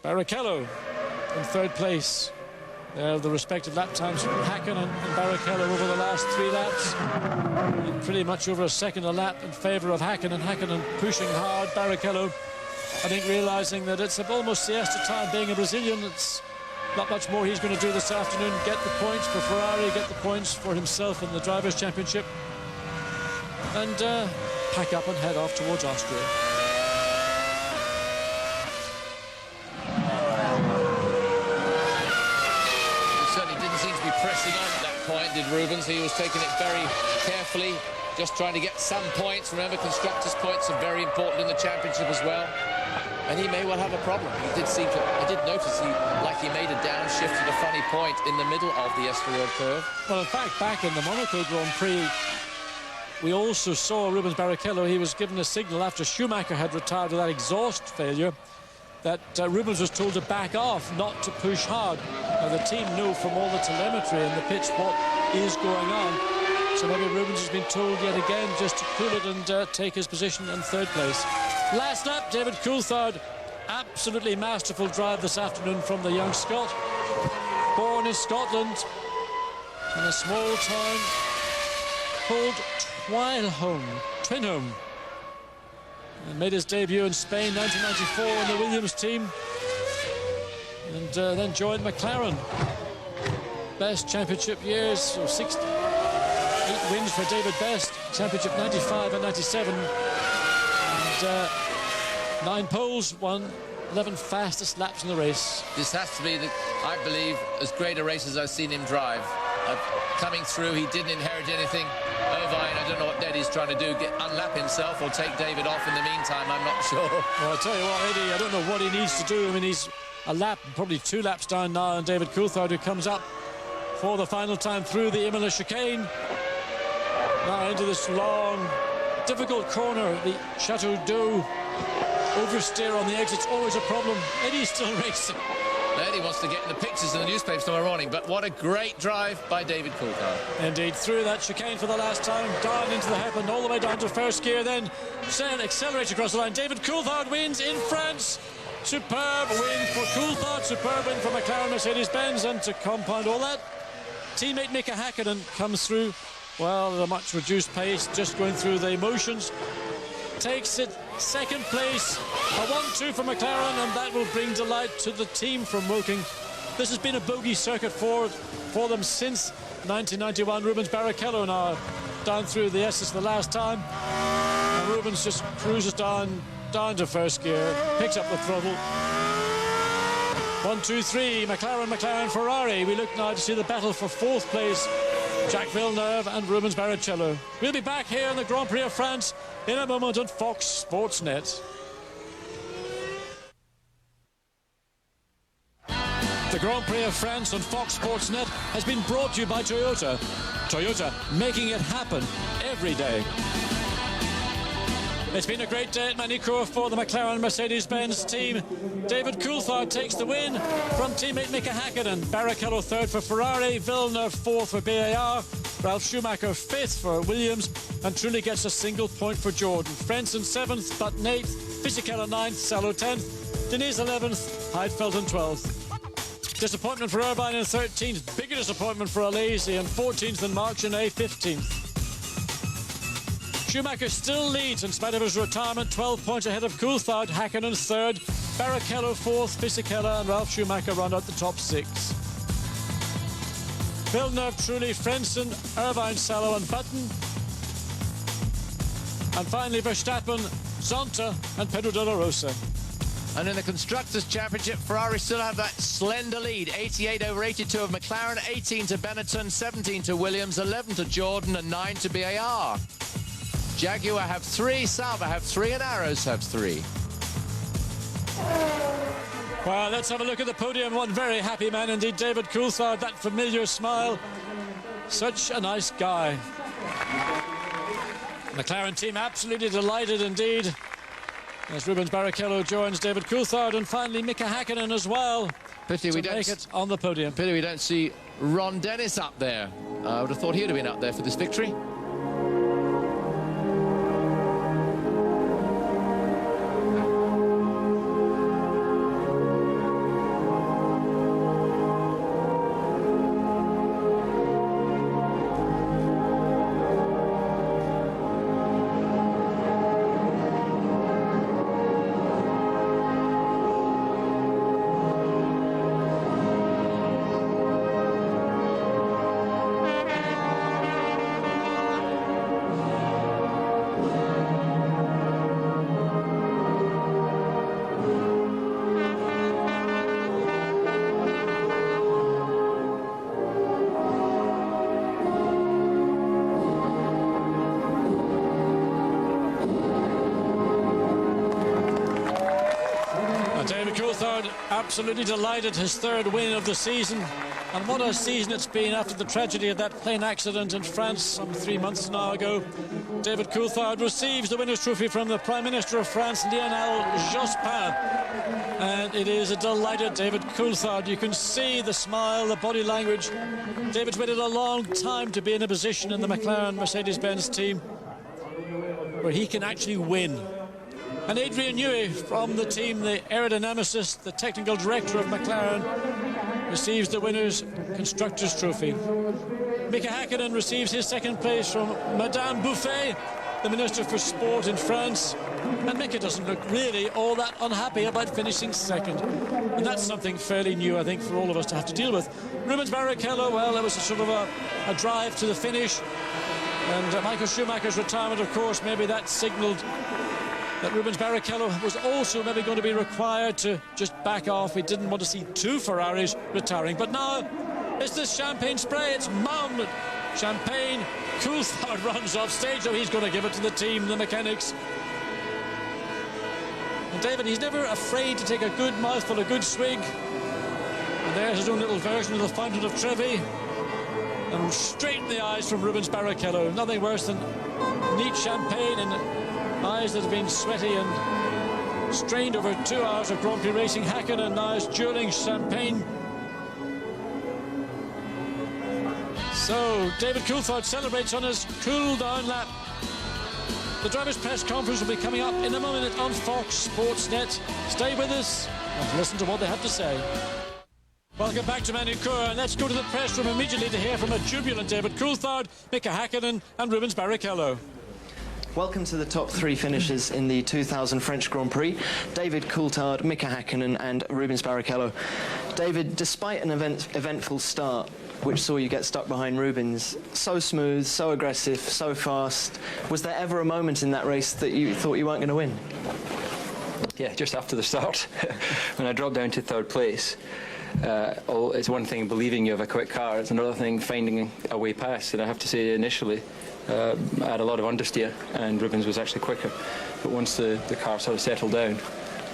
Barrichello in 3rd place. The respective lap times from Hakkinen and Barrichello over the last 3 laps. And pretty much over a second a lap in favour of Hakkinen. Hakkinen pushing hard. Barrichello, I think, realising that it's almost siesta time. Being a Brazilian, it's not much more he's going to do this afternoon. Get the points for Ferrari, get the points for himself in the Drivers' Championship. And pack up and head off towards Austria. Certainly didn't seem to be pressing on at that point, did Rubens. He was taking it very carefully, just trying to get some points. Remember, constructors' points are very important in the championship as well. And he may well have a problem. I did notice he made a downshift at a funny point in the middle of the Estoril curve. Well, in fact, back in the Monaco Grand Prix, we also saw Rubens Barrichello. He was given a signal after Schumacher had retired with that exhaust failure that Rubens was told to back off, not to push hard. Now, the team knew from all the telemetry in the pitch what is going on. So maybe Rubens has been told yet again just to cool it and take his position in third place. Last lap, David Coulthard. Absolutely masterful drive this afternoon from the young Scot. Born in Scotland in a small town called Twinholme. And made his debut in Spain 1994 in the Williams team. And then joined McLaren. Best championship years, so 8 wins for David Best, championship 95 and 97. And 9 poles, 11 fastest laps in the race. This has to be, I believe, as great a race as I've seen him drive. Coming through, he didn't inherit anything. Irvine, I don't know what Eddie's trying to do, unlap himself or take David off in the meantime, I'm not sure. Well, I'll tell you what, Eddie, I don't know what he needs to do. I mean, he's a lap, probably 2 laps down now, and David Coulthard, who comes up for the final time through the Imola chicane. Now into this long, difficult corner, the Chateau d'Eau. Oversteer on the exit's always a problem. Eddie's still racing. Eddie wants to get in the pictures in the newspapers tomorrow morning, but what a great drive by David Coulthard. Indeed, through that chicane for the last time, down into the hairpin, all the way down to first gear, then accelerates across the line. David Coulthard wins in France. Superb win for Coulthard, superb win for McLaren Mercedes-Benz, and to compound all that, teammate Mika Häkkinen comes through, well, at a much reduced pace, just going through the motions. Takes it second place, a 1-2 for McLaren, and that will bring delight to the team from Woking. This has been a bogey circuit for them since 1991. Rubens Barrichello now down through the S's the last time, and Rubens just cruises down to first gear, picks up the throttle. 1, 2, 3, McLaren, Ferrari. We look now to see the battle for fourth place. Jacques Villeneuve and Rubens Barrichello. We'll be back here in the Grand Prix of France in a moment on Fox Sports Net. The Grand Prix of France on Fox Sports Net has been brought to you by Toyota. Toyota, making it happen every day. It's been a great day at Manicourt for the McLaren Mercedes-Benz team. David Coulthard takes the win from teammate Mika Häkkinen. Barrichello third for Ferrari, Villeneuve fourth for BAR, Ralf Schumacher fifth for Williams, and Trulli gets a single point for Jordan. Frentzen seventh, Button eighth, Fisichella ninth, Salo 10th, Diniz 11th, Heidfeld 12th. Disappointment for Irvine in 13th, bigger disappointment for Alesi in 14th, and Marc Genet 15th. Schumacher still leads in spite of his retirement, 12 points ahead of Coulthard. Häkkinen third, Barrichello fourth, Fisichella and Ralf Schumacher round out the top 6. Villeneuve, Trulli, Frentzen, Irvine, Salo and Button. And finally Verstappen, Zonta and Pedro de la Rosa. And in the Constructors' Championship, Ferrari still have that slender lead. 88 over 82 of McLaren, 18 to Benetton, 17 to Williams, 11 to Jordan and 9 to BAR. Jaguar have 3, Sauber have 3 and Arrows have 3. Well, let's have a look at the podium. One very happy man indeed, David Coulthard, that familiar smile. Such a nice guy. McLaren team absolutely delighted indeed as Rubens Barrichello joins David Coulthard, and finally Mika Häkkinen as well. Pity we don't make it on the podium. Pity we don't see Ron Dennis up there. I would have thought he'd have been up there for this victory. David Coulthard absolutely delighted, his third win of the season. And what a season it's been after the tragedy of that plane accident in France some 3 months now ago. David Coulthard receives the winner's trophy from the Prime Minister of France, Lionel Jospin. And it is a delighted David Coulthard. You can see the smile, the body language. David's waited a long time to be in a position in the McLaren Mercedes-Benz team where he can actually win. And Adrian Newey from the team, the aerodynamicist, the technical director of McLaren, receives the winner's Constructors' Trophy. Mika Häkkinen receives his second place from Madame Bouffet, the Minister for Sport in France. And Mika doesn't look really all that unhappy about finishing second. And that's something fairly new, I think, for all of us to have to deal with. Rubens Barrichello, well, it was a sort of a drive to the finish. And Michael Schumacher's retirement, of course, maybe that signalled that Rubens Barrichello was also maybe going to be required to just back off. We didn't want to see two Ferraris retiring. But now it's this champagne spray. It's Mum Champagne. Coulthard runs off stage, so he's going to give it to the team, the mechanics. And David, he's never afraid to take a good mouthful, a good swig. And there's his own little version of the Fountain of Trevi. And straight in the eyes from Rubens Barrichello. Nothing worse than neat champagne and eyes that have been sweaty and strained over 2 hours of Grand Prix racing. Häkkinen now is dueling champagne. So David Coulthard celebrates on his cool down lap. The drivers' press conference will be coming up in a moment on Fox Sports Net. Stay with us and listen to what they have to say. Welcome back to Manucourt, and let's go to the press room immediately to hear from a jubilant David Coulthard, Mika Häkkinen and Rubens Barrichello. Welcome to the top three finishers in the 2000 French Grand Prix. David Coulthard, Mika Häkkinen and Rubens Barrichello. David, despite an eventful start, which saw you get stuck behind Rubens, so smooth, so aggressive, so fast, was there ever a moment in that race that you thought you weren't going to win? Yeah, just after the start, when I dropped down to third place. It's one thing believing you have a quick car, it's another thing finding a way past. And I have to say, initially, I had a lot of understeer, and Rubens was actually quicker. But once the car sort of settled down,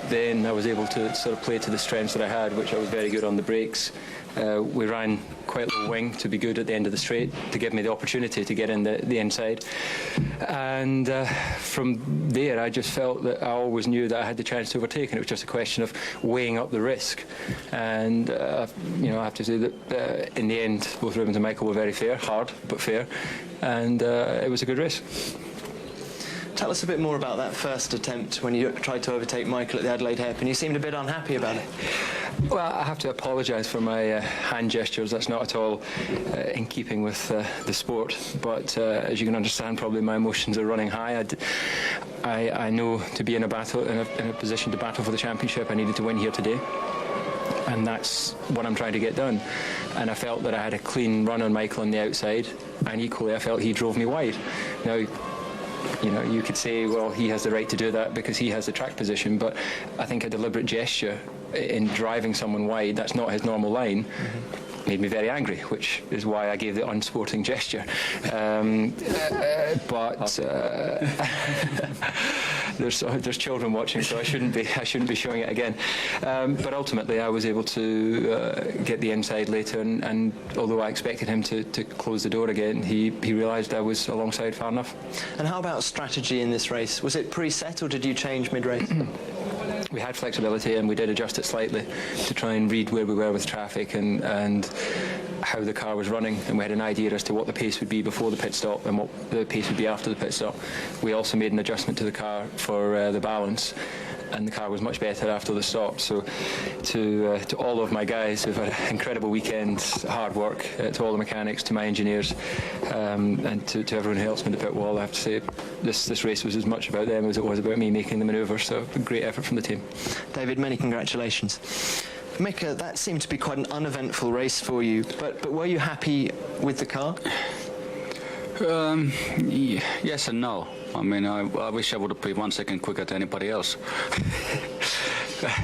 then I was able to sort of play to the strengths that I had, which I was very good on the brakes. We ran quite low wing to be good at the end of the straight, to give me the opportunity to get in the inside. And from there, I just felt that I always knew that I had the chance to overtake, and it was just a question of weighing up the risk. And you know, I have to say that in the end, both Rubens and Michael were very fair, hard but fair, and it was a good race. Tell us a bit more about that first attempt when you tried to overtake Michael at the Adelaide hairpin. You seemed a bit unhappy about it. Well, I have to apologise for my hand gestures. That's not at all in keeping with the sport. But as you can understand, probably my emotions are running high. I know to be in a battle, in a position to battle for the championship, I needed to win here today. And that's what I'm trying to get done. And I felt that I had a clean run on Michael on the outside, and equally I felt he drove me wide. Now, you know, you could say, well, he has the right to do that because he has the track position, but I think a deliberate gesture in driving someone wide, that's not his normal line, made me very angry, which is why I gave the unsporting gesture. There's children watching, so I shouldn't be showing it again. But ultimately, I was able to get the inside later, and although I expected him to close the door again, he realised I was alongside far enough. And how about strategy in this race? Was it pre-set, or did you change mid-race? We had flexibility, and we did adjust it slightly to try and read where we were with traffic and how the car was running, and we had an idea as to what the pace would be before the pit stop and what the pace would be after the pit stop. We also made an adjustment to the car for the balance, and the car was much better after the stop. So to all of my guys who've had an incredible weekend, hard work, to all the mechanics, to my engineers, and to everyone who helps me in the pit wall, I have to say this race was as much about them as it was about me making the manoeuvre. So a great effort from the team. David, many congratulations. Mika, that seemed to be quite an uneventful race for you, but were you happy with the car? Yes and no. I mean, I wish I would have been 1 second quicker than anybody else.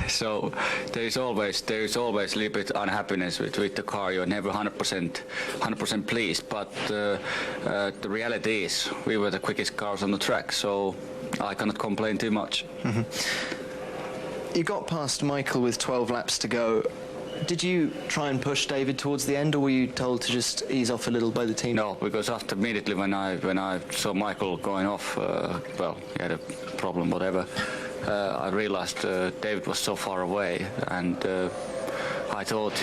So there is always a little bit unhappiness with the car. You're never 100% pleased. But the reality is, we were the quickest cars on the track, so I cannot complain too much. You got past Michael with 12 laps to go. Did you try and push David towards the end, or were you told to just ease off a little by the team? No, because after immediately when I saw Michael going off, well, he had a problem, whatever. I realized David was so far away, and I thought,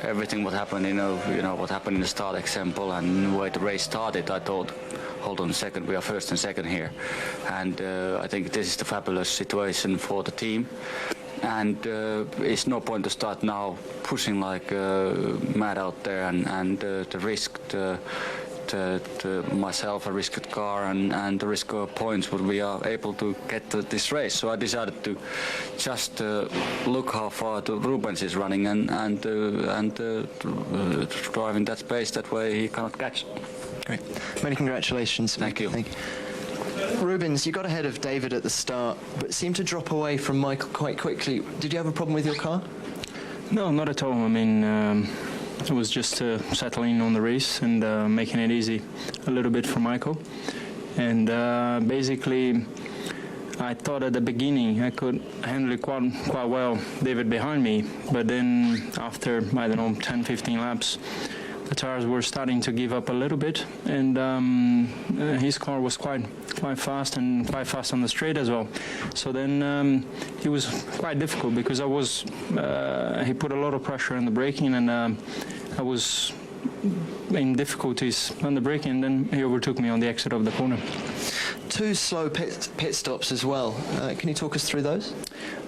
everything what happened, what happened in the start example and where the race started. I thought, hold on a second, we are first and second here, and I think this is the fabulous situation for the team. And it's no point to start now pushing like mad out there and to risk myself a risked car and the risk of points what we are able to get to this race. So I decided to just look how far Rubens is running and drive in that space. That way he cannot catch. Great. Many congratulations. Thank you. Rubens, you got ahead of David at the start, but seemed to drop away from Michael quite quickly. Did you have a problem with your car? No, not at all. I mean, it was just settling on the race and making it easy a little bit for Michael. And basically, I thought at the beginning I could handle it quite well, David behind me. But then after, I don't know, 10, 15 laps, the tires were starting to give up a little bit, and his car was quite fast and quite fast on the straight as well. So then it was quite difficult because he put a lot of pressure on the braking, and I was in difficulties on the braking, and then he overtook me on the exit of the corner. 2 slow pit stops as well. Can you talk us through those?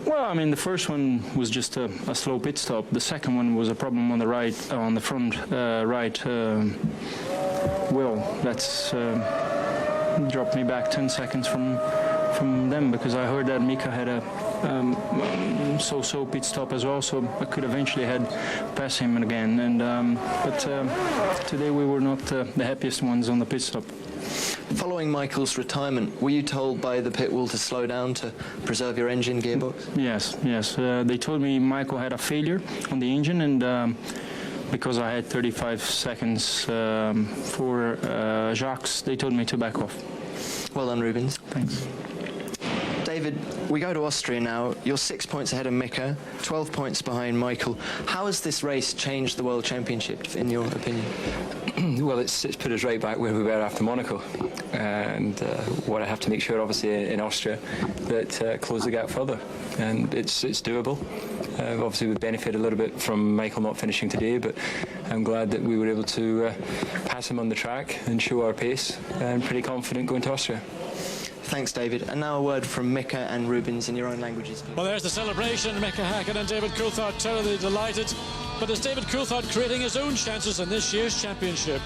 Well, I mean, the first one was just a slow pit stop. The second one was a problem on the front right wheel. That's dropped me back 10 seconds from them, because I heard that Mika had a so-so pit stop as well, so I could eventually pass him again. And but today we were not the happiest ones on the pit stop. Following Michael's retirement, were you told by the pit wall to slow down to preserve your engine gearbox? Yes. They told me Michael had a failure on the engine, and because I had 35 seconds for Jacques, they told me to back off. Well done, Rubens. Thanks. David, we go to Austria now. You're 6 points ahead of Mika, 12 points behind Michael. How has this race changed the World Championship, in your opinion? Well, it's put us right back where we were after Monaco, and what I have to make sure, obviously, in Austria, that close the gap further, and it's doable. Obviously, we benefit a little bit from Michael not finishing today, but I'm glad that we were able to pass him on the track and show our pace, and pretty confident going to Austria. Thanks, David. And now a word from Mika and Rubens in your own languages. Well, there's the celebration. Mika Häkkinen and David Coulthard terribly delighted. But is David Coulthard creating his own chances in this year's championship?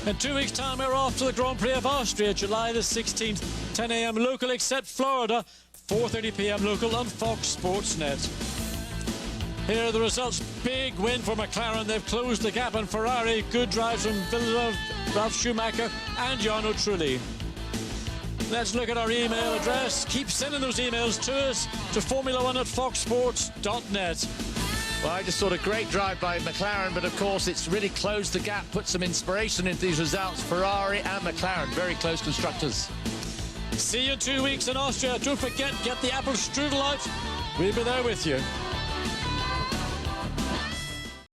In 2 weeks' time, we're off to the Grand Prix of Austria, July the 16th, 10 a.m. local, except Florida, 4:30 p.m. local on Fox Sports Net. Here are the results. Big win for McLaren. They've closed the gap on Ferrari. Good drives from Villeneuve, Ralf Schumacher and Jarno Trulli. Let's look at our email address. Keep sending those emails to us to formula1@foxsports.net. Well, I just thought a great drive by McLaren, but of course it's really closed the gap, put some inspiration into these results. Ferrari and McLaren, very close constructors. See you in 2 weeks in Austria. Don't forget, get the apple strudel out. We'll be there with you.